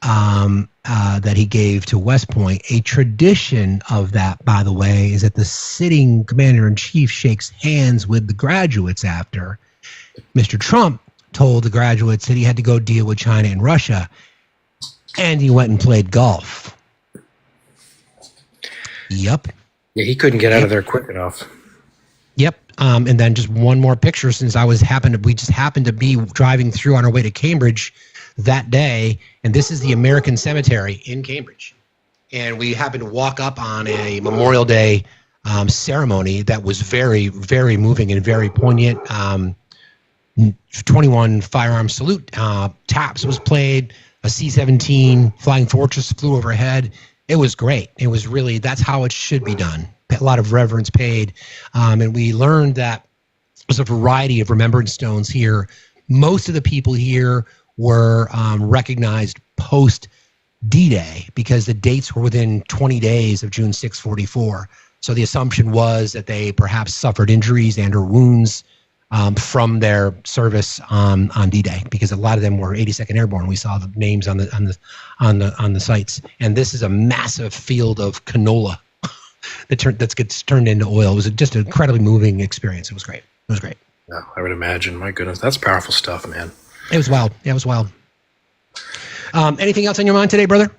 that he gave to West Point. A tradition of that, by the way, is that the sitting commander-in-chief shakes hands with the graduates after. Mr. Trump told the graduates that he had to go deal with China and Russia, and he went and played golf. Yep. Yeah, he couldn't get out of there quick enough. Yep. And then just one more picture, since we just happened to be driving through on our way to Cambridge that day, and this is the American Cemetery in Cambridge. And we happened to walk up on a Memorial Day ceremony that was very, very moving and very poignant. 21 firearm salute, taps was played, a C-17 Flying Fortress flew overhead. It was great. It was really, that's how it should be done. A lot of reverence paid. And we learned that there's a variety of remembrance stones here. Most of the people here were recognized post D-Day because the dates were within 20 days of June 6, 44. So the assumption was that they perhaps suffered injuries and or wounds from their service on D-Day, because a lot of them were 82nd Airborne. We saw the names on the sites, and this is a massive field of canola that gets turned into oil. It was just an incredibly moving experience. It was great. It was great. Yeah, I would imagine. My goodness, that's powerful stuff, man. It was wild. Yeah, it was wild. Anything else on your mind today, brother?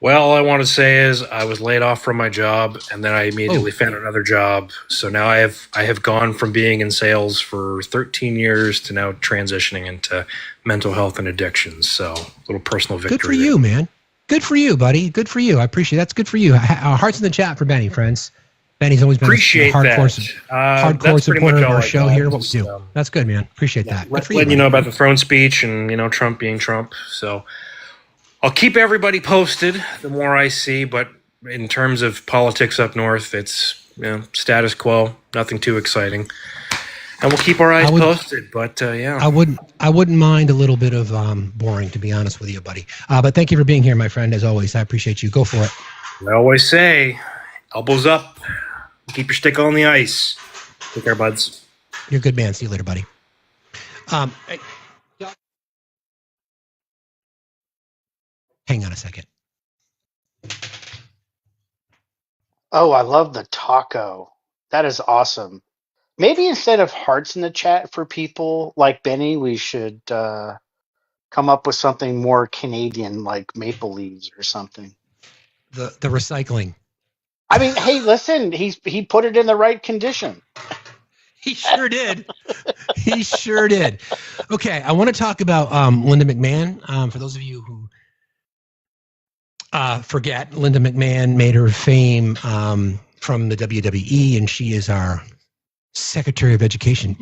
Well, all I want to say is I was laid off from my job, and then I immediately found another job. So now I have gone from being in sales for 13 years to now transitioning into mental health and addictions. So a little personal victory. Good for you, man. Good for you, buddy. Good for you. I appreciate it. That's good for you. Hearts in the chat for Benny, friends. Benny's always been Appreciate a hardcore that's supporter of our show here. What we Just, do. That's good, man. Appreciate that. Good for you. Letting you know about the throne speech and, Trump being Trump. So I'll keep everybody posted the more I see, but in terms of politics up north, it's status quo, nothing too exciting. And we'll keep our eyes posted, but yeah. I wouldn't mind a little bit of boring, to be honest with you, buddy. But thank you for being here, my friend, as always. I appreciate you. Go for it. I always say, elbows up, keep your stick on the ice. Take care, buds. You're a good man. See you later, buddy. Hang on a second. Oh, I love the taco. That is awesome. Maybe instead of hearts in the chat for people like Benny, we should come up with something more Canadian, like maple leaves or something. The recycling. I mean, hey, listen, he put it in the right condition. He sure did. He sure did. Okay, I want to talk about Linda McMahon. For those of you who forget, Linda McMahon made her fame from the WWE, and she is our Secretary of Education.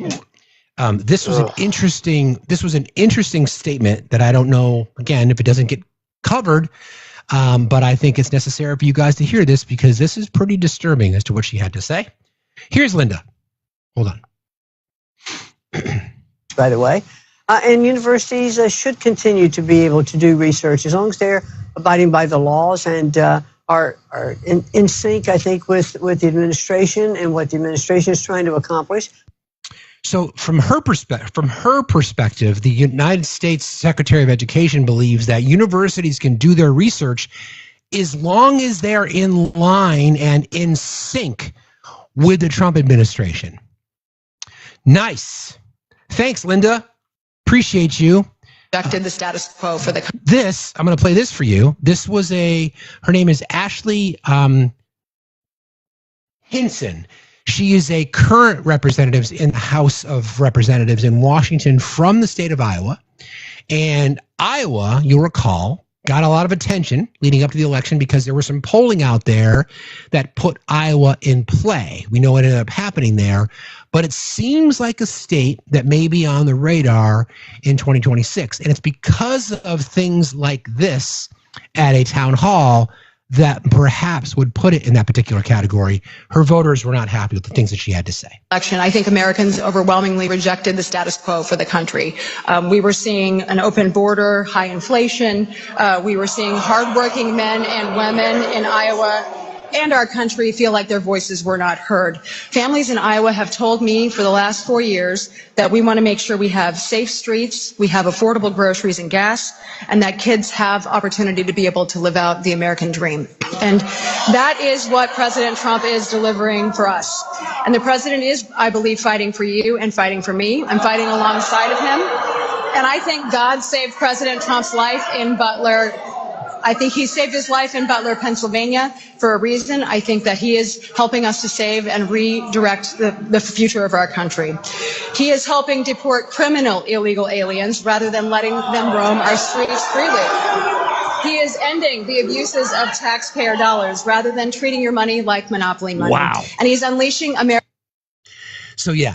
This was an interesting statement that I don't know, again, if it doesn't get covered, but I think it's necessary for you guys to hear this, because this is pretty disturbing as to what she had to say. Here's Linda. Hold on. By the way, and universities should continue to be able to do research as long as they're abiding by the laws and are in sync, I think, with the administration and what the administration is trying to accomplish. So from her perspective, the United States Secretary of Education believes that universities can do their research as long as they're in line and in sync with the Trump administration. Nice. Thanks, Linda. Appreciate you. The status quo for the I'm going to play this for you. This was her name is Ashley Hinson. She is a current representative in the House of Representatives in Washington from the state of Iowa. And Iowa, you'll recall, got a lot of attention leading up to the election because there was some polling out there that put Iowa in play. We know what ended up happening there, but it seems like a state that may be on the radar in 2026. And it's because of things like this at a town hall that perhaps would put it in that particular category. Her voters were not happy with the things that she had to say. election. I think Americans overwhelmingly rejected the status quo for the country. We were seeing an open border, high inflation. We were seeing hardworking men and women in Iowa and our country feel like their voices were not heard. Families in Iowa have told me for the last 4 years that we want to make sure we have safe streets, we have affordable groceries and gas, and that kids have opportunity to be able to live out the American dream. And that is what President Trump is delivering for us. And the president is, I believe, fighting for you and fighting for me. I'm fighting alongside of him. And I think God saved President Trump's life in Butler. I think he saved his life in Butler, Pennsylvania for a reason. I think that he is helping us to save and redirect the future of our country. He is helping deport criminal illegal aliens rather than letting them roam our streets freely. He is ending the abuses of taxpayer dollars rather than treating your money like monopoly money. Wow. And he's unleashing America. So, yeah.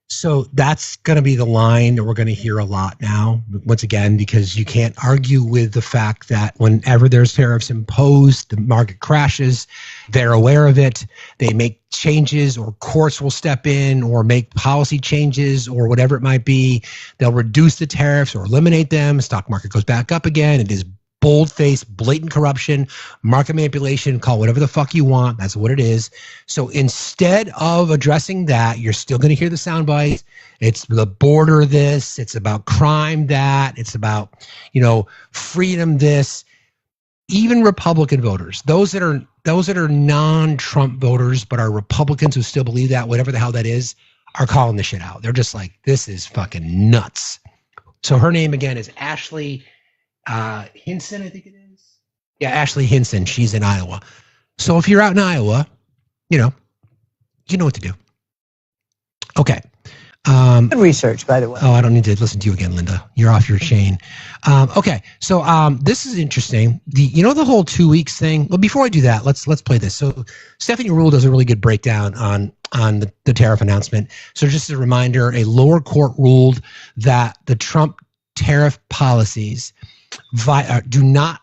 So that's going to be the line that we're going to hear a lot now, once again, because you can't argue with the fact that whenever there's tariffs imposed, the market crashes. They're aware of it. They make changes, or courts will step in or make policy changes or whatever it might be. They'll reduce the tariffs or eliminate them. Stock market goes back up again. It is bold-faced, blatant corruption, market manipulation, call whatever the fuck you want. That's what it is. So instead of addressing that, you're still going to hear the sound bites. It's the border this. It's about crime that. It's about, freedom this. Even Republican voters, those that are non-Trump voters but are Republicans who still believe that, whatever the hell that is, are calling this shit out. They're just like, this is fucking nuts. So her name again is Ashley Hinson, I think it is. Yeah, Ashley Hinson. She's in Iowa. So if you're out in Iowa, you know what to do. Okay. Good research, by the way. Oh, I don't need to listen to you again, Linda. You're off your chain. Okay. So this is interesting. The whole 2 weeks thing. Well, before I do that, let's play this. So Stephanie Rule does a really good breakdown on the tariff announcement. So just as a reminder, a lower court ruled that the Trump tariff policies do not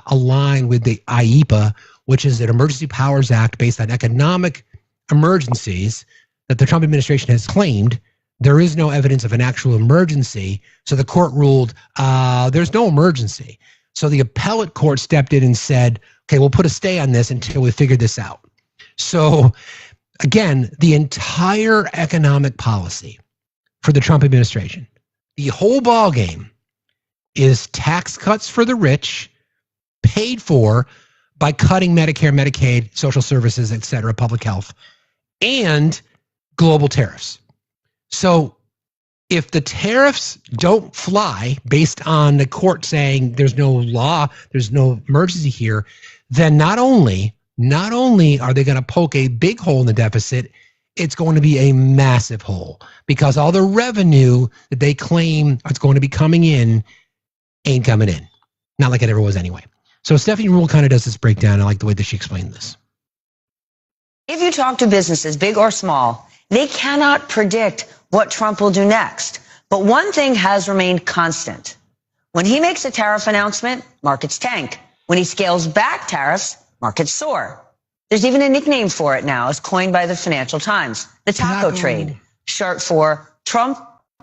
align with the IEPA, which is an Emergency Powers Act based on economic emergencies that the Trump administration has claimed. There is no evidence of an actual emergency. So the court ruled there's no emergency. So the appellate court stepped in and said, okay, we'll put a stay on this until we figure this out. So again, the entire economic policy for the Trump administration, the whole ball game, is tax cuts for the rich paid for by cutting Medicare, Medicaid, social services, et cetera, public health, and global tariffs. So if the tariffs don't fly based on the court saying there's no law, there's no emergency here, then not only are they going to poke a big hole in the deficit, it's going to be a massive hole because all the revenue that they claim is going to be coming in ain't coming in. Not like it ever was anyway. So Stephanie Rule kind of does this breakdown. I like the way that she explained this. If you talk to businesses, big or small, they cannot predict what Trump will do next. But one thing has remained constant. When he makes a tariff announcement, markets tank. When he scales back tariffs, markets soar. There's even a nickname for it now, as coined by the Financial Times, the taco trade, short for Trump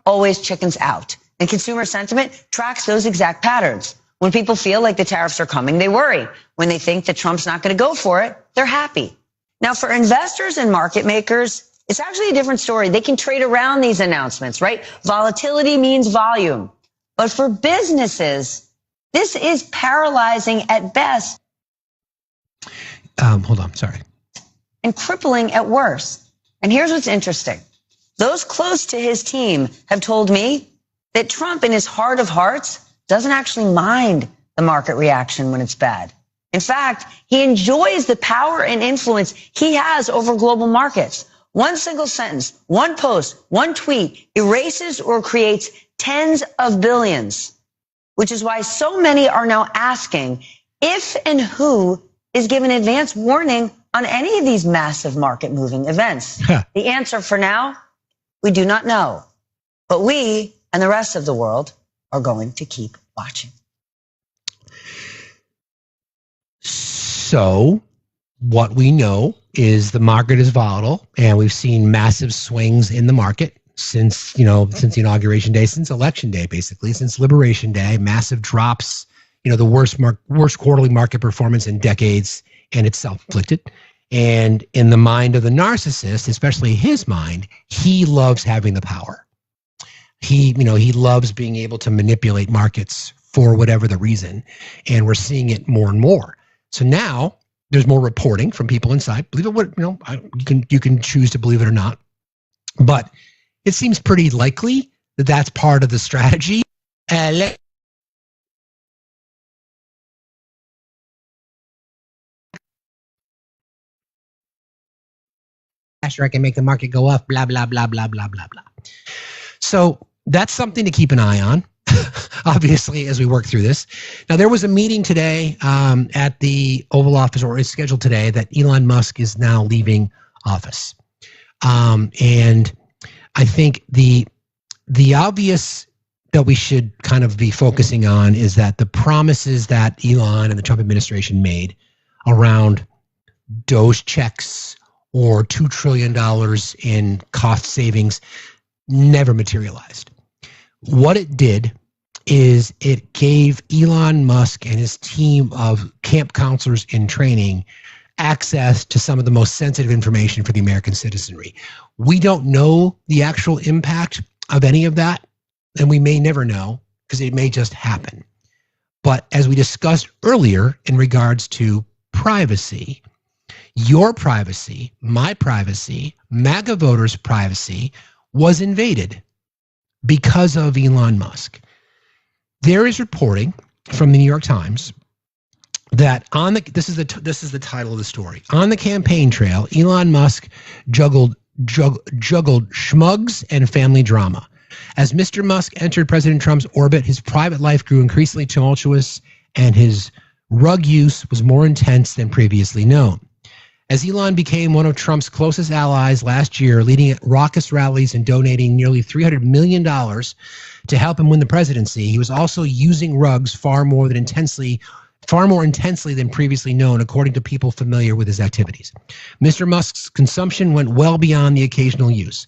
always chickens out. And consumer sentiment tracks those exact patterns. When people feel like the tariffs are coming, they worry. When they think that Trump's not going to go for it, they're happy. Now, for investors and market makers, it's actually a different story. They can trade around these announcements, right? Volatility means volume. But for businesses, this is paralyzing at best. Hold on, sorry. And crippling at worst. And here's what's interesting. Those close to his team have told me that Trump, in his heart of hearts, doesn't actually mind the market reaction when it's bad. In fact, he enjoys the power and influence he has over global markets. One single sentence, one post, one tweet erases or creates tens of billions, which is why so many are now asking if and who is given advance warning on any of these massive market moving events. The answer for now, we do not know. But we and the rest of the world are going to keep watching. So what we know is the market is volatile, and we've seen massive swings in the market since the inauguration day, since election day, basically, since Liberation Day, massive drops, the worst quarterly market performance in decades and it's self-inflicted. And in the mind of the narcissist, especially his mind, he loves having the power. He loves being able to manipulate markets for whatever the reason. And we're seeing it more and more. So now there's more reporting from people inside. Believe it, you can choose to believe it or not. But it seems pretty likely that that's part of the strategy. I can make the market go up, blah, blah, blah, blah, blah, blah, blah. So that's something to keep an eye on, obviously, as we work through this. Now, there was a meeting today at the Oval Office, or is scheduled today, that Elon Musk is now leaving office. And I think the obvious that we should kind of be focusing on is that the promises that Elon and the Trump administration made around Doge checks or $2 trillion in cost savings never materialized. What it did is it gave Elon Musk and his team of camp counselors in training access to some of the most sensitive information for the American citizenry. We don't know the actual impact of any of that, and we may never know because it may just happen. But as we discussed earlier in regards to privacy, your privacy, my privacy, MAGA voters' privacy was invaded because of Elon Musk. There is reporting from the New York Times that this is the title of the story. On the campaign trail, Elon Musk juggled schmugs and family drama. As Mr. Musk entered President Trump's orbit, his private life grew increasingly tumultuous, and his rug use was more intense than previously known. As Elon became one of Trump's closest allies last year, leading raucous rallies and donating nearly $300 million to help him win the presidency, he was also using rugs far more intensely than previously known, according to people familiar with his activities. Mr. Musk's consumption went well beyond the occasional use.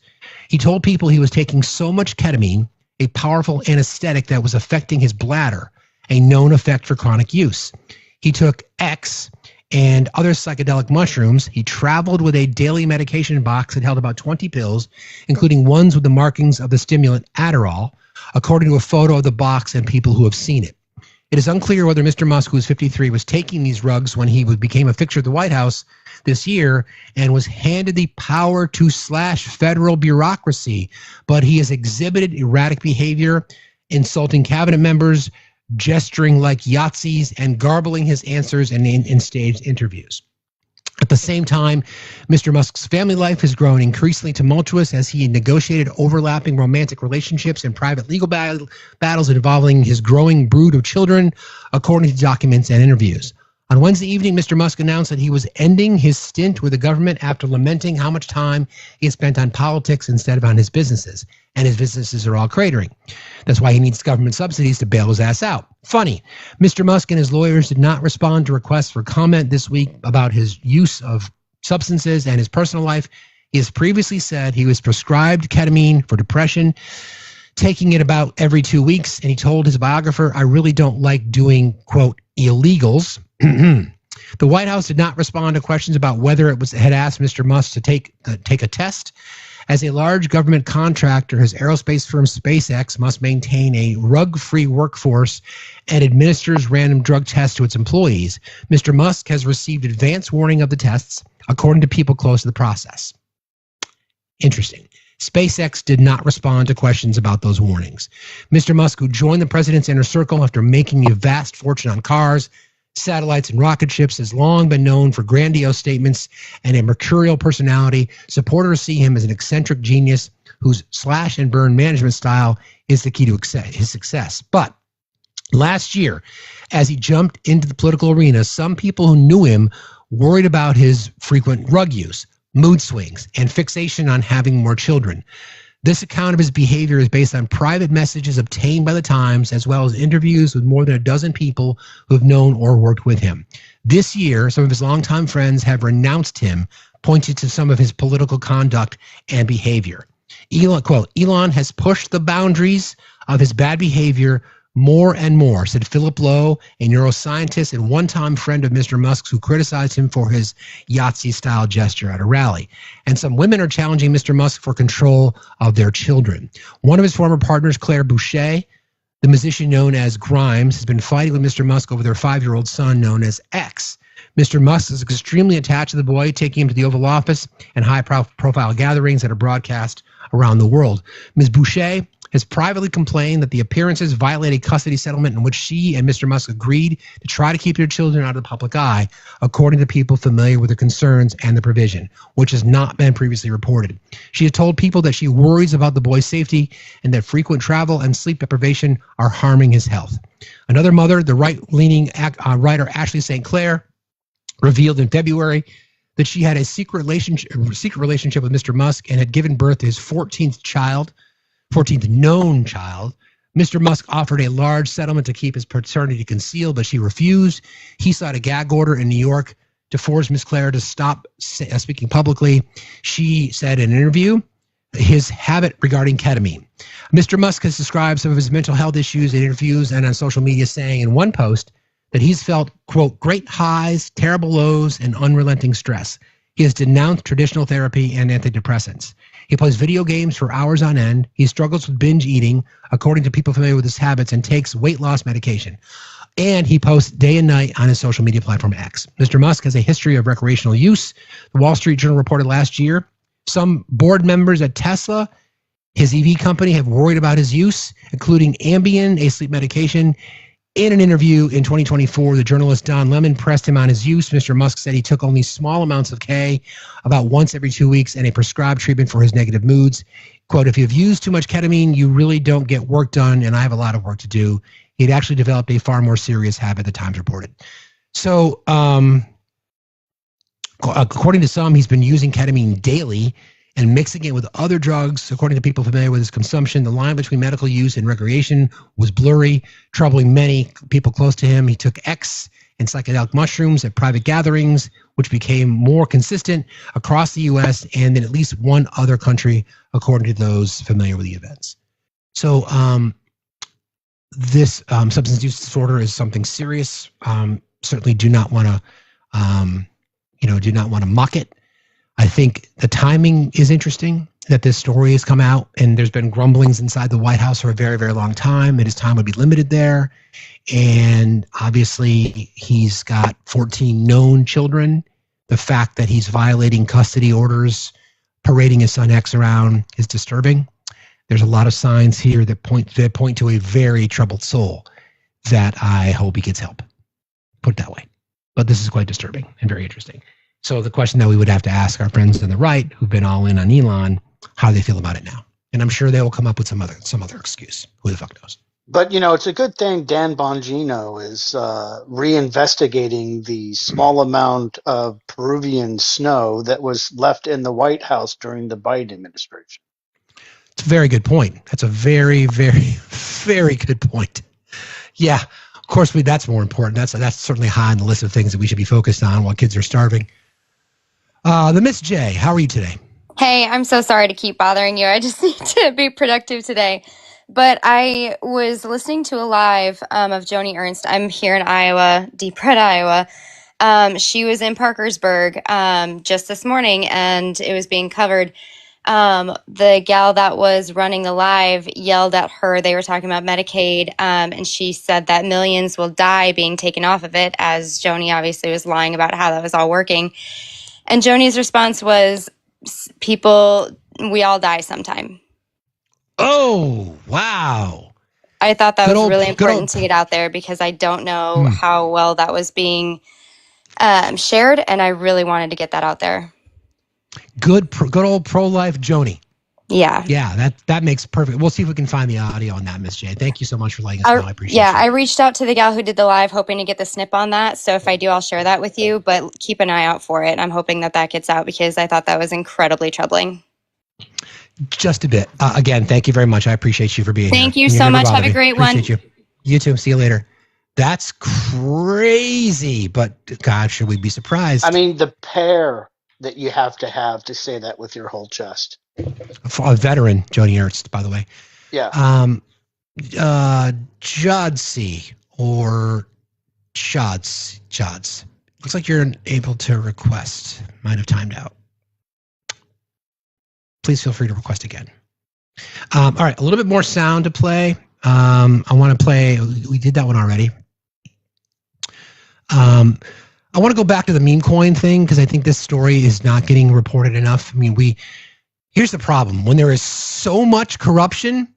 He told people he was taking so much ketamine, a powerful anesthetic that was affecting his bladder, a known effect for chronic use. He took X and other psychedelic mushrooms. He traveled with a daily medication box that held about 20 pills, including ones with the markings of the stimulant Adderall, according to a photo of the box and people who have seen it. It is unclear whether Mr. Musk, who is 53, was taking these drugs when he became a fixture of the White House this year and was handed the power to slash federal bureaucracy, but he has exhibited erratic behavior, insulting cabinet members, gesturing like Yahtzees, and garbling his answers in staged interviews. At the same time, Mr. Musk's family life has grown increasingly tumultuous as he negotiated overlapping romantic relationships and private legal battles involving his growing brood of children, according to documents and interviews. On Wednesday evening, Mr. Musk announced that he was ending his stint with the government after lamenting how much time he had spent on politics instead of on his businesses, and his businesses are all cratering. That's why he needs government subsidies to bail his ass out. Funny, Mr. Musk and his lawyers did not respond to requests for comment this week about his use of substances and his personal life. He has previously said he was prescribed ketamine for depression, taking it about every 2 weeks, and he told his biographer, "I really don't like doing, quote, illegals." The White House did not respond to questions about whether it had asked Mr. Musk to take a test. As a large government contractor, his aerospace firm SpaceX must maintain a rug-free workforce and administers random drug tests to its employees. Mr. Musk has received advance warning of the tests, according to people close to the process. Interesting. SpaceX did not respond to questions about those warnings. Mr. Musk, who joined the president's inner circle after making a vast fortune on cars, satellites, and rocket ships, has long been known for grandiose statements and a mercurial personality. Supporters see him as an eccentric genius whose slash and burn management style is the key to his success. But last year, as he jumped into the political arena, some people who knew him worried about his frequent drug use, mood swings, and fixation on having more children. This account of his behavior is based on private messages obtained by the Times, as well as interviews with more than a dozen people who have known or worked with him. This year, some of his longtime friends have renounced him, pointing to some of his political conduct and behavior. Elon, quote, Elon has pushed the boundaries of his bad behavior more and more, said Philip Lowe, a neuroscientist and one-time friend of Mr. Musk's who criticized him for his Yahtzee-style gesture at a rally. And some women are challenging Mr. Musk for control of their children. One of his former partners, Claire Boucher, the musician known as Grimes, has been fighting with Mr. Musk over their 5-year-old son known as X. Mr. Musk is extremely attached to the boy, taking him to the Oval Office and high-profile gatherings that are broadcast around the world. Ms. Boucher has privately complained that the appearances violate a custody settlement in which she and Mr. Musk agreed to try to keep their children out of the public eye, according to people familiar with the concerns and the provision, which has not been previously reported. She has told people that she worries about the boy's safety and that frequent travel and sleep deprivation are harming his health. Another mother, the right-leaning writer Ashley St. Clair, revealed in February that she had a secret relationship with Mr. Musk and had given birth to his 14th known child. Mr. Musk offered a large settlement to keep his paternity concealed, but she refused. He sought a gag order in New York to force Ms. Claire to stop speaking publicly. She said in an interview, his habit regarding ketamine. Mr. Musk has described some of his mental health issues in interviews and on social media, saying in one post that he's felt, quote, great highs, terrible lows, and unrelenting stress. He has denounced traditional therapy and antidepressants. He plays video games for hours on end. He struggles with binge eating, according to people familiar with his habits, and takes weight loss medication. And he posts day and night on his social media platform X. Mr. Musk has a history of recreational use. The Wall Street Journal reported last year some board members at Tesla, his EV company, have worried about his use, including Ambien, a sleep medication. In an interview in 2024, the journalist Don Lemon pressed him on his use. Mr. Musk said he took only small amounts of K, about once every 2 weeks, and a prescribed treatment for his negative moods. Quote, if you've used too much ketamine, you really don't get work done, and I have a lot of work to do. He'd actually developed a far more serious habit, the Times reported. So, according to some, he's been using ketamine daily and mixing it with other drugs. According to people familiar with his consumption, the line between medical use and recreation was blurry, troubling many people close to him. He took X and psychedelic mushrooms at private gatherings, which became more consistent across the U.S. and in at least one other country, according to those familiar with the events. So this substance use disorder is something serious. Certainly do not want to mock it. I think the timing is interesting that this story has come out, and there's been grumblings inside the White House for a very, very long time that his time would be limited there. And obviously, he's got 14 known children. The fact that he's violating custody orders, parading his son X around is disturbing. There's a lot of signs here that point to a very troubled soul that I hope he gets help. Put it that way. But this is quite disturbing and very interesting. So the question that we would have to ask our friends on the right who've been all in on Elon, how they feel about it now. And I'm sure they will come up with some other excuse. Who the fuck knows? But, it's a good thing Dan Bongino is reinvestigating the small amount of Peruvian snow that was left in the White House during the Biden administration. It's a very good point. That's a very, very, very good point. Yeah, of course, that's more important. That's certainly high on the list of things that we should be focused on while kids are starving. The Miss J, how are you today? Hey, I'm so sorry to keep bothering you. I just need to be productive today. But I was listening to a live of Joni Ernst. I'm here in Iowa, Deep Red, Iowa. She was in Parkersburg just this morning, and it was being covered. The gal that was running the live yelled at her. They were talking about Medicaid, and she said that millions will die being taken off of it, as Joni obviously was lying about how that was all working. And Joni's response was, people, we all die sometime. Oh, wow. I thought that was really important to get out there because I don't know how well that was being shared, and I really wanted to get that out there. Good old pro-life Joni. Yeah. Yeah, that makes perfect. We'll see if we can find the audio on that, Miss J. Thank you so much for letting us know. I appreciate it. Yeah, I reached out to the gal who did the live hoping to get the snip on that. So if I do, I'll share that with you, but keep an eye out for it. I'm hoping that gets out because I thought that was incredibly troubling. Just a bit. Again, thank you very much. I appreciate you for being here. Thank you so much. Have a great one. Appreciate you. You too. See you later. That's crazy, but God, should we be surprised? I mean, the pair that you have to say that with your whole chest. A veteran, Joni Ernst, by the way. Yeah. Jodsy or Jods. Looks like you're unable to request. Might have timed out. Please feel free to request again. All right, a little bit more sound to play. I want to play. We did that one already. I want to go back to the meme coin thing because I think this story is not getting reported enough. I mean, here's the problem. When there is so much corruption,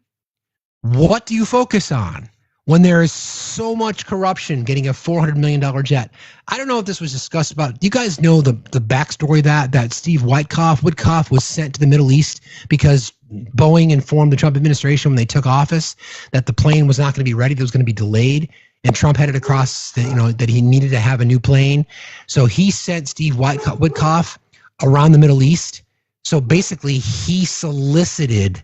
what do you focus on? When there is so much corruption, getting a $400 million jet. I don't know if this was discussed about. Do you guys know the backstory that Steve Witkoff was sent to the Middle East because Boeing informed the Trump administration when they took office that the plane was not going to be ready, that it was going to be delayed, and Trump headed across that he needed to have a new plane. So he sent Steve Witkoff around the Middle East. So basically, he solicited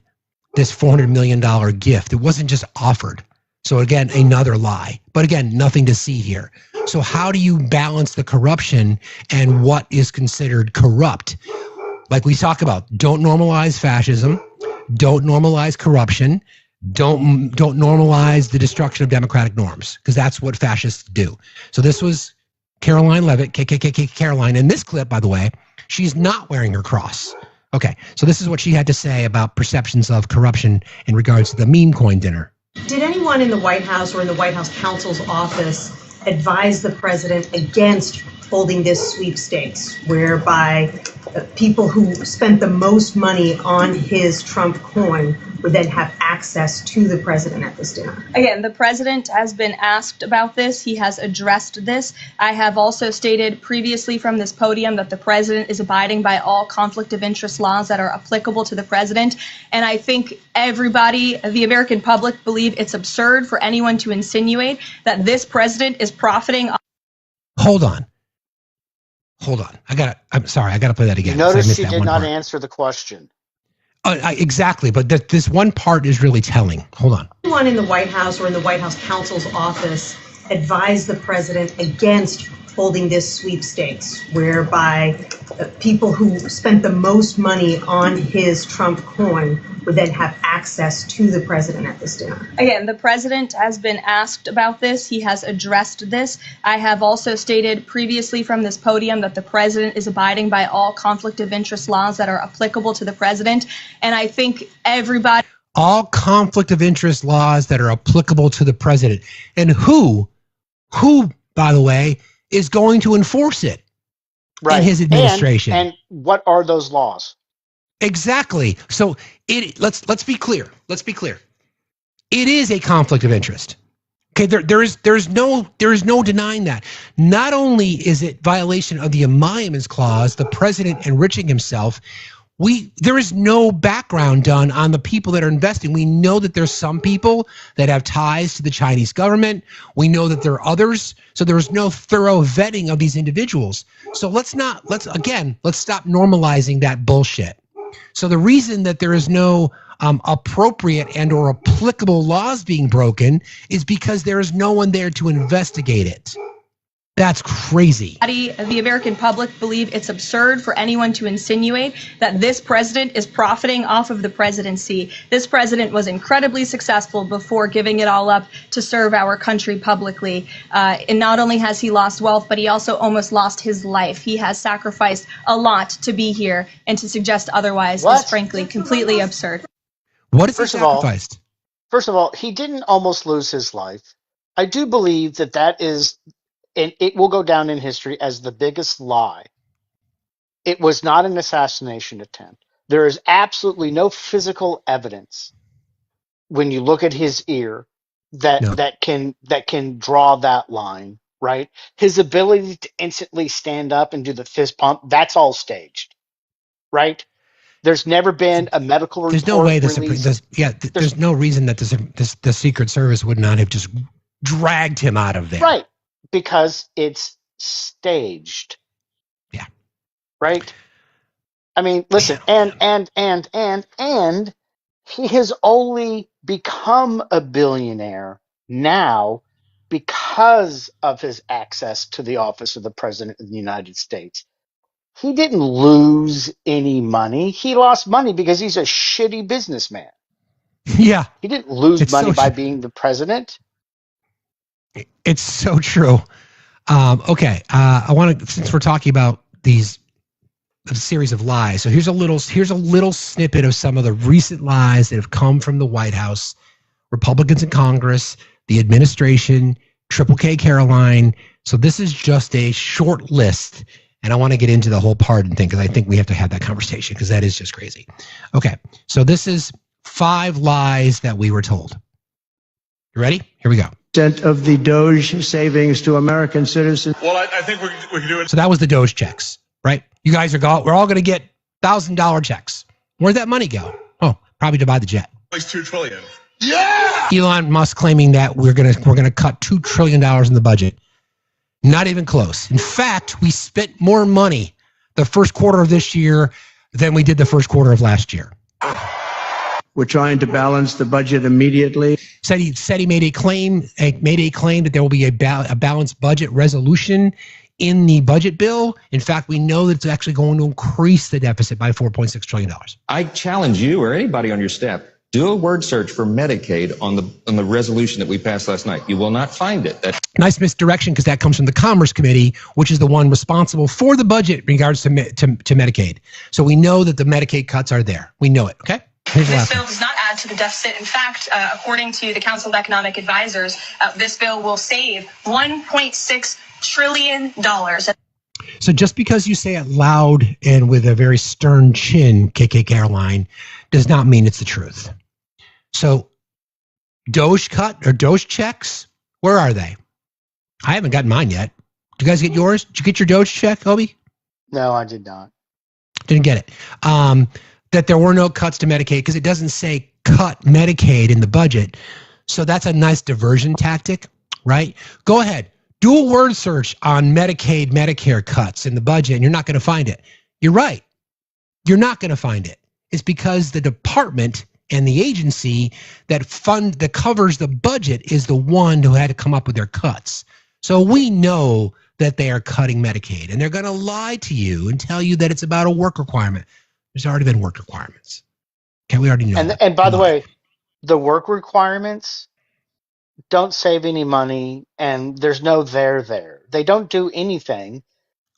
this $400 million gift. It wasn't just offered. So again, another lie. But again, nothing to see here. So how do you balance the corruption and what is considered corrupt? Like we talk about, don't normalize fascism, don't normalize corruption, don't normalize the destruction of democratic norms, because that's what fascists do. So this was Caroline Levitt, KKK Caroline. In this clip, by the way, she's not wearing her cross. Okay, so this is what she had to say about perceptions of corruption in regards to the meme coin dinner. Did anyone in the White House or in the White House counsel's office advise the president against holding this sweepstakes, whereby people who spent the most money on his Trump coin would then have access to the president at this dinner? Again, the president has been asked about this. He has addressed this. I have also stated previously from this podium that the president is abiding by all conflict of interest laws that are applicable to the president. And I think everybody, the American public, believe it's absurd for anyone to insinuate that this president is profiting. Hold on. I'm sorry. I got to play that again. You notice she did not answer the question. Exactly, but this one part is really telling. Hold on. Anyone in the White House or in the White House counsel's office advised the president against holding this sweepstakes, whereby people who spent the most money on his Trump coin would then have access to the president at this dinner? Again, the president has been asked about this. He has addressed this. I have also stated previously from this podium that the president is abiding by all conflict of interest laws that are applicable to the president. And I think everybody... All conflict of interest laws that are applicable to the president. And who, by the way, is going to enforce it in his administration? And what are those laws? Exactly. So let's be clear. It is a conflict of interest. Okay, there is no denying that. Not only is it violation of the Emoluments Clause, the president enriching himself, there is no background done on the people that are investing. We know that there's some people that have ties to the Chinese government. We know that there are others. So there's no thorough vetting of these individuals. So let's stop normalizing that bullshit. So the reason that there is no appropriate and or applicable laws being broken is because there is no one there to investigate it. That's crazy. The American public believe it's absurd for anyone to insinuate that this president is profiting off of the presidency. This president was incredibly successful before giving it all up to serve our country publicly. And not only has he lost wealth, but he also almost lost his life. He has sacrificed a lot to be here, and to suggest otherwise is frankly completely absurd. What has he sacrificed? First of all, he didn't almost lose his life. I do believe that is... and it will go down in history as the biggest lie. It was not an assassination attempt. There is absolutely no physical evidence when you look at his ear that can draw that line, right? His ability to instantly stand up and do the fist pump, that's all staged, right? There's never been a medical report. There's no way there's no reason that the Secret Service would not have just dragged him out of there. Right. Because it's staged. Yeah. Right? I mean, listen, and he has only become a billionaire now because of his access to the office of the President of the United States. He didn't lose any money. He lost money because he's a shitty businessman. Yeah. He didn't lose It's money so by true. being the president. It's so true. Okay. I want to, since we're talking about these a series of lies. So here's a little snippet of some of the recent lies that have come from the White House, Republicans in Congress, the administration, Triple K Caroline. So this is just a short list, and I want to get into the whole pardon thing because I think we have to have that conversation because that is just crazy. Okay, so this is 5 lies that we were told. You ready? Here we go. Of the Doge savings to American citizens. Well, I think we can do it. So that was the Doge checks, right? You guys we're all going to get $1,000 checks. Where'd that money go? Oh, probably to buy the jet. At least $2 trillion. Yeah. Elon Musk claiming that we're gonna cut $2 trillion in the budget. Not even close. In fact, we spent more money the first quarter of this year than we did the first quarter of last year. We're trying to balance the budget immediately. Said he made a claim that there will be a balanced budget resolution in the budget bill. In fact, we know that it's actually going to increase the deficit by $4.6 trillion. I challenge you or anybody on your staff, do a word search for Medicaid on the resolution that we passed last night. You will not find it. Nice misdirection because that comes from the Commerce Committee, which is the one responsible for the budget in regards to Medicaid. So we know that the Medicaid cuts are there. We know it, okay? This bill does not add to the deficit. In fact, according to the Council of Economic Advisors, this bill will save $1.6 trillion. So just because you say it loud and with a very stern chin, KK Caroline, does not mean it's the truth. So Doge cut or Doge checks, where are they? I haven't gotten mine yet. Did you guys get yours? Did you get your Doge check, Obi? No, I did not. Didn't get it. That there were no cuts to Medicaid because it doesn't say cut Medicaid in the budget. So that's a nice diversion tactic, right? Go ahead. Do a word search on Medicaid, Medicare cuts in the budget, and you're not going to find it. You're right. You're not going to find it. It's because the department and the agency that covers the budget is the one who had to come up with their cuts. So we know that they are cutting Medicaid, and they're going to lie to you and tell you that it's about a work requirement. There's already been work requirements. Okay, we already know that. And by the way, the work requirements don't save any money, and there's no there. They don't do anything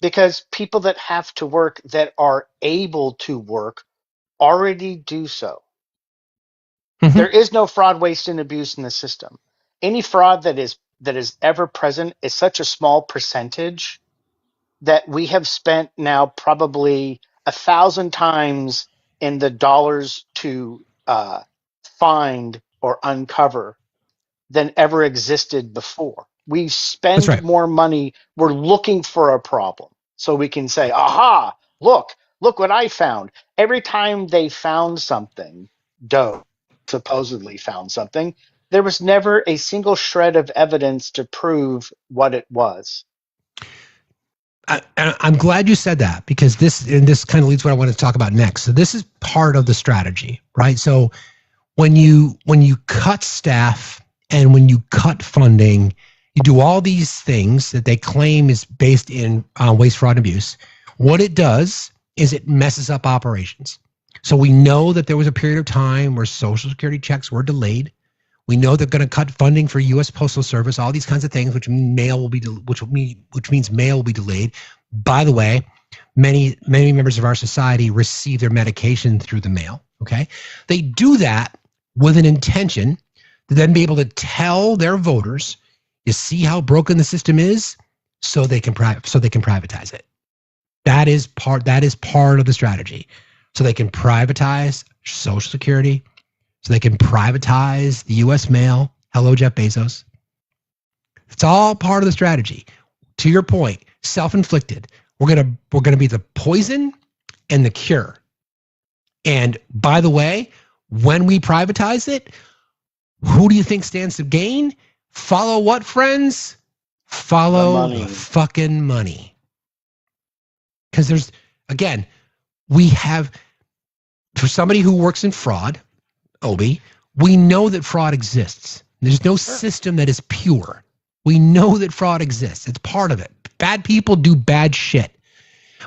because people that have to work that are able to work already do so. Mm-hmm. There is no fraud, waste, and abuse in the system. Any fraud that is ever present is such a small percentage that we have spent now probably 1,000 times in the dollars to find or uncover than ever existed before. We spend more money. We're looking for a problem so we can say, aha, look what I found. Every time they found something, Doe supposedly found something, there was never a single shred of evidence to prove what it was. I'm glad you said that because this kind of leads to what I want to talk about next. So this is part of the strategy, right? So when you cut staff and when you cut funding, you do all these things that they claim is based in waste, fraud, and abuse. What it does is it messes up operations. So we know that there was a period of time where Social Security checks were delayed. We know they're going to cut funding for U.S. Postal Service, all these kinds of things, which means mail will be delayed. By the way, many members of our society receive their medication through the mail. Okay, they do that with an intention to then be able to tell their voters, "You see how broken the system is," so they can privatize it. That is part of the strategy. So they can privatize Social Security. So they can privatize the U.S. mail. Hello, Jeff Bezos. It's all part of the strategy. To your point, self-inflicted. We're gonna be the poison and the cure. And by the way, when we privatize it, who do you think stands to gain? Follow what, friends? Follow the fucking money. Because we have, for somebody who works in fraud, Obi, we know that fraud exists. There's no system that is pure. We know that fraud exists. It's part of it. Bad people do bad shit.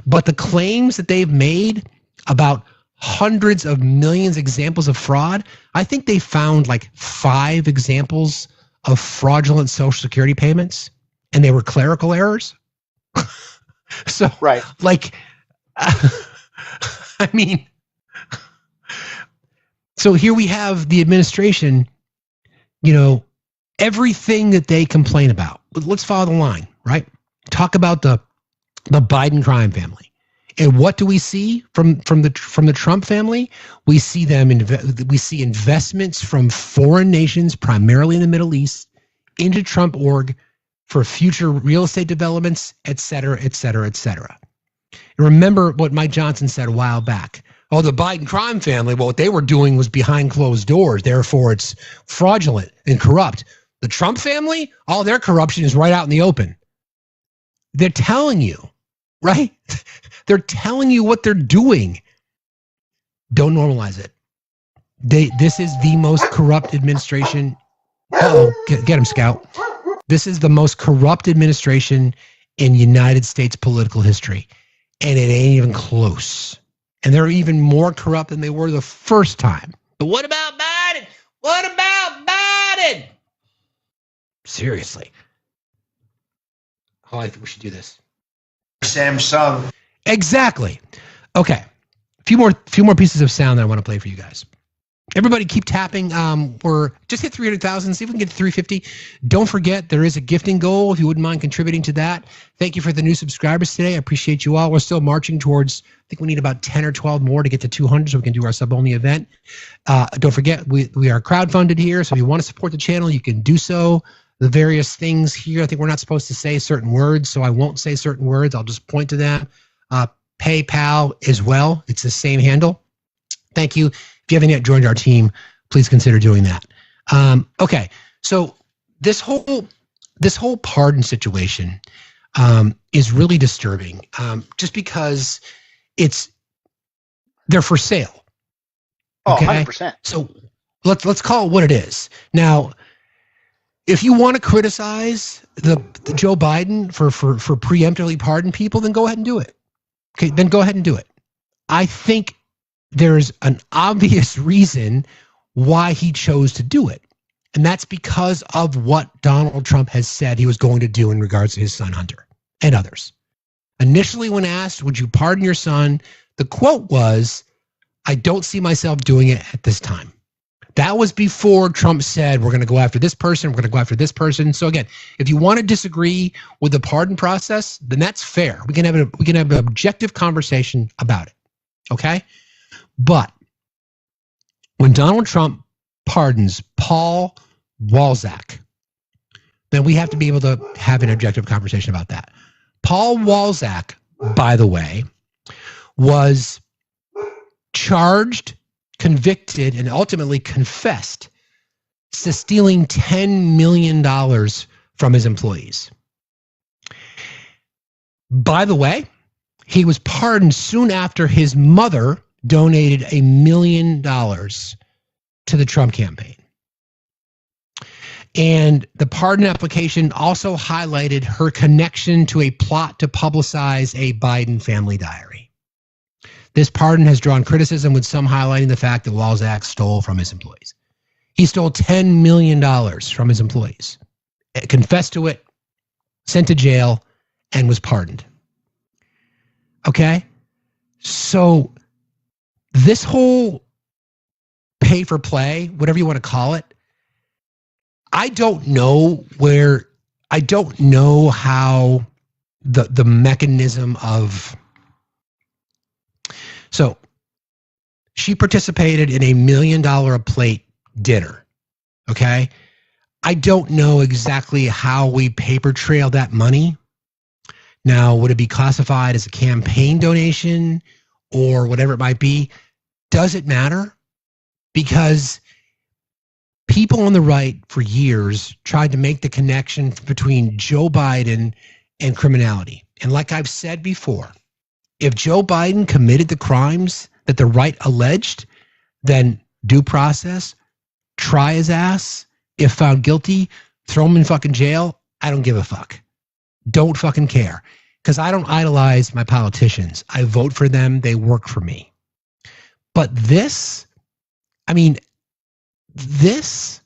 But the claims that they've made about hundreds of millions examples of fraud. I think they found like 5 examples of fraudulent Social Security payments, and they were clerical errors. So, right. Like, I mean, so here we have the administration, everything that they complain about. Let's follow the line, right? Talk about the Biden crime family. And what do we see from the Trump family? We see we see investments from foreign nations, primarily in the Middle East, into Trump org for future real estate developments, et cetera, et cetera, et cetera. And remember what Mike Johnson said a while back. Oh, the Biden crime family, well, what they were doing was behind closed doors. Therefore, it's fraudulent and corrupt. The Trump family, all their corruption is right out in the open. They're telling you, right? They're telling you what they're doing. Don't normalize it. This is the most corrupt administration. Get him, Scout. This is the most corrupt administration in United States political history. And it ain't even close. And they're even more corrupt than they were the first time. But what about Biden? What about Biden? Seriously. Oh, I think we should do this. Samsung. Exactly. Okay. A few more pieces of sound that I want to play for you guys. Everybody keep tapping. We're just hit 300,000. See if we can get to 350. Don't forget, there is a gifting goal if you wouldn't mind contributing to that. Thank you for the new subscribers today. I appreciate you all. We're still marching towards, I think we need about 10 or 12 more to get to 200 so we can do our sub-only event. Don't forget, we are crowdfunded here, so if you want to support the channel, you can do so. The various things here, I think we're not supposed to say certain words, so I won't say certain words. I'll just point to them. PayPal as well. It's the same handle. Thank you. If you haven't yet joined our team, please consider doing that. Okay, so this whole pardon situation is really disturbing, just because they're for sale. Okay? 100%. So let's call it what it is. Now, if you want to criticize the Joe Biden for preemptively pardon people, then go ahead and do it. Okay, then go ahead and do it. I think there's an obvious reason why he chose to do it. And that's because of what Donald Trump has said he was going to do in regards to his son Hunter and others. Initially, when asked, would you pardon your son? The quote was, I don't see myself doing it at this time. That was before Trump said, we're going to go after this person, we're going to go after this person. So again, if you want to disagree with the pardon process, then that's fair. We can have an objective conversation about it. Okay? But when Donald Trump pardons Paul Walzak, then we have to be able to have an objective conversation about that. Paul Walzak, by the way, was charged, convicted, and ultimately confessed to stealing $10 million from his employees. By the way, he was pardoned soon after his mother donated $1 million to the Trump campaign. And the pardon application also highlighted her connection to a plot to publicize a Biden family diary. This pardon has drawn criticism, with some highlighting the fact that Walzak stole from his employees. He stole $10 million from his employees, confessed to it, sent to jail, and was pardoned. Okay? So this whole pay for play, whatever you want to call it, I don't know how the mechanism of... So she participated in $1 million a plate dinner. Okay. I don't know exactly how we paper trail that money. Now, would it be classified as a campaign donation or whatever it might be? Does it matter? Because people on the right for years tried to make the connection between Joe Biden and criminality. And like I've said before, if Joe Biden committed the crimes that the right alleged, then due process, try his ass. If found guilty, throw him in fucking jail. I don't give a fuck. Don't fucking care. Because I don't idolize my politicians. I vote for them. They work for me. But this, I mean, this,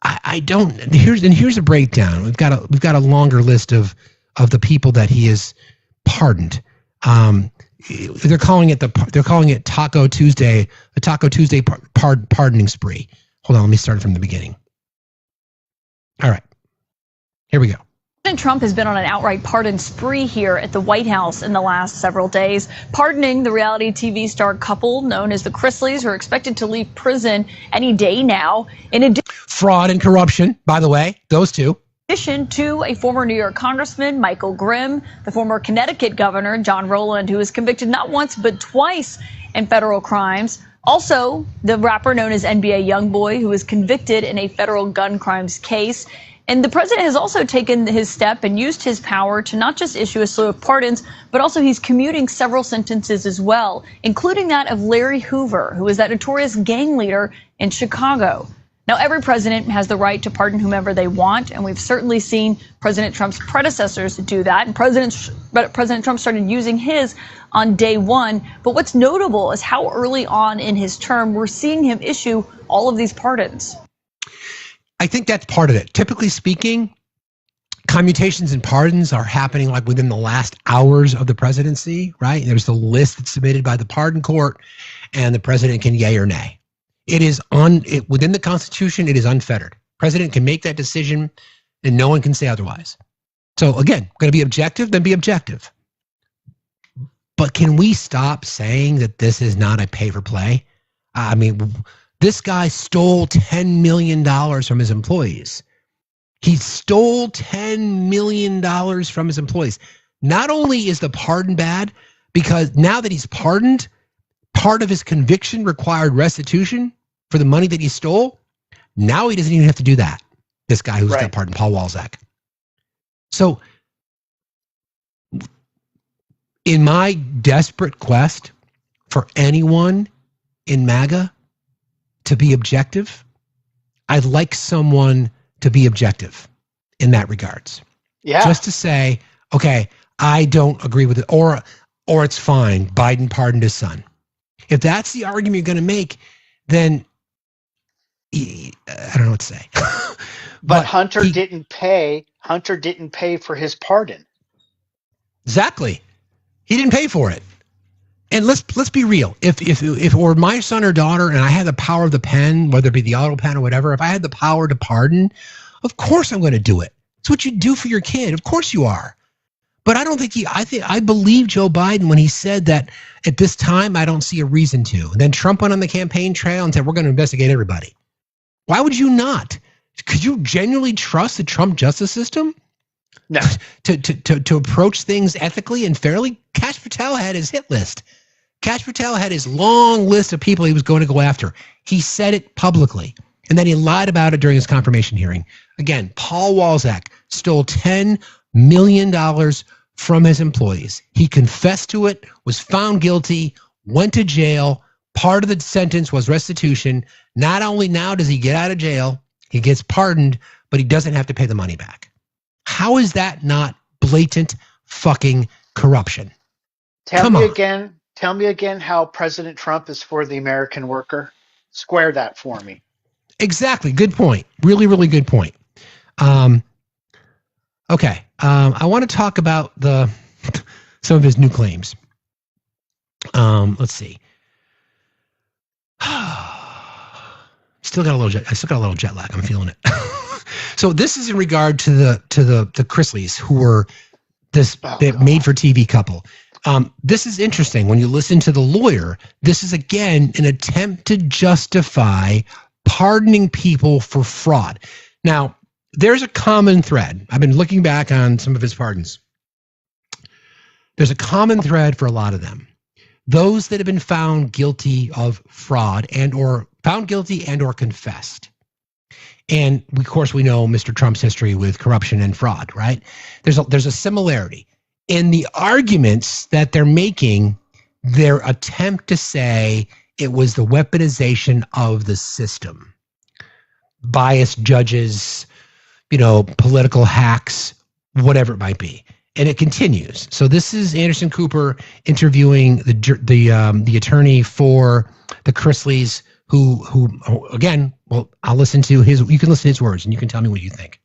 I don't. Here's a breakdown. We've got a longer list of the people that he has pardoned. They're calling it Taco Tuesday, a Taco Tuesday pardoning spree. Hold on, let me start from the beginning. All right, here we go. President Trump has been on an outright pardon spree here at the White House in the last several days, pardoning the reality TV star couple known as the Chrisleys, who are expected to leave prison any day now. In addition, fraud and corruption, by the way, those two. In addition to a former New York Congressman, Michael Grimm, the former Connecticut Governor, John Rowland, who was convicted not once but twice in federal crimes. Also, the rapper known as NBA Youngboy, who was convicted in a federal gun crimes case. And the president has also taken his step and used his power to not just issue a slew of pardons, but also he's commuting several sentences as well, including that of Larry Hoover, who was that notorious gang leader in Chicago. Now, every president has the right to pardon whomever they want, and we've certainly seen President Trump's predecessors do that. And President Trump started using his on day one. But what's notable is how early on in his term we're seeing him issue all of these pardons. I think that's part of it. Typically speaking, commutations and pardons are happening like within the last hours of the presidency, right? There's the list that's submitted by the pardon court, and the president can yay or nay. It is within the Constitution, it is unfettered. President can make that decision, and no one can say otherwise. So again, going to be objective, then be objective. But can we stop saying that this is not a pay for play? I mean, this guy stole $10 million from his employees. He stole $10 million from his employees. Not only is the pardon bad, because now that he's pardoned, part of his conviction required restitution for the money that he stole. Now he doesn't even have to do that. This guy who's got pardoned, Paul Walzak. So in my desperate quest for anyone in MAGA to be objective, I'd like someone to be objective in that regards. Yeah. Just to say, okay, I don't agree with it, or it's fine. Biden pardoned his son. If that's the argument you're going to make, then I don't know what to say. But Hunter didn't pay. Hunter didn't pay for his pardon. Exactly. He didn't pay for it. And let's be real. If it were my son or daughter and I had the power of the pen, whether it be the auto pen or whatever, if I had the power to pardon, of course I'm going to do it. It's what you do for your kid. Of course you are. But I don't think I believe Joe Biden when he said that at this time I don't see a reason to. And then Trump went on the campaign trail and said we're going to investigate everybody. Why would you not? Could you genuinely trust the Trump justice system? No. To approach things ethically and fairly? Kash Patel had his hit list. Kash Patel had his long list of people he was going to go after. He said it publicly, and then he lied about it during his confirmation hearing. Again, Paul Walzak stole $10 million from his employees. He confessed to it, was found guilty, went to jail. Part of the sentence was restitution. Not only now does he get out of jail, he gets pardoned, but he doesn't have to pay the money back. How is that not blatant fucking corruption? Tell me again how President Trump is for the American worker. Square that for me. Exactly. Good point. Really, really good point. Okay. I want to talk about some of his new claims. Let's see. I still got a little jet lag. I'm feeling it. So this is in regard to the Chrisleys, who were the made-for-TV couple. This is interesting. When you listen to the lawyer, this is, again, an attempt to justify pardoning people for fraud. Now, there's a common thread. I've been looking back on some of his pardons. There's a common thread for a lot of them. Those that have been found guilty of fraud or confessed. And of course, we know Mr. Trump's history with corruption and fraud, right? There's a similarity in the arguments that they're making. Their attempt to say it was the weaponization of the system, biased judges, political hacks, whatever it might be. and it continues. So this is Anderson Cooper interviewing the attorney for the Chrisleys, who again, well, I'll listen to his. You can listen to his words, and you can tell me what you think.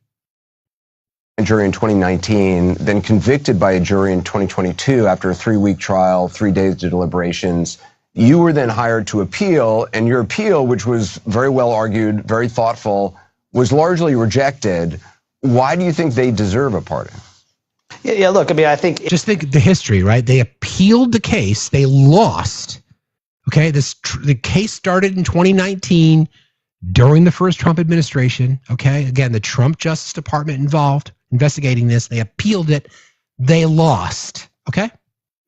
A jury in 2019, then convicted by a jury in 2022 after a 3-week trial, 3 days of deliberations. You were then hired to appeal, and your appeal, which was very well argued, very thoughtful, was largely rejected. Why do you think they deserve a pardon? Yeah, look, I mean, I think... Just think the history, right? They appealed the case. They lost. Okay, the case started in 2019 during the first Trump administration. Okay, again, the Trump Justice Department involved investigating this. They appealed it. They lost. Okay.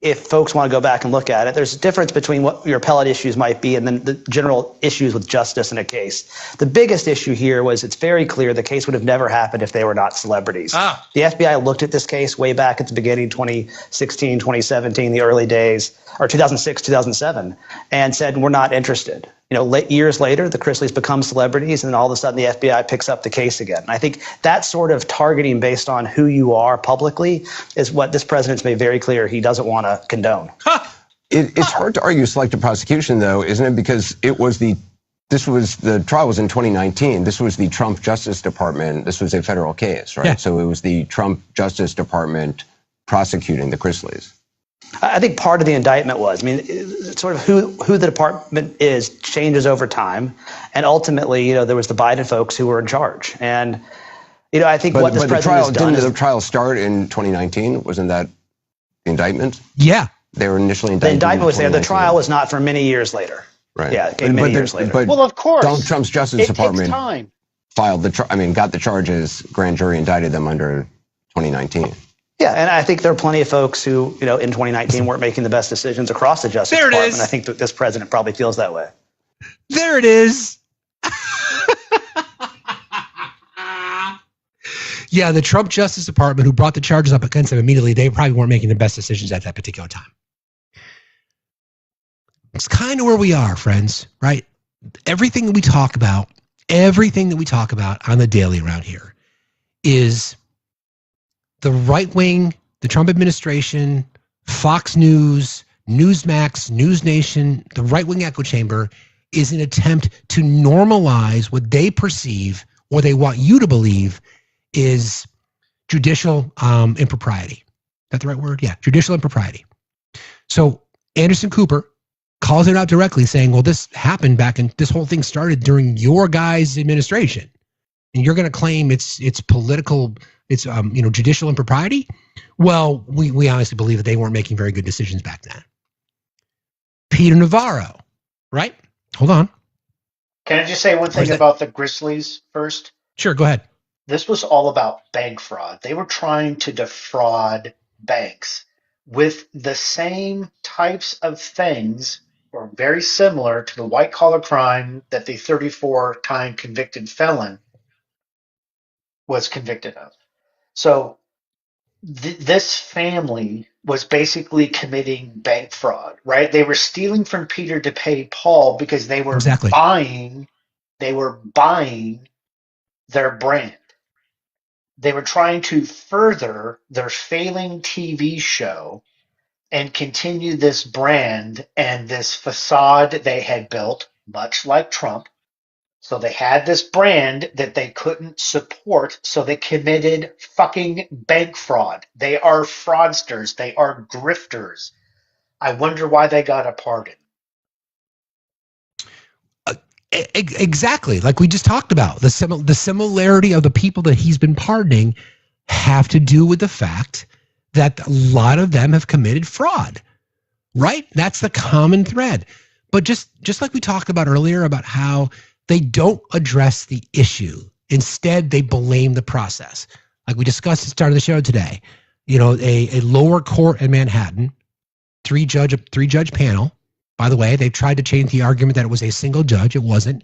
If folks want to go back and look at it, there's a difference between what your appellate issues might be and then the general issues with justice in a case. The biggest issue here was it's very clear the case would have never happened if they were not celebrities. The FBI looked at this case way back at the beginning, 2016, 2017, the early days, or 2006, 2007, and said, we're not interested. You know, years later, the Chrisleys become celebrities, and then all of a sudden the FBI picks up the case again. And I think that sort of targeting based on who you are publicly is what this president's made very clear he doesn't want to condone. It's hard to argue selective prosecution, though, isn't it? Because the trial was in 2019. This was the Trump Justice Department. This was a federal case, right? Yeah. So it was the Trump Justice Department prosecuting the Chrisleys. I think part of the indictment was, I mean, sort of who the department is changes over time. And ultimately, you know, there was the Biden folks who were in charge. And, you know, I think what this president has done didn't the trial start in 2019? Wasn't that the indictment? Yeah. They were initially indicted. The indictment was there. The trial was not for many years later. Right. Yeah, it came many years later. But well, of course. Donald Trump's Justice Department time. filed got the charges, grand jury indicted them under 2019. Yeah, and I think there are plenty of folks who, you know, in 2019 weren't making the best decisions across the Justice Department. Is. I think that this president probably feels that way. There it is. Yeah, the Trump Justice Department, who brought the charges up against him immediately, they probably weren't making the best decisions at that particular time. It's kind of where we are, friends, right? Everything that we talk about on the daily around here is the right wing, the Trump administration, Fox News, Newsmax, News Nation, the right wing echo chamber is an attempt to normalize what they perceive or they want you to believe is judicial impropriety. Is that the right word? Yeah, judicial impropriety. So Anderson Cooper calls it out directly saying, well, this happened this whole thing started during your guys' administration. And you're going to claim it's political, it's judicial impropriety? Well, we honestly believe that they weren't making very good decisions back then. Peter Navarro, right? Hold on. Can I just say one thing about the Grizzlies first? Sure, go ahead. This was all about bank fraud. They were trying to defraud banks with the same types of things, or very similar to the white collar crime that the 34-time convicted felon was convicted of. So this family was basically committing bank fraud, right? They were stealing from Peter to pay Paul because they were buying their brand. They were trying to further their failing TV show and continue this brand and this facade they had built, much like Trump. So they had this brand that they couldn't support, so they committed fucking bank fraud. They are fraudsters. They are grifters. I wonder why they got a pardon. Exactly. Like we just talked about, the similarity of the people that he's been pardoning have to do with the fact that a lot of them have committed fraud, right? That's the common thread. But just like we talked about earlier about how they don't address the issue. Instead, they blame the process. Like we discussed at the start of the show today, you know, a lower court in Manhattan, three judge panel. By the way, they tried to change the argument that it was a single judge. It wasn't.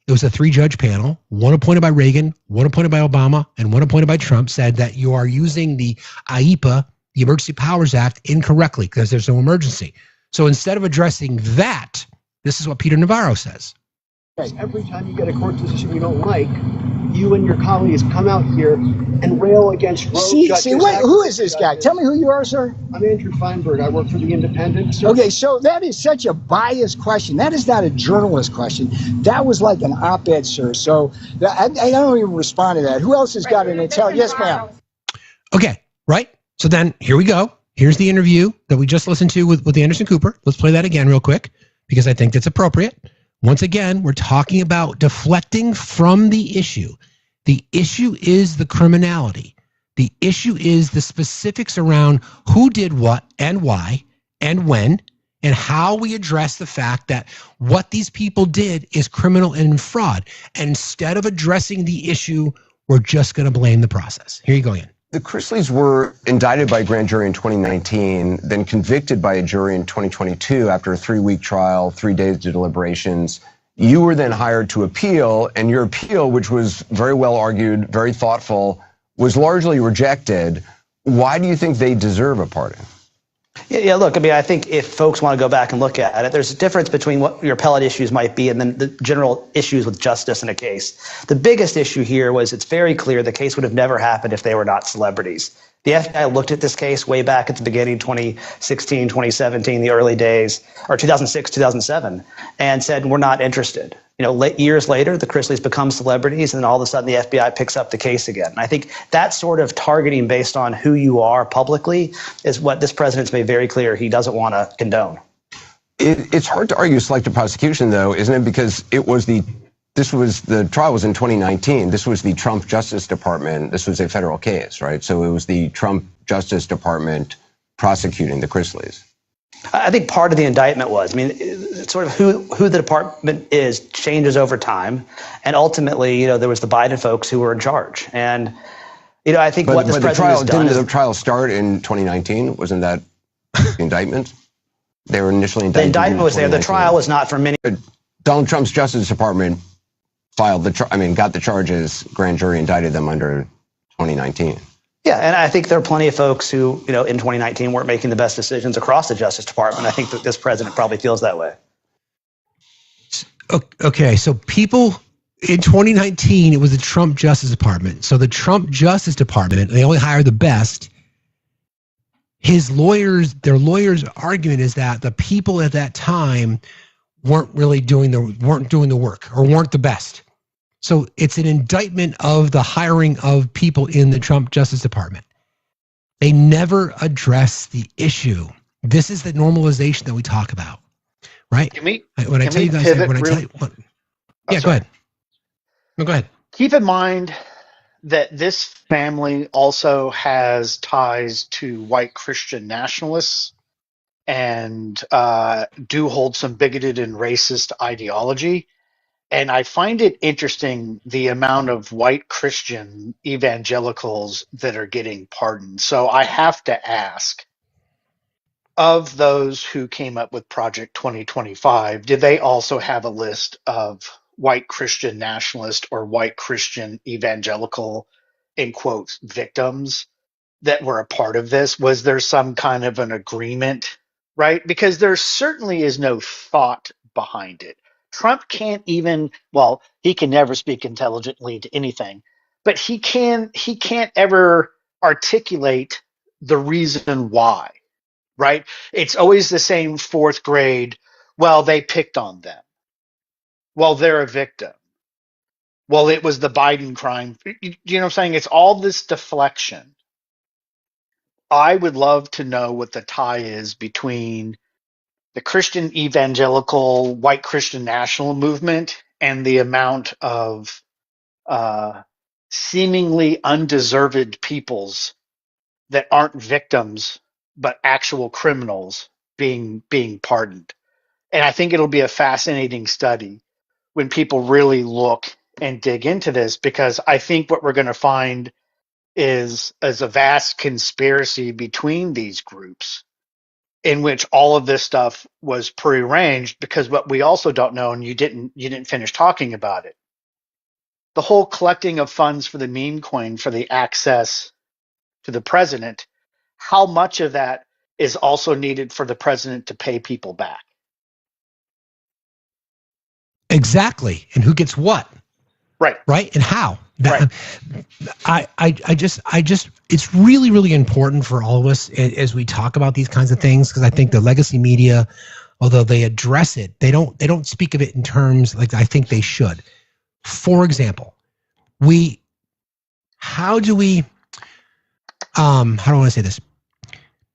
It was a 3-judge panel, one appointed by Reagan, one appointed by Obama, and one appointed by Trump, said that you are using the IEPA, the Emergency Powers Act, incorrectly because there's no emergency. So instead of addressing that, this is what Peter Navarro says. Every time you get a court decision you don't like, you and your colleagues come out here and rail against rogue judges. Wait, who is this guy? Tell me who you are, sir. I'm Andrew Feinberg. I work for The Independent, sir. Okay, so that is such a biased question. That is not a journalist question. That was like an op-ed, sir. So I don't even respond to that. Who else has got an intel? Yes, ma'am. Okay, right? So then here we go. Here's the interview that we just listened to with Anderson Cooper. Let's play that again real quick because I think that's appropriate. Once again, we're talking about deflecting from the issue. The issue is the criminality. The issue is the specifics around who did what and why and when and how we address the fact that what these people did is criminal and fraud. And instead of addressing the issue, we're just going to blame the process. Here you go, Ian. The Chrisleys were indicted by a grand jury in 2019, then convicted by a jury in 2022 after a 3-week trial, 3 days of deliberations. You were then hired to appeal, and your appeal, which was very well argued, very thoughtful, was largely rejected. Why do you think they deserve a pardon? Yeah, look, I mean, I think if folks want to go back and look at it, there's a difference between what your appellate issues might be and then the general issues with justice in a case. The biggest issue here was it's very clear the case would have never happened if they were not celebrities. The FBI looked at this case way back at the beginning, 2016, 2017, the early days, or 2006, 2007, and said, we're not interested. You know, years later, the Chrisleys become celebrities, and then all of a sudden the FBI picks up the case again. And I think that sort of targeting based on who you are publicly is what this president's made very clear he doesn't want to condone. It's hard to argue selective prosecution, though, isn't it? Because the trial was in 2019. This was the Trump Justice Department. This was a federal case, right? So it was the Trump Justice Department prosecuting the Chrisleys. I think part of the indictment was, I mean, it's sort of who the department is changes over time. And ultimately, you know, there was the Biden folks who were in charge. And, you know, I think what this president has done didn't the trial start in 2019? Wasn't that the indictment? They were initially indicted. The indictment was there. The trial was not for many. Donald Trump's Justice Department got the charges. Grand jury indicted them under 2019. Yeah, and I think there are plenty of folks who, you know, in 2019 weren't making the best decisions across the Justice Department. I think that this president probably feels that way. Okay, so people in 2019, it was the Trump Justice Department. So the Trump Justice Department, they only hire the best. Their lawyers' argument is that the people at that time weren't doing the work or weren't the best. So it's an indictment of the hiring of people in the Trump Justice Department. They never address the issue. This is the normalization that we talk about, right? Go ahead. No, go ahead. Keep in mind that this family also has ties to white Christian nationalists and do hold some bigoted and racist ideology. And I find it interesting the amount of white Christian evangelicals that are getting pardoned. So I have to ask, of those who came up with Project 2025, did they also have a list of white Christian nationalist or white Christian evangelical, in quotes, victims that were a part of this? Was there some kind of an agreement, right? Because there certainly is no thought behind it. Trump can't even, well, he can never speak intelligently to anything, but he can't ever articulate the reason why, right? It's always the same fourth grade. Well, they picked on them. Well, they're a victim. Well, it was the Biden crime. You know what I'm saying? It's all this deflection. I would love to know what the tie is between the Christian evangelical white Christian national movement and the amount of seemingly undeserved peoples that aren't victims but actual criminals being pardoned. And I think it'll be a fascinating study when people really look and dig into this, because I think what we're going to find is a vast conspiracy between these groups in which all of this stuff was prearranged. Because what we also don't know, and you didn't finish talking about it, the whole collecting of funds for the meme coin for the access to the president, how much of that is also needed for the president to pay people back? Exactly. And who gets what? Right. And how? Right. I just, it's really, really important for all of us as we talk about these kinds of things, because I think the legacy media, although they address it, they don't speak of it in terms like I think they should. For example, how do I want to say this?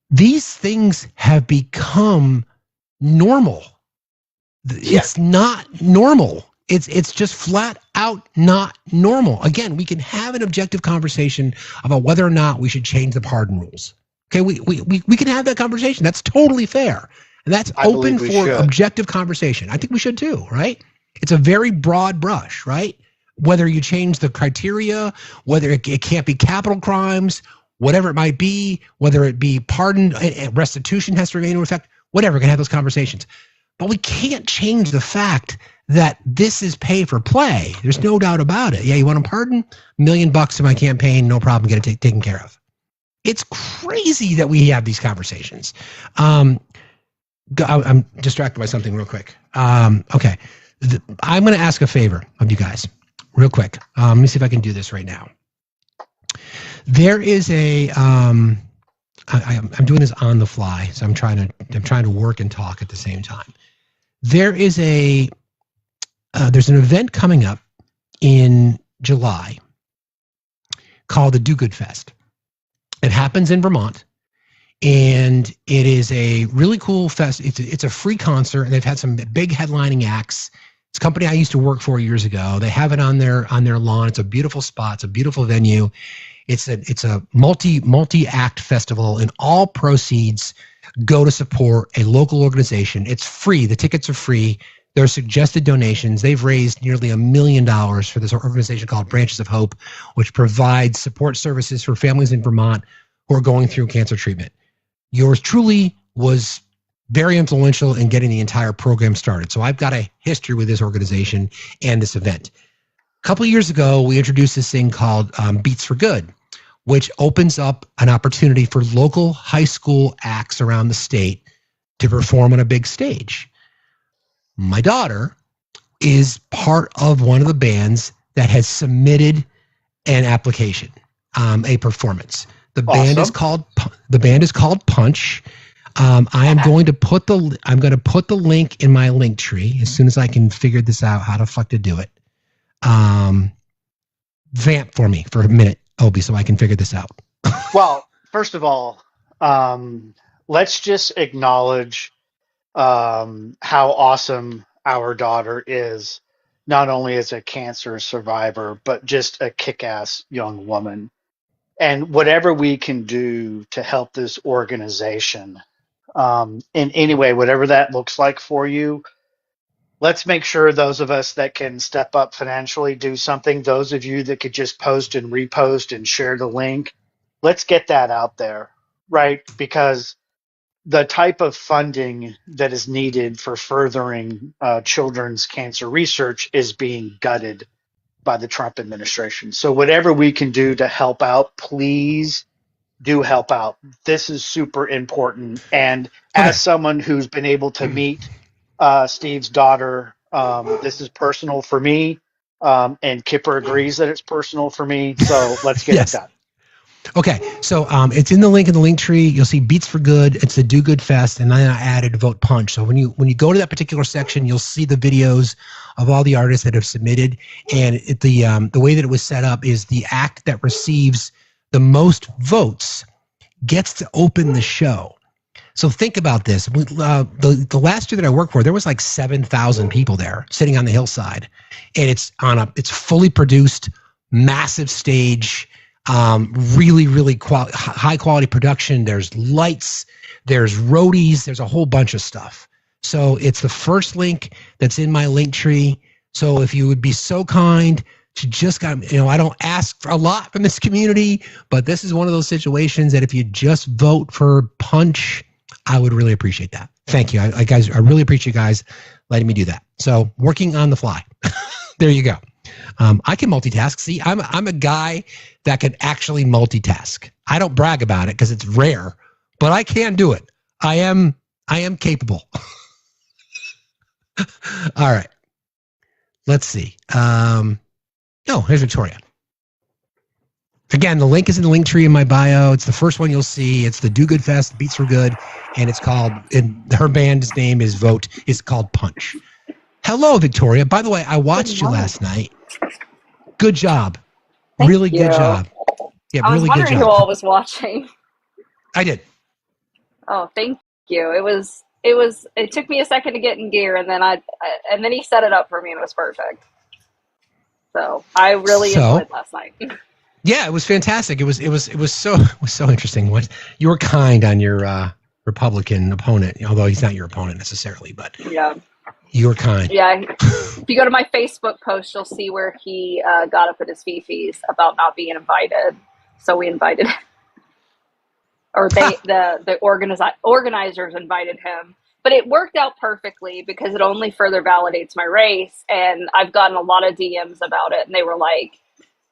These things have become normal. It's not normal. It's just flat out not normal. Again, we can have an objective conversation about whether or not we should change the pardon rules. Okay, we can have that conversation. That's totally fair. And that's open for objective conversation. I think we should too, right? It's a very broad brush, right? Whether you change the criteria, whether it can't be capital crimes, whatever it might be, whether it be pardon, restitution has to remain in effect, whatever, we can have those conversations. But we can't change the fact that this is pay for play. There's no doubt about it. Yeah, you want a pardon? $1 million to my campaign, no problem, get it taken care of. It's crazy that we have these conversations. I'm distracted by something real quick. Okay. I'm going to ask a favor of you guys real quick. Let me see if I can do this right now. There is I'm doing this on the fly, so I'm trying to work and talk at the same time. There is there's an event coming up in July called the Do Good Fest. It happens in Vermont, and it is a really cool fest. It's a free concert, and they've had some big headlining acts. It's a company I used to work for years ago. They have it on their lawn. It's a beautiful spot. It's a beautiful venue. It's a multi-act festival, and all proceeds go to support a local organization. It's free. The tickets are free. There are suggested donations. They've raised nearly $1 million for this organization called Branches of Hope, which provides support services for families in Vermont who are going through cancer treatment. Yours truly was very influential in getting the entire program started. So I've got a history with this organization and this event. A couple of years ago, we introduced this thing called Beats for Good, which opens up an opportunity for local high school acts around the state to perform on a big stage. My daughter is part of one of the bands that has submitted an application, a performance. The band is called Punch. I'm going to put the link in my link tree as soon as I can figure this out, how the fuck to do it. Vamp for me for a minute, Obi, so I can figure this out. Well, first of all, let's just acknowledge how awesome our daughter is, not only as a cancer survivor, but just a kick-ass young woman. And whatever we can do to help this organization in any way, whatever that looks like for you, let's make sure those of us that can step up financially do something. Those of you that could just post and repost and share the link, let's get that out there, right? Because the type of funding that is needed for furthering children's cancer research is being gutted by the Trump administration. So whatever we can do to help out, please do help out. This is super important. And as someone who's been able to meet Steve's daughter, this is personal for me. And Kipper agrees that it's personal for me. So let's get it done. Okay, so it's in the link tree. You'll see Beats for Good. It's the Do Good Fest, and then I added Vote Punch. So when you go to that particular section, you'll see the videos of all the artists that have submitted. And the way that it was set up is the act that receives the most votes gets to open the show. So think about this. The last year that I worked for, there was like 7,000 people there sitting on the hillside, and it's fully produced, massive stage. Really high quality production. There's lights, there's roadies, there's a whole bunch of stuff. So it's the first link that's in my link tree. So if you would be so kind to just I don't ask for a lot from this community, but this is one of those situations that if you just vote for Punch, I would really appreciate that. Thank you. I really appreciate you guys letting me do that. So working on the fly. There you go. I can multitask. See, I'm a guy that can actually multitask. I don't brag about it because it's rare, but I can do it. I am capable. All right. Let's see. No, here's Victoria. Again, the link is in the link tree in my bio. It's the first one you'll see. It's the Do Good Fest. The beats were good, and it's called. And her band's name is Vote. It's called Punch. Hello, Victoria. By the way, I watched you last night. Good job. Really good job. Yeah, I was really good wondering job. who all was watching. I did. Oh, thank you. It took me a second to get in gear, and then he set it up for me, and it was perfect. So I really enjoyed last night. Yeah, it was fantastic. It was so interesting. What you were kind on your Republican opponent, although he's not your opponent necessarily, but Yeah. you were kind. Yeah. If you go to my Facebook post, you'll see where he got up at his fifis about not being invited. So we invited him. Or the organizers invited him. But it worked out perfectly because it only further validates my race. And I've gotten a lot of DMs about it. And they were like,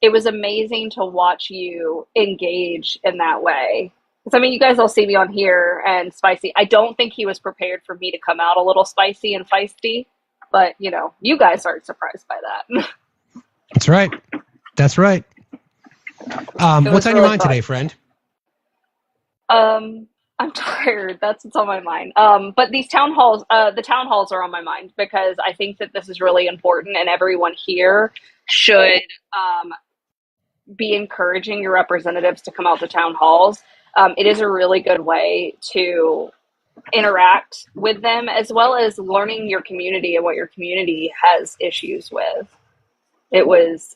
it was amazing to watch you engage in that way. Because, I mean, you guys all see me on here and spicy. I don't think he was prepared for me to come out a little spicy and feisty. But, you guys aren't surprised by that. That's right. That's right. What's on your mind today, friend? I'm tired. That's what's on my mind. But these town halls, the town halls are on my mind because I think that this is really important and everyone here should be encouraging your representatives to come out to town halls. It is a really good way to interact with them as well as learning your community and what your community has issues with. It was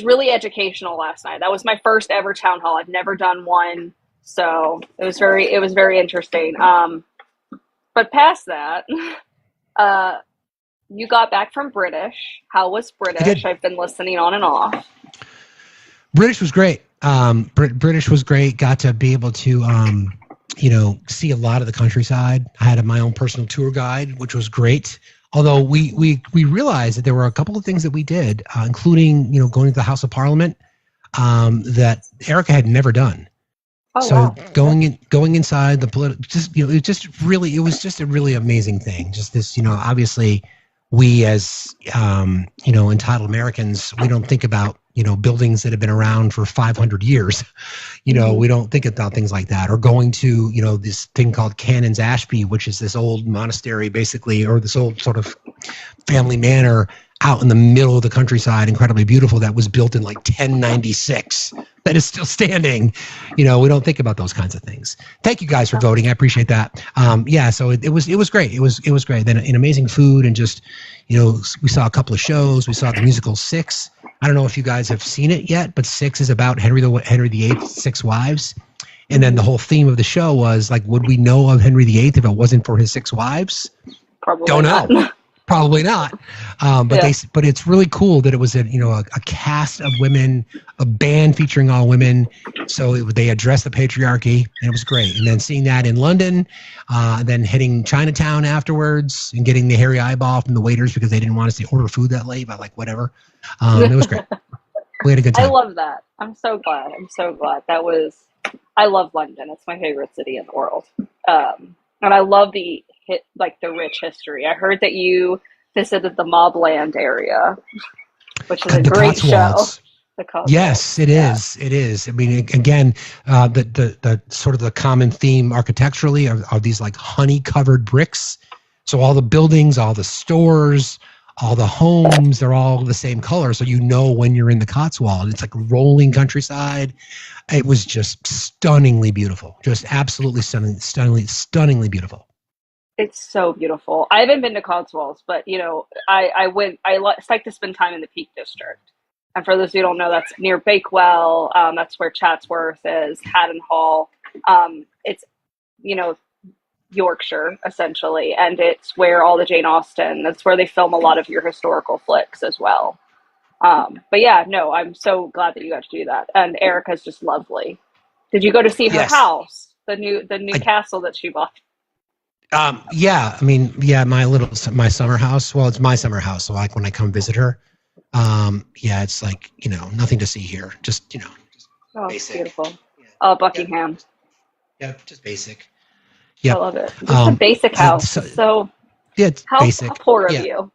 really educational last night. That was my first ever town hall. I've never done one. So it was very interesting. But past that, you got back from British. How was British? I've been listening on and off. British was great. British was great. Got to be able to, see a lot of the countryside. I had my own personal tour guide, which was great. Although we realized that there were a couple of things that we did, including, going to the House of Parliament, that Erica had never done. Oh, So wow. going inside the it was just a really amazing thing. Just this, obviously we as, entitled Americans, we don't think about, buildings that have been around for 500 years. We don't think about things like that, or going to, this thing called Canons Ashby, which is this old monastery basically, or this old sort of family manor out in the middle of the countryside, incredibly beautiful, that was built in like 1096, that is still standing. We don't think about those kinds of things. Thank you guys for voting. I appreciate that. So it was great. It was great. Then an amazing food, and just, we saw a couple of shows. We saw the musical Six. I don't know if you guys have seen it yet, but Six is about Henry VIII's 6 wives. And then the whole theme of the show was like, would we know of Henry VIII if it wasn't for his 6 wives? Probably Don't not. know. Probably not. But it's really cool that it was a cast of women, a band featuring all women. So they addressed the patriarchy, and it was great. And then seeing that in London, then hitting Chinatown afterwards and getting the hairy eyeball from the waiters because they didn't want us to order food that late, but like whatever. It was great. We had a good time. I love that. I'm so glad. I love London. It's my favorite city in the world. And I love the rich history. I heard that you visited the Mobland area, which is a great show. The Cotswolds. Yes, it is. It is. I mean, again, the sort of the common theme architecturally are these like honey-covered bricks. So all the buildings, all the stores, all the homes, they're all the same color. So when you're in the Cotswold, it's like rolling countryside. It was just stunningly beautiful. Just absolutely stunningly beautiful. It's so beautiful. I haven't been to Cotswolds, but I like to spend time in the Peak District. And for those who don't know, that's near Bakewell. That's where Chatsworth is, Haddon Hall. It's Yorkshire essentially, and it's where all the Jane Austen. That's where they film a lot of your historical flicks as well. But yeah, no, I'm so glad that you got to do that. And Erica's just lovely. Did you go to see her house, the new castle that she bought? My summer house. Well, it's my summer house. So like when I come visit her, it's like, nothing to see here. Just, basic. Beautiful. Oh, Buckingham. Yeah, just basic. Yeah. I love it. Just a basic house. It's how basic. How poor of you.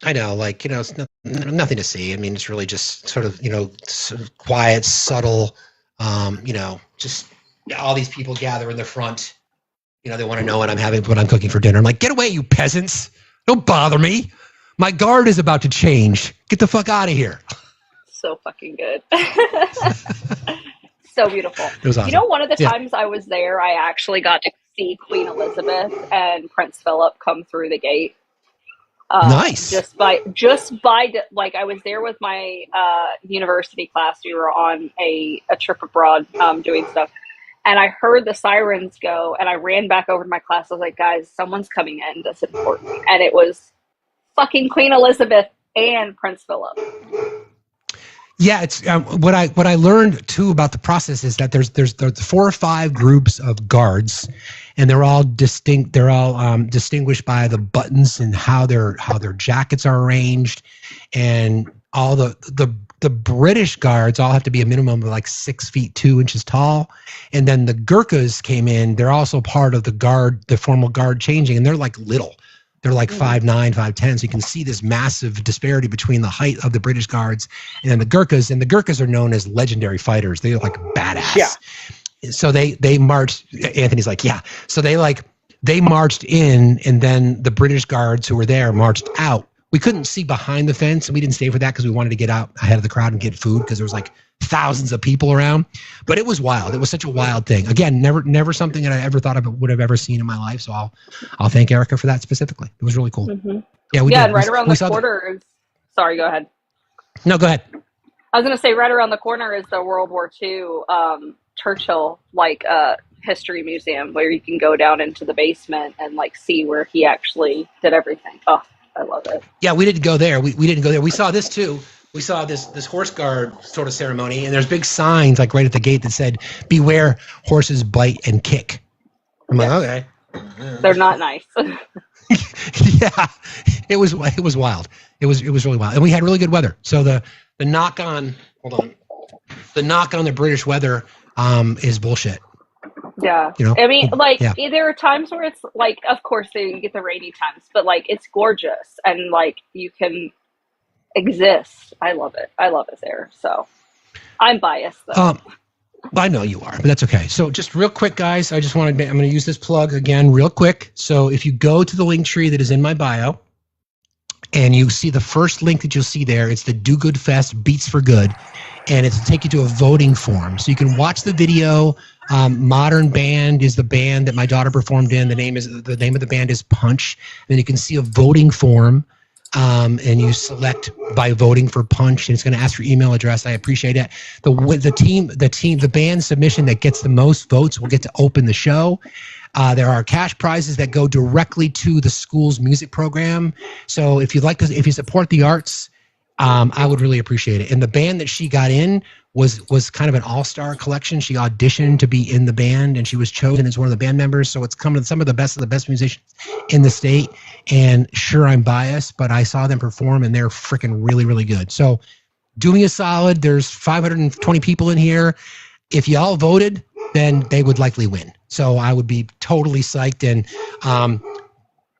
I know, like, it's nothing to see. I mean, it's really just sort of, sort of quiet, subtle, just all these people gather in the front. They want to know what I'm cooking for dinner. I'm like, get away, you peasants. Don't bother me. My guard is about to change. Get the fuck out of here. So fucking good. So beautiful. It was awesome. One of the times I was there, I actually got to see Queen Elizabeth and Prince Philip come through the gate. Nice. Just by like, I was there with my university class. We were on a trip abroad doing stuff. And I heard the sirens go, and I ran back over to my class. I was like, guys, someone's coming in. That's important. And it was fucking Queen Elizabeth and Prince Philip. Yeah, it's what I learned too about the process is that there's 4 or 5 groups of guards, and they're all distinct. They're all distinguished by the buttons and how their jackets are arranged, and all the British guards all have to be a minimum of like 6 feet 2 inches tall, and then the Gurkhas came in. They're also part of the formal guard changing, and they're like little. They're like 5'9", 5'10", so you can see this massive disparity between the height of the British guards and then the Gurkhas. And the Gurkhas are known as legendary fighters. They're like badass. Yeah. So they marched. Anthony's like, yeah. So they marched in, and then the British guards who were there marched out. We couldn't see behind the fence, and we didn't stay for that because we wanted to get out ahead of the crowd and get food because there was like thousands of people around. But it was wild. It was such a wild thing. Again, never something that I ever thought I would have ever seen in my life. So I'll thank Erica for that specifically. It was really cool. Mm-hmm. Yeah, we did. And right around the corner is. Sorry, go ahead. No, go ahead. I was going to say right around the corner is the World War II Churchill history museum where you can go down into the basement and like see where he actually did everything. Oh, I love it. Yeah, we didn't go there. We didn't go there. We saw this too. We saw this horse guard sort of ceremony, and there's big signs like right at the gate that said, "Beware, horses bite and kick." I'm like, okay. They're not nice. Yeah, it was wild. It was really wild, and we had really good weather. So the knock on the British weather is bullshit. Yeah. I mean, there are times where it's like, of course you get the rainy times, but like it's gorgeous and like you can exist. I love it there. So I'm biased though. I know you are, but that's okay. So just real quick, guys, I'm going to use this plug again real quick. So if you go to the link tree that is in my bio and you see the first link that you'll see there, it's the Do Good Fest Beats for Good. And it'll take you to a voting form. So you can watch the video. Modern Band is the band that my daughter performed in. The name of the band is Punch. And then you can see a voting form. And you select by voting for Punch, and it's going to ask for email address. I appreciate it. The band submission that gets the most votes will get to open the show. There are cash prizes that go directly to the school's music program. So if you support the arts, I would really appreciate it. And the band that she got in was kind of an all-star collection. She auditioned to be in the band, and she was chosen as one of the band members. So it's coming to some of the best musicians in the state. And sure, I'm biased, but I saw them perform, and they're freaking really, really good. So do me a solid. There's 520 people in here. If you all voted, then they would likely win. So I would be totally psyched. And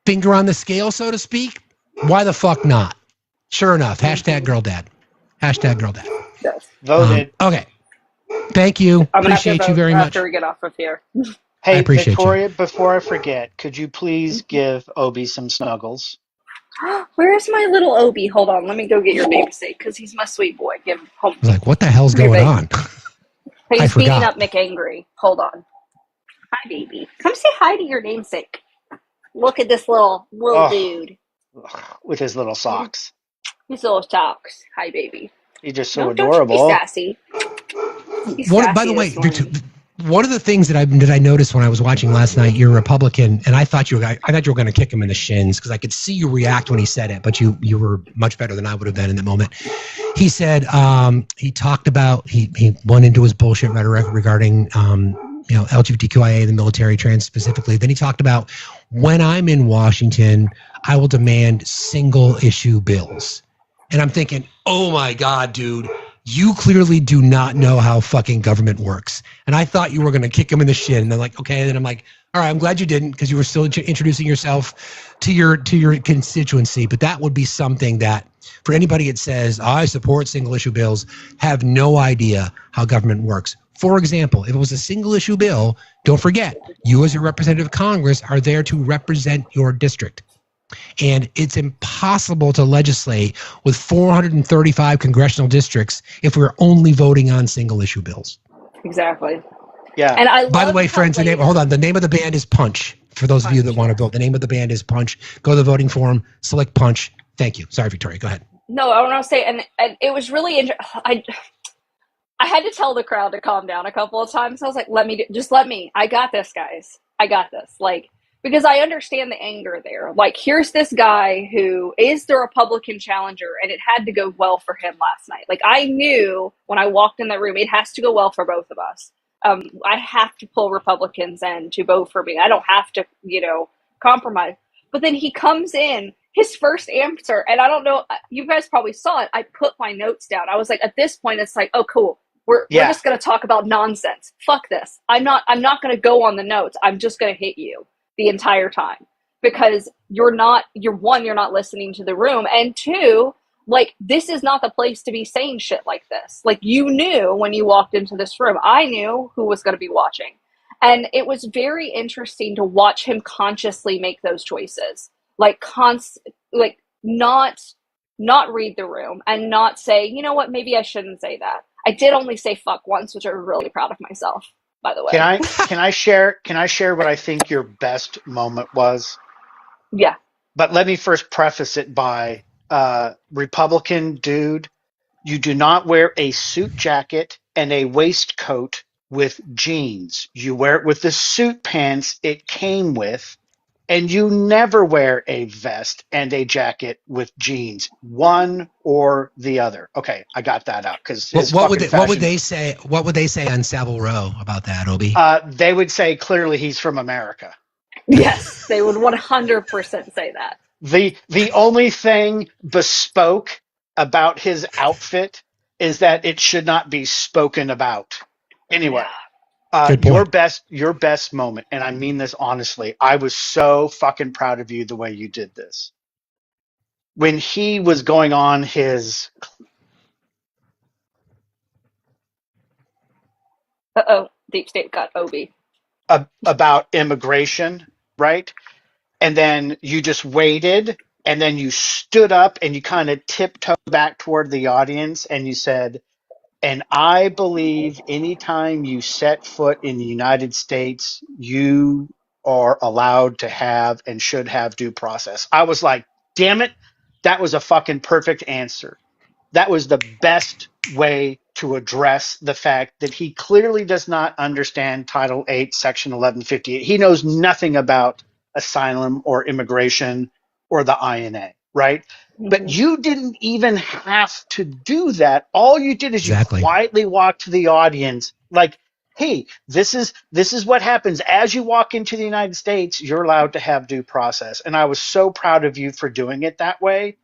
finger on the scale, so to speak, why the fuck not? Sure enough, #GirlDad. #GirlDad. Yes. Voted. Okay. Thank you. Appreciate you very much. After we get off of here. Hey, Victoria, before I forget, could you please give Obi some snuggles? Where's my little Obi? Hold on. Let me go get your namesake because he's my sweet boy. Give him home. I was like, what the hell's going on? He's beating up McAngry. Hold on. Hi, baby. Come say hi to your namesake. Look at this little dude. With his little socks. His little socks. Hi, baby. He's just so adorable. Don't you be sassy. By the way, one of the things that I noticed when I was watching last night, you're a Republican, and I thought you were going to kick him in the shins because I could see you react when he said it, but you were much better than I would have been in that moment. He said he talked about he went into his bullshit rhetoric regarding LGBTQIA, the military, trans specifically. Then he talked about when I'm in Washington, I will demand single issue bills. And I'm thinking, oh my God, dude, you clearly do not know how fucking government works. And I thought you were going to kick him in the shin. And I'm like, okay. And then I'm like, All right, I'm glad you didn't, because you were still introducing yourself to your constituency. But that would be something that, for anybody that says, I support single issue bills, have no idea how government works. For example, if it was a single issue bill, don't forget, you as a representative of Congress are there to represent your district. And it's impossible to legislate with 435 congressional districts if we're only voting on single issue bills. Exactly. Yeah. And I By the way, friends, the name of the band is Punch. For those of you that want to vote, the name of the band is Punch. Go to the voting form, select Punch. Thank you. Sorry, Victoria. Go ahead. No, I want to say, and it was really I had to tell the crowd to calm down a couple of times. I was like, let me. I got this, guys. I got this. Like, because I understand the anger there. Like, here's this guy who is the Republican challenger, and it had to go well for him last night. Like, I knew when I walked in that room, it has to go well for both of us. I have to pull Republicans in to vote for me. I don't have to, compromise. But then he comes in, his first answer, and I don't know, you guys probably saw it. I put my notes down. I was like, at this point, it's like, oh, cool. We're just going to talk about nonsense. Fuck this. I'm not going to go on the notes. I'm just going to hit you the entire time, because you're not listening to the room. And two, like, this is not the place to be saying shit like this. Like, you knew when you walked into this room, I knew who was going to be watching. And it was very interesting to watch him consciously make those choices. Like, not read the room and not say, you know what, maybe I shouldn't say that. I did only say fuck once, which I'm really proud of myself, by the way. Can I share what I think your best moment was? Yeah. But let me first preface it by Republican dude, you do not wear a suit jacket and a waistcoat with jeans. You wear it with the suit pants it came with, and you never wear a vest and a jacket with jeans, one or the other. Okay, I got that out, because what would they say? What would they say on Savile Row about that, Obi? They would say clearly he's from America. Yes, they would 100% say that. The only thing bespoke about his outfit is that it should not be spoken about. Anyway, your best moment, and I mean this honestly, I was so fucking proud of you the way you did this. When he was going on his Deep State got Obi. About immigration, right? And then you just waited, and then you stood up and you kind of tiptoed back toward the audience and you said, and I believe anytime you set foot in the United States, you are allowed to have and should have due process. I was like, damn it, that was a fucking perfect answer. That was the best way to address the fact that he clearly does not understand Title 8, Section 1158. He knows nothing about asylum or immigration or the INA, right? Mm-hmm. But you didn't even have to do that. All you did is you quietly walked to the audience like, hey, this is what happens. As you walk into the United States, you're allowed to have due process. And I was so proud of you for doing it that way,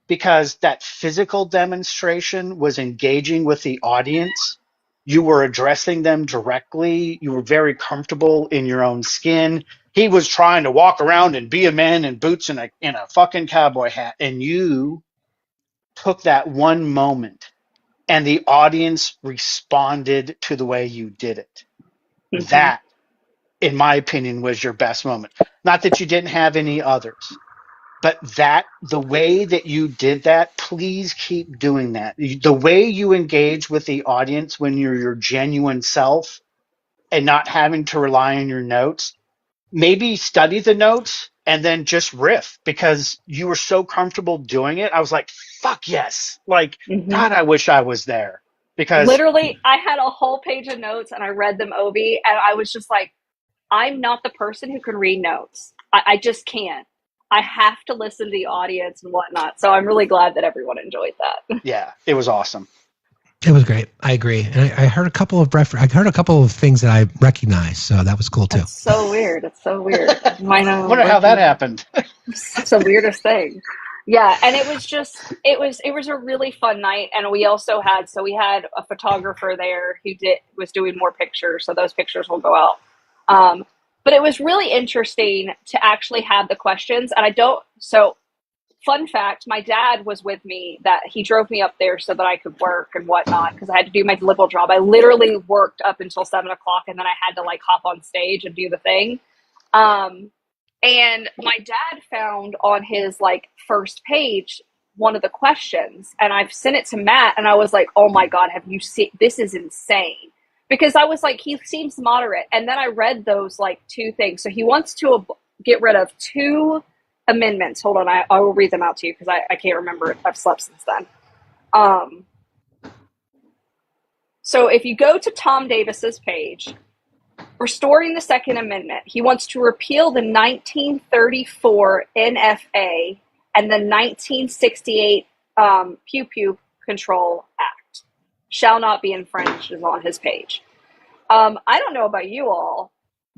because that physical demonstration was engaging with the audience. You were addressing them directly. You were very comfortable in your own skin. He was trying to walk around and be a man in boots and in a fucking cowboy hat. And you took that one moment and the audience responded to the way you did it. Mm-hmm. That, in my opinion, was your best moment. Not that you didn't have any others. But the way that you did that, please keep doing that. The way you engage with the audience when you're your genuine self and not having to rely on your notes, maybe study the notes and then just riff, because you were so comfortable doing it. I was like, fuck yes. Like, God, I wish I was there. Because literally, I had a whole page of notes and I read them, Obi, and I was just like, I'm not the person who can read notes. I just can't. I have to listen to the audience and whatnot. So I'm really glad that everyone enjoyed that. Yeah, it was awesome. It was great. I agree. And I heard a couple of things that I recognized. So that was cool too. It's so weird. It's so weird. I wonder how that happened. It's the weirdest thing. Yeah. And it was a really fun night. And we also had a photographer there who was doing more pictures. So those pictures will go out. But it was really interesting to actually have the questions. And fun fact, my dad was with me, that he drove me up there so that I could work and whatnot, because I had to do my liberal job. I literally worked up until 7 o'clock, and then I had to like hop on stage and do the thing. And my dad found on his like first page one of the questions, and I've sent it to Matt, and I was like, oh my God, have you seen, this is insane. Because I was like, he seems moderate. And then I read those like two things. So he wants to get rid of 2 amendments. Hold on, I will read them out to you because I can't remember it. I've slept since then. So if you go to Tom Davis's page, restoring the Second Amendment, he wants to repeal the 1934 NFA and the 1968 Pew Pew Control Act. Shall not be infringed is on his page. I don't know about you all,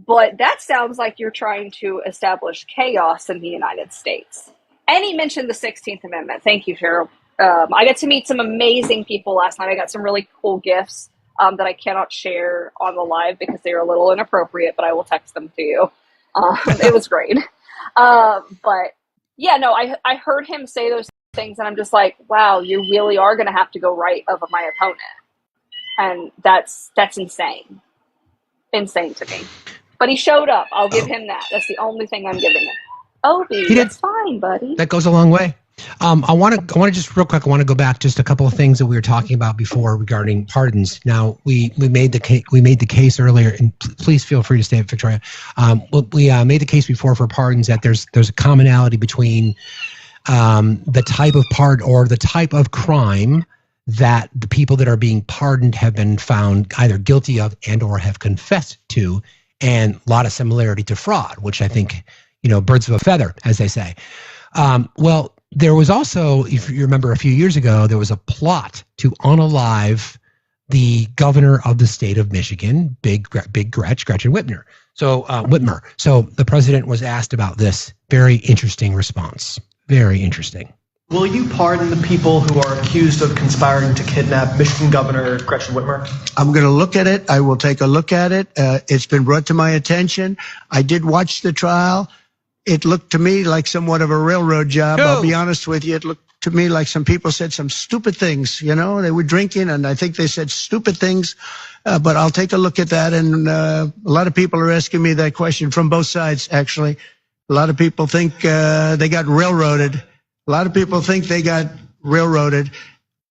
but that sounds like you're trying to establish chaos in the United States. And he mentioned the 16th Amendment. Thank you, Cheryl. I got to meet some amazing people last night. I got some really cool gifts that I cannot share on the live because they're a little inappropriate, but I will text them to you. It was great. But yeah, no, I heard him say those things, and I'm just like, wow, you really are going to have to go right over my opponent. And that's insane. Insane to me. But he showed up. I'll give him that. That's the only thing I'm giving him. Obi, that's fine, buddy. That goes a long way. I want to just real quick. I want to go back just a couple of things that we were talking about before regarding pardons. Now we made the case earlier, and please feel free to stay, Victoria. We made the case before for pardons that there's a commonality between the type of pardon or the type of crime that the people that are being pardoned have been found either guilty of and or have confessed to, and a lot of similarity to fraud, which I think, birds of a feather, as they say. Well, there was also, if you remember a few years ago, there was a plot to unalive the governor of the state of Michigan, Gretchen Whitmer. So the president was asked about this. Very interesting response. Very interesting. Will you pardon the people who are accused of conspiring to kidnap Michigan Governor Gretchen Whitmer? I'm going to look at it. I will take a look at it. It's been brought to my attention. I did watch the trial. It looked to me like somewhat of a railroad job. I'll be honest with you. It looked to me like some people said some stupid things. They were drinking, and I think they said stupid things. But I'll take a look at that. And a lot of people are asking me that question from both sides, actually. A lot of people think they got railroaded. A lot of people think they got railroaded,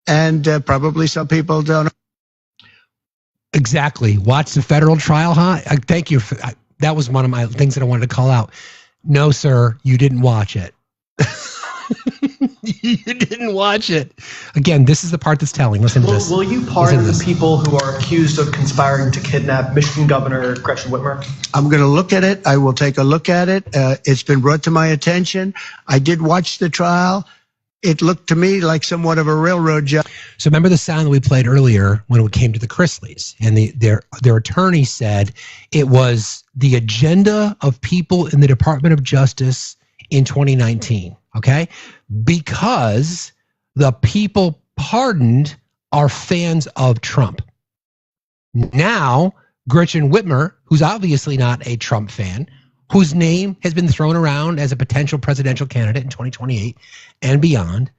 and probably some people don't. Exactly. Watch the federal trial, huh? Thank you. That was one of my things that I wanted to call out. No, sir, you didn't watch it. You didn't watch it. Again, this is the part that's telling. Listen to this. Will you pardon the people who are accused of conspiring to kidnap Michigan Governor Gretchen Whitmer? I'm going to look at it. I will take a look at it. It's been brought to my attention. I did watch the trial. It looked to me like somewhat of a railroad job. So remember the sound that we played earlier when it came to the Chrisleys, and their attorney said it was the agenda of people in the Department of Justice in 2019. Okay, because the people pardoned are fans of Trump. Now, Gretchen Whitmer, who's obviously not a Trump fan, whose name has been thrown around as a potential presidential candidate in 2028 and beyond,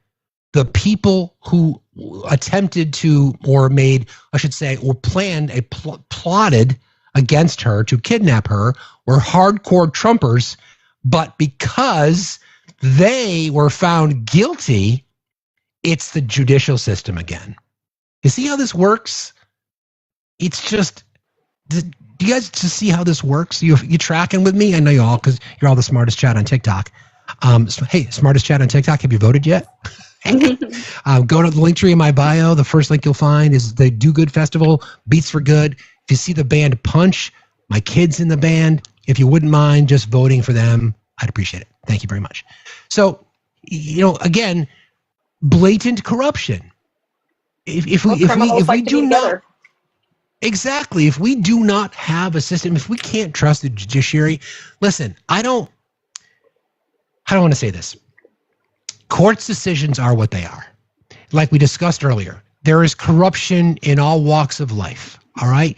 the people who attempted to, or made, I should say, or planned, plotted against her to kidnap her were hardcore Trumpers, but because they were found guilty, it's the judicial system again. You see how this works? It's just, do you guys just see how this works? You tracking with me? I know you all, because you're all the smartest chat on TikTok. Hey, smartest chat on TikTok, have you voted yet? Go to the link tree in my bio. The first link you'll find is the Do Good Festival, Beats for Good. If you see the band Punch, my kids in the band, if you wouldn't mind just voting for them, I'd appreciate it. Thank you very much. So, again, blatant corruption. If we do not, exactly, if we do not have a system, if we can't trust the judiciary, listen, I don't want to say this. Court's decisions are what they are. Like we discussed earlier, there is corruption in all walks of life, all right?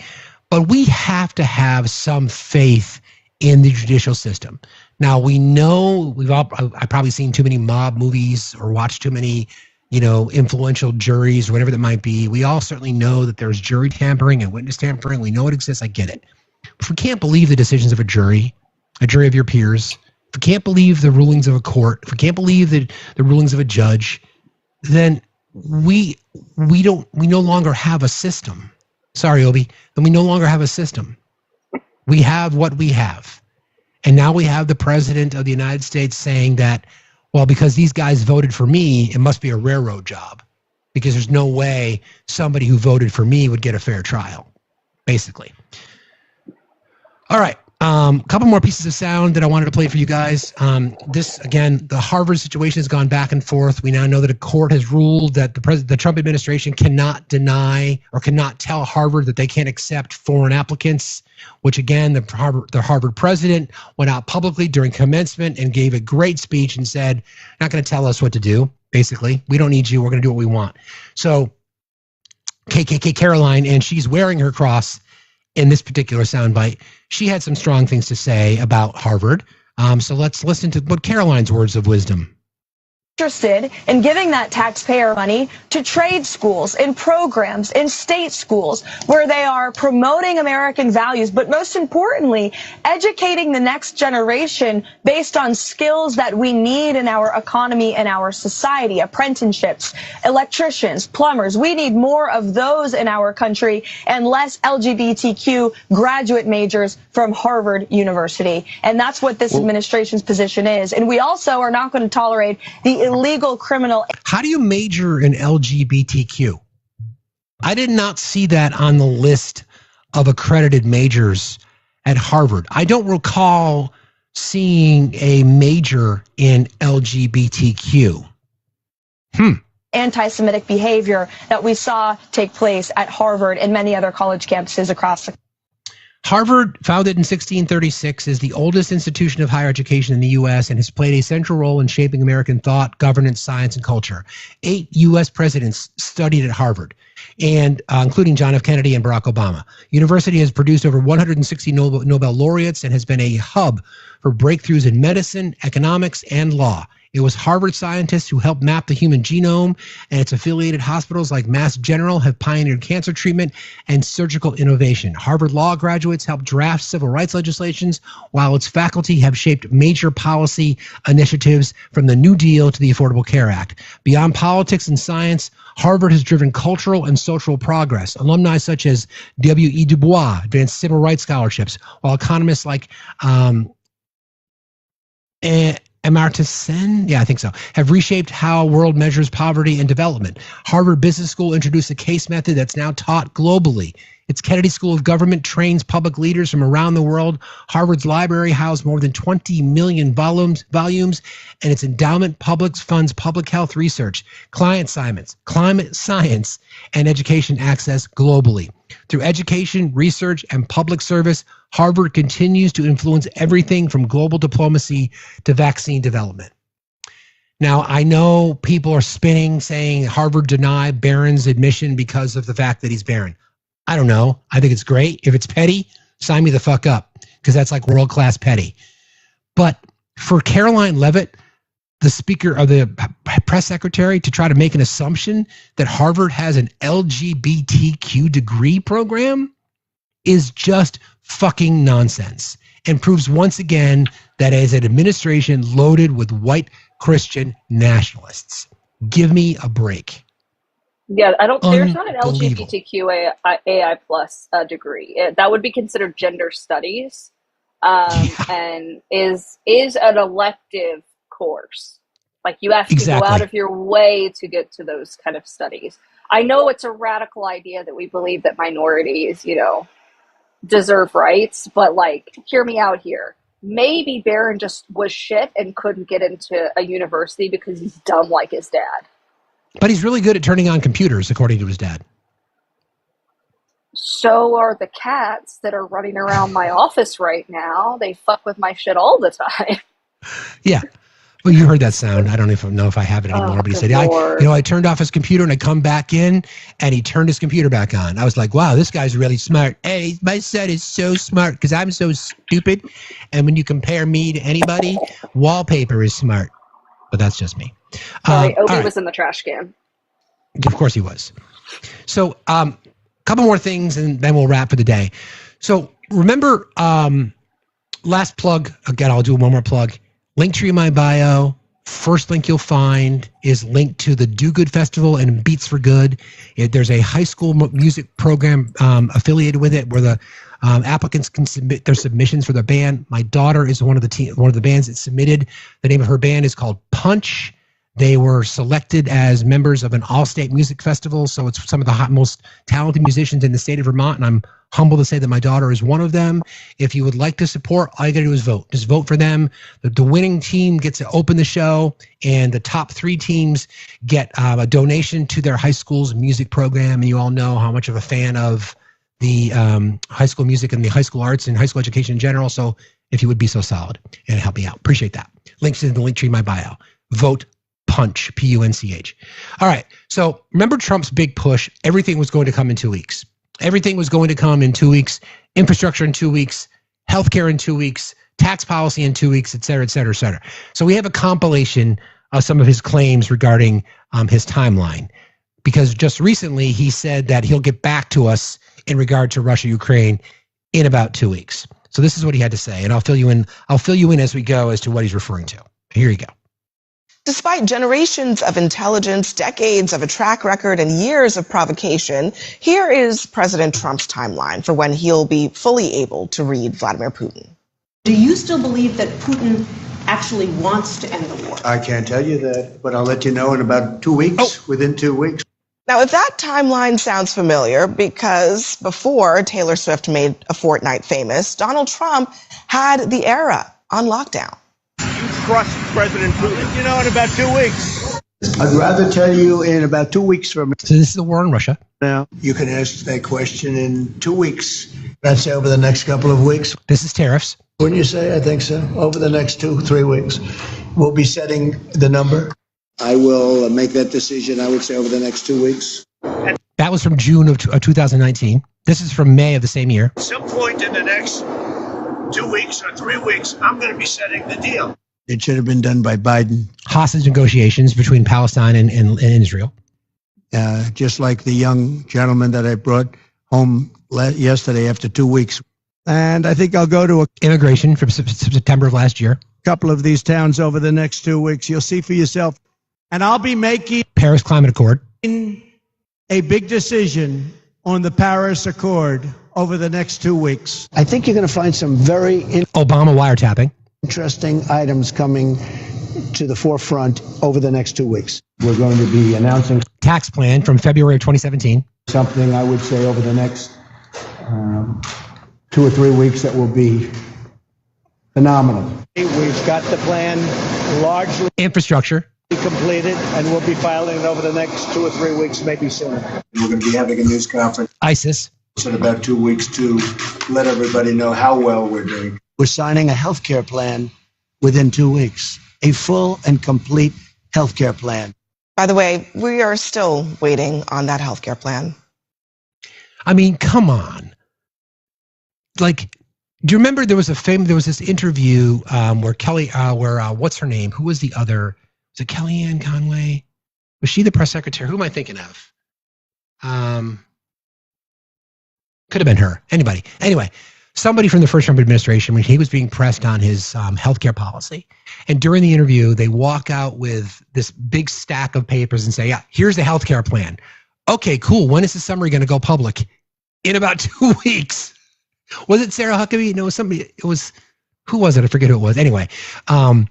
But we have to have some faith in the judicial system. Now we know I've probably seen too many mob movies or watched too many, influential juries or whatever that might be. We all certainly know that there's jury tampering and witness tampering. We know it exists. I get it. If we can't believe the decisions of a jury of your peers, if we can't believe the rulings of a court, if we can't believe the rulings of a judge, then we no longer have a system. Sorry, Obi. Then we no longer have a system. We have what we have. And now we have the president of the United States saying that, well, because these guys voted for me, it must be a railroad job, because there's no way somebody who voted for me would get a fair trial, basically. All right. A couple more pieces of sound that I wanted to play for you guys. This, again, the Harvard situation has gone back and forth. We now know that a court has ruled that the Trump administration cannot deny or cannot tell Harvard that they can't accept foreign applicants, which, again, the Harvard president went out publicly during commencement and gave a great speech and said, not going to tell us what to do, basically. We don't need you. We're going to do what we want. So KKK Caroline, and she's wearing her cross in this particular soundbite, she had some strong things to say about Harvard. So let's listen to what Caroline's words of wisdom. Interested in giving that taxpayer money to trade schools, in programs, in state schools, where they are promoting American values, but most importantly, educating the next generation based on skills that we need in our economy and our society. Apprenticeships, electricians, plumbers. We need more of those in our country and less LGBTQ graduate majors from Harvard University. And that's what this administration's position is. And we also are not going to tolerate the illegal criminal. How do you major in LGBTQ? I did not see that on the list of accredited majors at Harvard. I don't recall seeing a major in LGBTQ. Anti-Semitic behavior that we saw take place at Harvard and many other college campuses across the country. Harvard, founded in 1636, is the oldest institution of higher education in the U.S. and has played a central role in shaping American thought, governance, science, and culture. 8 U.S. presidents studied at Harvard, and including John F. Kennedy and Barack Obama. University has produced over 160 Nobel laureates and has been a hub for breakthroughs in medicine, economics, and law. It was Harvard scientists who helped map the human genome, and its affiliated hospitals like Mass General have pioneered cancer treatment and surgical innovation. Harvard law graduates helped draft civil rights legislations, while its faculty have shaped major policy initiatives from the New Deal to the Affordable Care Act. Beyond politics and science, Harvard has driven cultural and social progress. Alumni such as W.E. Du Bois advanced civil rights scholarships, while economists like Amartya Sen, I think so, have reshaped how world measures poverty and development. Harvard Business School introduced a case method that's now taught globally. Its Kennedy School of Government trains public leaders from around the world. Harvard's library housed more than 20 million volumes, and its endowment funds public health research, climate science, and education access globally. Through education, research, and public service, Harvard continues to influence everything from global diplomacy to vaccine development. Now, I know people are spinning, saying Harvard denied Barron's admission because of the fact that he's Barron. I don't know. I think it's great. If it's petty, sign me the fuck up, because that's like world-class petty. But for Caroline Leavitt, the speaker of the press secretary, to try to make an assumption that Harvard has an LGBTQ degree program is just fucking nonsense, and proves once again that as an administration loaded with white Christian nationalists. Give me a break. Yeah, there's not an LGBTQ AI plus degree. That would be considered gender studies, and is an elective course. Like, you have to go out of your way to get to those kind of studies. I know it's a radical idea that we believe that minorities, deserve rights, but hear me out here. Maybe Barron just was shit and couldn't get into a university because he's dumb like his dad. But he's really good at turning on computers, according to his dad. So are the cats that are running around my office right now. They fuck with my shit all the time. Yeah. Well, you heard that sound. I don't know if I have it anymore, but he said, I turned off his computer and I come back in and he turned his computer back on. I was like, wow, this guy's really smart. Hey, my son is so smart because I'm so stupid. And when you compare me to anybody, wallpaper is smart. But that's just me. Sorry, Obi was in the trash can. Of course he was. So a couple more things and then we'll wrap for the day. So remember, last plug, again, I'll do one more plug. Linktree in my bio. First link you'll find is linked to the Do Good Festival and Beats for Good. There's a high school music program affiliated with it where the applicants can submit their submissions for their band. My daughter is one of the bands that submitted. The name of her band is called Punch. They were selected as members of an all-state music festival, so it's some of the most talented musicians in the state of Vermont, and I'm humbled to say that my daughter is one of them. If you would like to support, all you got to do is vote. Just vote for them. The winning team gets to open the show, and the top 3 teams get a donation to their high school's music program, and you all know how much of a fan of the high school music and the high school arts and high school education in general, so if you would be so solid and help me out. Appreciate that. Links in the link tree in my bio. Vote Punch, P-U-N-C-H. All right. So remember Trump's big push. Everything was going to come in 2 weeks. Everything was going to come in 2 weeks. Infrastructure in 2 weeks. Healthcare in 2 weeks. Tax policy in 2 weeks, et cetera, et cetera, et cetera. So we have a compilation of some of his claims regarding his timeline. Because just recently he said that he'll get back to us in regard to Russia, Ukraine in about 2 weeks. So this is what he had to say. And I'll fill you in as we go as to what he's referring to. Here you go. Despite generations of intelligence, decades of a track record, and years of provocation, here is President Trump's timeline for when he'll be fully able to read Vladimir Putin. Do you still believe that Putin actually wants to end the war? I can't tell you that, but I'll let you know in about 2 weeks, within 2 weeks. Now, if that timeline sounds familiar, because before Taylor Swift made a fortnight famous, Donald Trump had the era on lockdown. Trust President Putin. You know, in about 2 weeks. I'd rather tell you in about 2 weeks from So this is the war on Russia. now. You can ask that question in 2 weeks. That's over the next couple of weeks. This is tariffs. Wouldn't you say? I think so. Over the next 2-3 weeks. We'll be setting the number. I will make that decision, I would say, over the next 2 weeks. That was from June of 2019. This is from May of the same year. At some point in the next 2 weeks or 3 weeks, I'm going to be setting the deal. It should have been done by Biden. Hostage negotiations between Palestine and Israel. Just like the young gentleman that I brought home yesterday after 2 weeks. And I think I'll go to immigration from September of last year. A couple of these towns over the next 2 weeks. You'll see for yourself. And I'll be making Paris Climate Accord. A big decision on the Paris Accord over the next 2 weeks. I think you're going to find some very Obama wiretapping. Interesting items coming to the forefront over the next 2 weeks. We're going to be announcing tax plan from February of 2017. Something I would say over the next 2 or 3 weeks that will be phenomenal. We've got the plan largely infrastructure completed, and we'll be filing it over the next 2 or 3 weeks, maybe sooner. We're going to be having a news conference. ISIS. In about 2 weeks to let everybody know how well we're doing. We're signing a health care plan within 2 weeks, a full and complete health care plan. By the way, we are still waiting on that health care plan. I mean, come on. Like, do you remember there was this interview where what's her name? Who was the other? Was it Kellyanne Conway? Was she the press secretary? Who am I thinking of? Could have been her. Anyway, somebody from the first Trump administration, when he was being pressed on his healthcare policy. And during the interview, they walk out with this big stack of papers and say, yeah, here's the healthcare plan. Okay, cool. When is the summary going to go public? In about 2 weeks. Was it Sarah Huckabee? No, it was somebody. It was, who was it? I forget who it was. Anyway, come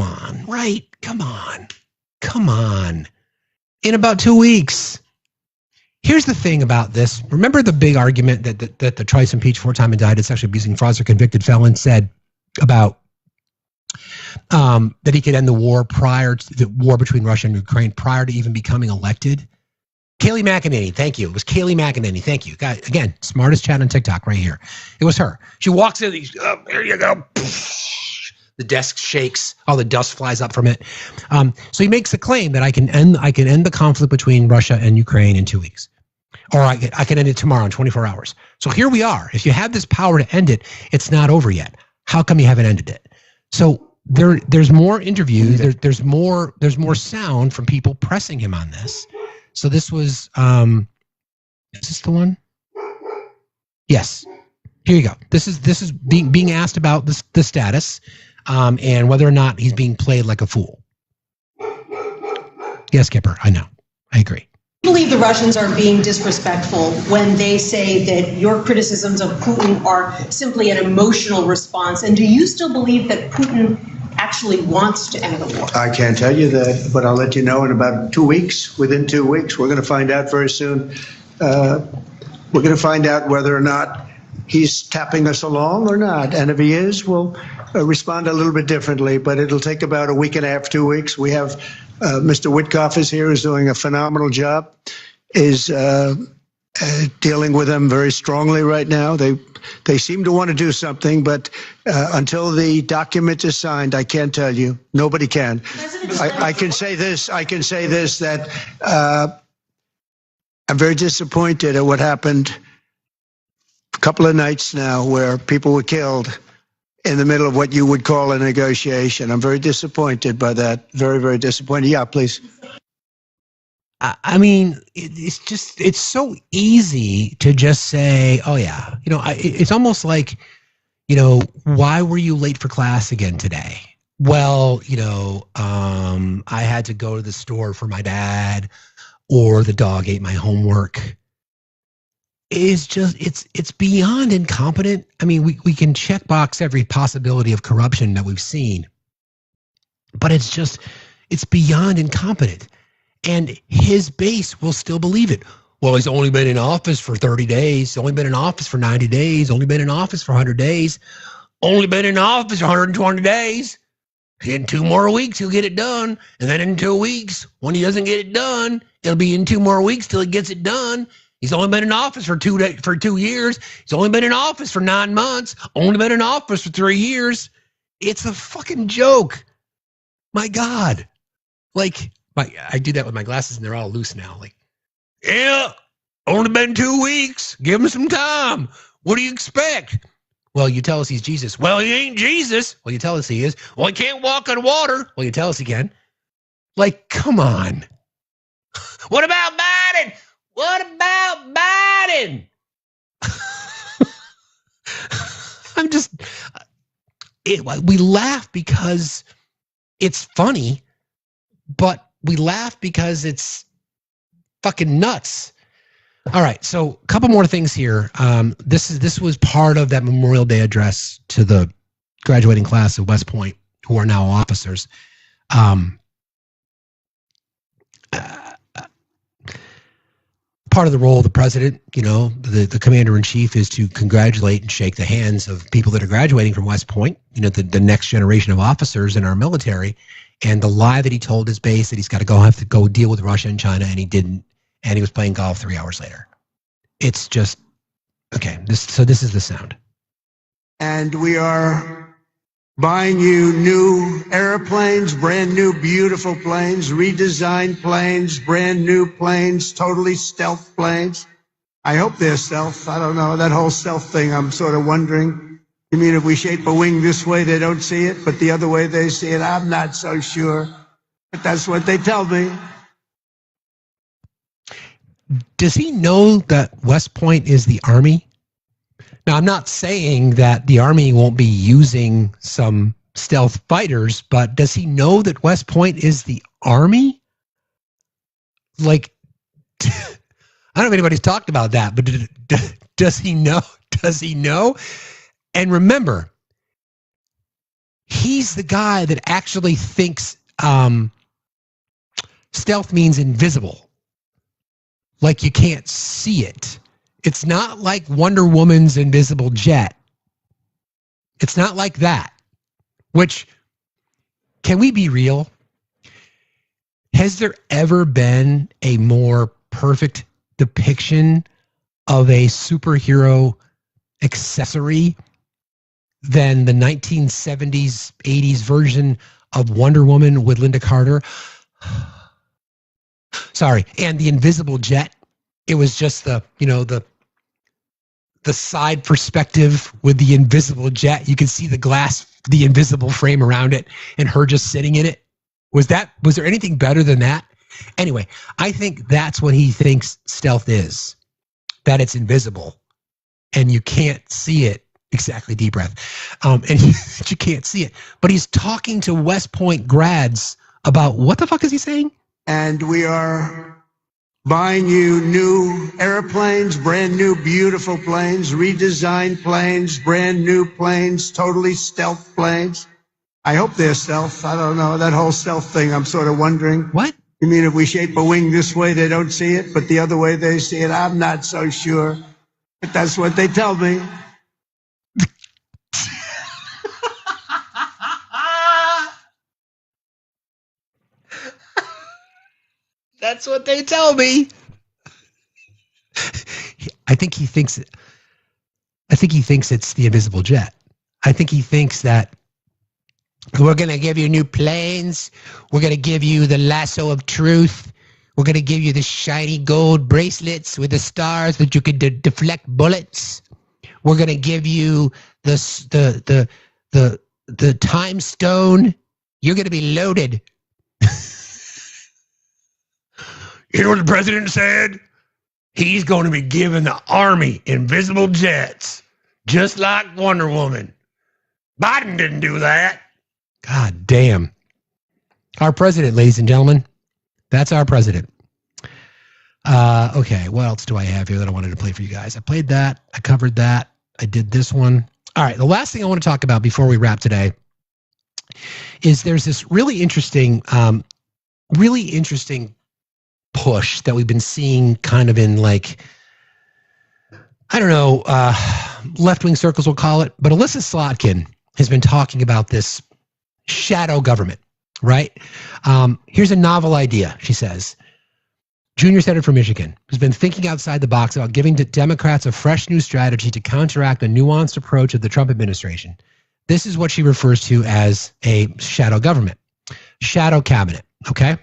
on, right? Come on. In about 2 weeks. Here's the thing about this. Remember the big argument that the twice impeached, 4-time indicted, sexually abusing, fraudster, convicted felon said about that he could end the war prior to the war between Russia and Ukraine, prior to even becoming elected? Kayleigh McEnany, thank you. It was Kayleigh McEnany, thank you. Guy, again, smartest chat on TikTok right here. It was her. She walks in, here you go. The desk shakes, all the dust flies up from it. So he makes a claim that I can end the conflict between Russia and Ukraine in 2 weeks. Or I can end it tomorrow in 24 hours. So here we are. If you have this power to end it, it's not over yet. How come you haven't ended it? So there's more interviews. There's more sound from people pressing him on this. So this was is this the one? Yes. Here you go. This is being asked about the status and whether or not he's being played like a fool. Yes, Kipper. I know. I agree. I believe the Russians are being disrespectful when they say that your criticisms of Putin are simply an emotional response. And do you still believe that Putin actually wants to end the war? I can't tell you that, but I'll let you know in about 2 weeks. Within 2 weeks, we're going to find out very soon. We're going to find out whether or not he's tapping us along or not. And if he is, we'll respond a little bit differently, but it'll take about a week and a half, 2 weeks. We have Mr. Witkoff is here, who's doing a phenomenal job, is dealing with them very strongly right now. They seem to want to do something, but until the document is signed, I can't tell you. Nobody can. I can say this. That I'm very disappointed at what happened a couple of nights now, where people were killed in the middle of what you would call a negotiation. I'm very disappointed by that. Very, very disappointed. Yeah, please. I mean, it's so easy to just say, oh yeah, it's almost like, why were you late for class again today? Well, I had to go to the store for my dad, or the dog ate my homework. It's beyond incompetent. I mean, we can check box every possibility of corruption that we've seen, but it's beyond incompetent. And his base will still believe it. Well, he's only been in office for 30 days. He's only been in office for 90 days. Only been in office for 100 days. Only been in office for 120 days. In 2 more weeks, he'll get it done. And then in 2 weeks, when he doesn't get it done, it'll be in 2 more weeks till he gets it done. He's only been in office for 2 years. He's only been in office for 9 months. Only been in office for 3 years. It's a fucking joke. My God. I do that with my glasses and they're all loose now. Yeah, only been 2 weeks. Give him some time. What do you expect? Well, you tell us he's Jesus. Well, he ain't Jesus. Well, you tell us he is. Well, he can't walk on water. Well, you tell us he can. Come on. What about Biden? What about Biden? We laugh because it's funny, but we laugh because it's fucking nuts. All right, so a couple more things here. This was part of that Memorial Day address to the graduating class at West Point, who are now officers. Part of the role of the president, the commander-in-chief, is to congratulate and shake the hands of people that are graduating from West Point, the next generation of officers in our military. And the lie that he told his base that he's got to have to go deal with Russia and China, and he didn't, and he was playing golf 3 hours later. It's just, okay, this is the sound. And we are buying you new airplanes, brand new, beautiful planes, redesigned planes, brand new planes, totally stealth planes. I hope they're stealth. I don't know. That whole stealth thing, I'm sort of wondering. You mean if we shape a wing this way, they don't see it, but the other way they see it? I'm not so sure. But that's what they tell me. Does he know that West Point is the Army? Now, I'm not saying that the Army won't be using some stealth fighters, but does he know that West Point is the Army? I don't know if anybody's talked about that, but does he know? Does he know? And remember, he's the guy that actually thinks stealth means invisible. Like you can't see it. It's not like Wonder Woman's invisible jet. It's not like that. Which, can we be real? Has there ever been a more perfect depiction of a superhero accessory than the 1970s, 80s version of Wonder Woman with Linda Carter. Sorry, and the invisible jet. It was just the side perspective with the invisible jet. You could see the glass, the invisible frame around it, and her just sitting in it. Was there anything better than that? Anyway, I think that's what he thinks stealth is. That it's invisible and you can't see it. Exactly, deep breath. And you can't see it. But he's talking to West Point grads about what the fuck is he saying? And we are buying you new airplanes, brand new, beautiful planes, redesigned planes, brand new planes, totally stealth planes. I hope they're stealth. I don't know. That whole stealth thing, I'm sort of wondering. What? You mean if we shape a wing this way, they don't see it, but the other way they see it? I'm not so sure. But that's what they tell me. That's what they tell me. I think he thinks it's the invisible jet. I think he thinks that we're going to give you new planes. We're going to give you the lasso of truth. We're going to give you the shiny gold bracelets with the stars that you can deflect bullets. We're going to give you the time stone. You're going to be loaded. You know what the president said? He's going to be giving the army invisible jets, just like Wonder Woman. Biden didn't do that. God damn. Our president, ladies and gentlemen. That's our president. Okay, what else do I have here that I wanted to play for you guys? I played that. I covered that. I did this one. All right, the last thing I want to talk about before we wrap today is there's this really interesting push that we've been seeing kind of in like, I don't know, left-wing circles we'll call it, but Alyssa Slotkin has been talking about this shadow government, right? Here's a novel idea, she says. Junior senator from Michigan has been thinking outside the box about giving Democrats a fresh new strategy to counteract a nuanced approach of the Trump administration. This is what she refers to as a shadow government, shadow cabinet, okay?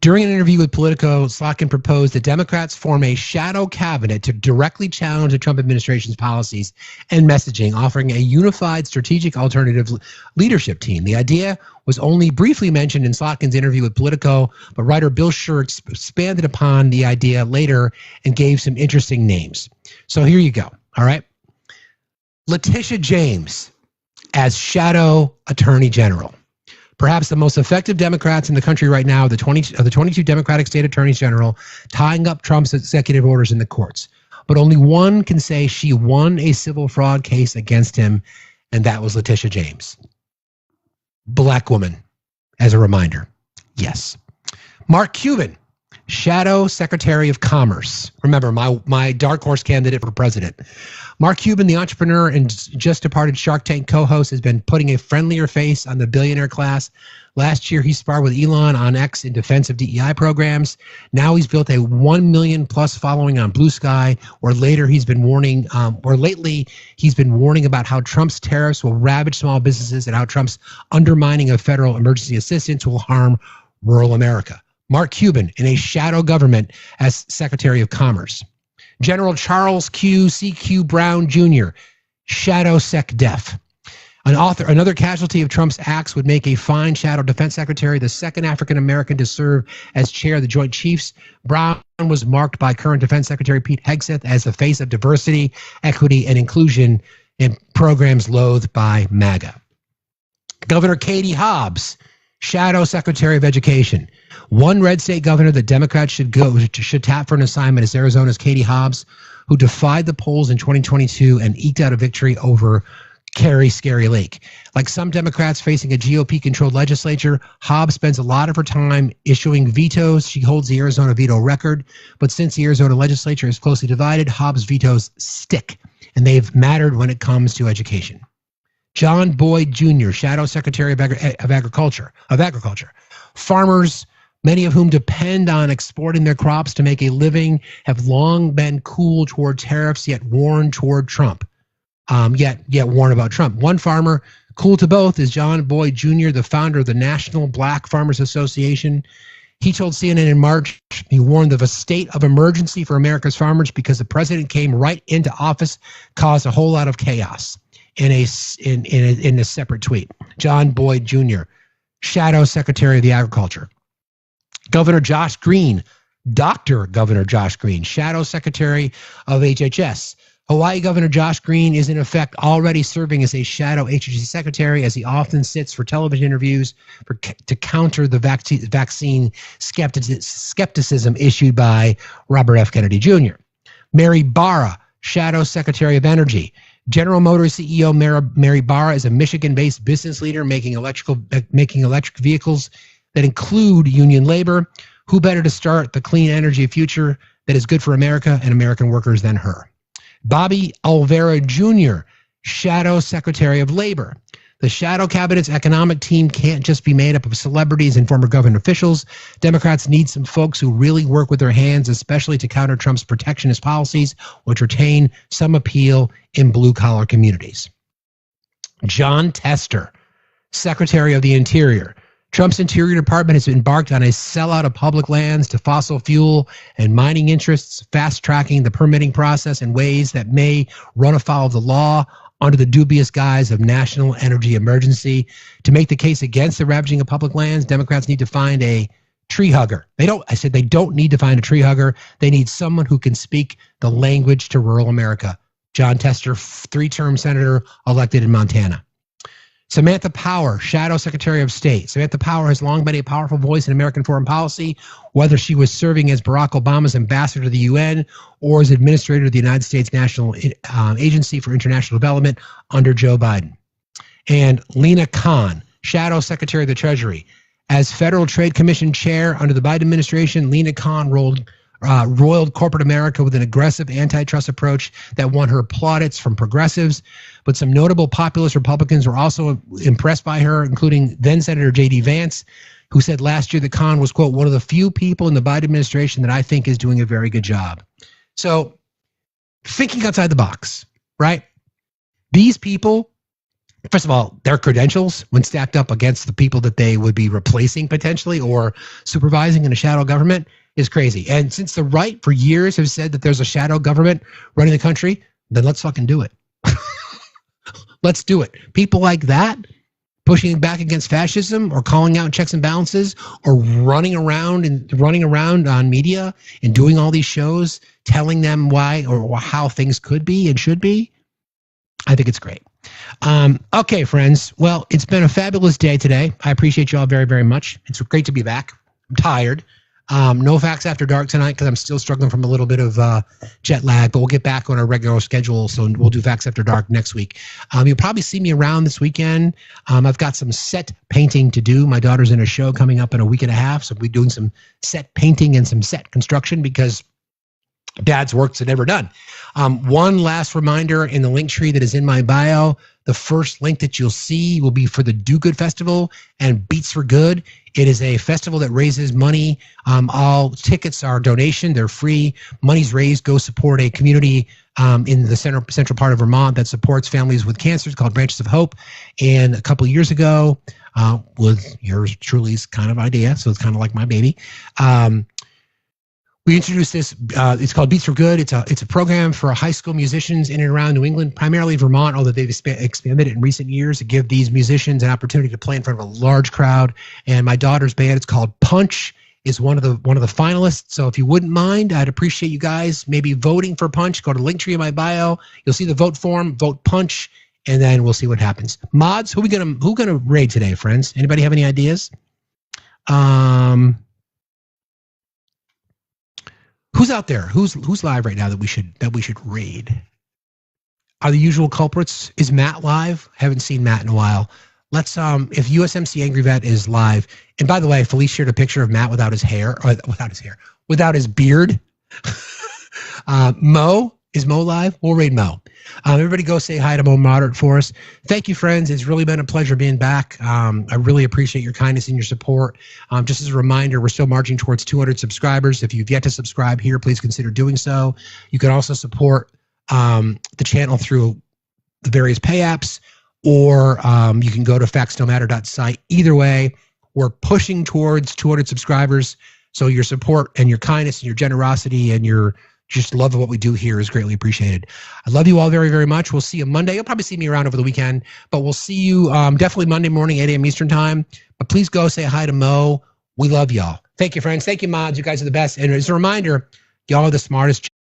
During an interview with Politico, Slotkin proposed that Democrats form a shadow cabinet to directly challenge the Trump administration's policies and messaging, offering a unified strategic alternative leadership team. The idea was only briefly mentioned in Slotkin's interview with Politico, but writer Bill Scher expanded upon the idea later and gave some interesting names. So here you go, all right? Letitia James as shadow attorney general. Perhaps the most effective Democrats in the country right now, the 22 Democratic state attorneys general, tying up Trump's executive orders in the courts. But only one can say she won a civil fraud case against him, and that was Letitia James. Black woman, as a reminder. Yes. Mark Cuban, shadow secretary of commerce. Remember, my dark horse candidate for president. Mark Cuban, the entrepreneur and just departed Shark Tank co-host, has been putting a friendlier face on the billionaire class. Last year, he sparred with Elon on X in defense of DEI programs. Now he's built a 1 million plus following on Blue Sky, or lately he's been warning about how Trump's tariffs will ravage small businesses and how Trump's undermining of federal emergency assistance will harm rural America. Mark Cuban in a shadow government as Secretary of Commerce. General Charles C.Q. Brown Jr., Shadow Sec Def. Another casualty of Trump's acts would make a fine shadow defense secretary, the second African-American to serve as chair of the Joint Chiefs. Brown was marked by current Defense Secretary Pete Hegseth as the face of diversity, equity, and inclusion in programs loathed by MAGA. Governor Katie Hobbs, Shadow Secretary of Education. One red state governor that Democrats should tap for an assignment is Arizona's Katie Hobbs, who defied the polls in 2022 and eked out a victory over Carrie Scary Lake. Like some Democrats facing a GOP-controlled legislature, Hobbs spends a lot of her time issuing vetoes. She holds the Arizona veto record, but since the Arizona legislature is closely divided, Hobbs' vetoes stick, and they've mattered when it comes to education. John Boyd Jr., Shadow Secretary of Agriculture. Farmers, many of whom depend on exporting their crops to make a living, have long been cool toward tariffs, yet warned toward Trump. yet warn about Trump. One farmer cool to both is John Boyd Jr., the founder of the National Black Farmers Association. He told CNN in March, he warned of a state of emergency for America's farmers because the president came right into office, caused a whole lot of chaos in a separate tweet. John Boyd Jr., Shadow Secretary of the Agriculture. Governor Josh Green, Dr. Governor Josh Green, Shadow Secretary of HHS. Hawaii Governor Josh Green is in effect already serving as a shadow HHS secretary, as he often sits for television interviews to counter the vaccine skepticism issued by Robert F. Kennedy Jr. Mary Barra, Shadow Secretary of Energy. General Motors CEO Mary Barra is a Michigan-based business leader making electric vehicles that include union labor. Who better to start the clean energy future that is good for America and American workers than her? Bobby Olvera Jr., Shadow Secretary of Labor. The Shadow Cabinet's economic team can't just be made up of celebrities and former government officials. Democrats need some folks who really work with their hands, especially to counter Trump's protectionist policies, which retain some appeal in blue-collar communities. John Tester, Secretary of the Interior. Trump's Interior Department has embarked on a sellout of public lands to fossil fuel and mining interests, fast-tracking the permitting process in ways that may run afoul of the law under the dubious guise of national energy emergency. To make the case against the ravaging of public lands, Democrats need to find a tree hugger. They don't need to find a tree hugger. They need someone who can speak the language to rural America. John Tester, 3-term senator elected in Montana. Samantha Power, Shadow Secretary of State. Samantha Power has long been a powerful voice in American foreign policy, whether she was serving as Barack Obama's ambassador to the UN or as administrator of the United States National Agency for International Development under Joe Biden. And Lena Khan, Shadow Secretary of the Treasury. As Federal Trade Commission chair under the Biden administration, Lena Khan roiled corporate America with an aggressive antitrust approach that won her plaudits from progressives. But some notable populist Republicans were also impressed by her, including then Senator J.D. Vance, who said last year that Khan was, quote, one of the few people in the Biden administration that I think is doing a very good job. So thinking outside the box, right? These people, first of all, their credentials, when stacked up against the people that they would be replacing potentially or supervising in a shadow government, is crazy. And since the right for years have said that there's a shadow government running the country, then let's fucking do it. Let's do it. People like that, pushing back against fascism or calling out checks and balances or running around on media and doing all these shows, telling them why or how things could be and should be. I think it's great. Okay, friends. Well, it's been a fabulous day today. I appreciate you all very, very much. It's great to be back. I'm tired. No Facts After Dark tonight because I'm still struggling from a little bit of jet lag, but we'll get back on our regular schedule, so we'll do Facts After Dark next week. You'll probably see me around this weekend. I've got some set painting to do. My daughter's in a show coming up in a week and a half, so we'll be doing some set painting and some set construction because Dad's work's never done. One last reminder in the link tree that is in my bio, the first link that you'll see will be for the Do Good Festival and Beats for Good. It is a festival that raises money. All tickets are donation. They're free. Money's raised go support a community in the central part of Vermont that supports families with cancer. It's called Branches of Hope. And a couple of years ago, was yours truly's kind of idea, so it's kind of like my baby. We introduced this. It's called Beats for Good. It's a program for high school musicians in and around New England, primarily Vermont, although they've expanded it in recent years to give these musicians an opportunity to play in front of a large crowd. And my daughter's band, it's called Punch, is one of the finalists. So if you wouldn't mind, I'd appreciate you guys maybe voting for Punch. Go to the link tree in my bio. You'll see the vote form. Vote Punch, and then we'll see what happens. Mods, who gonna raid today, friends? Anybody have any ideas? Who's out there? Who's live right now that we should raid? Are the usual culprits? Is Matt live? Haven't seen Matt in a while. Let's if USMC Angry Vet is live. And by the way, Felice shared a picture of Matt without his beard. Mo, is Mo live? We'll raid Mo. Everybody go say hi to Mo Moderate for us. Thank you, friends. It's really been a pleasure being back. I really appreciate your kindness and your support. Just as a reminder, we're still marching towards 200 subscribers. If you've yet to subscribe here, please consider doing so. You can also support the channel through the various pay apps, or you can go to FactsStillMatter.site. Either way, we're pushing towards 200 subscribers. So your support and your kindness and your generosity and your just love of what we do here is greatly appreciated. I love you all very, very much. We'll see you Monday. You'll probably see me around over the weekend, but we'll see you definitely Monday morning, 8 a.m. Eastern time. But please go say hi to Mo. We love y'all. Thank you, friends. Thank you, mods. You guys are the best. And as a reminder, y'all are the smartest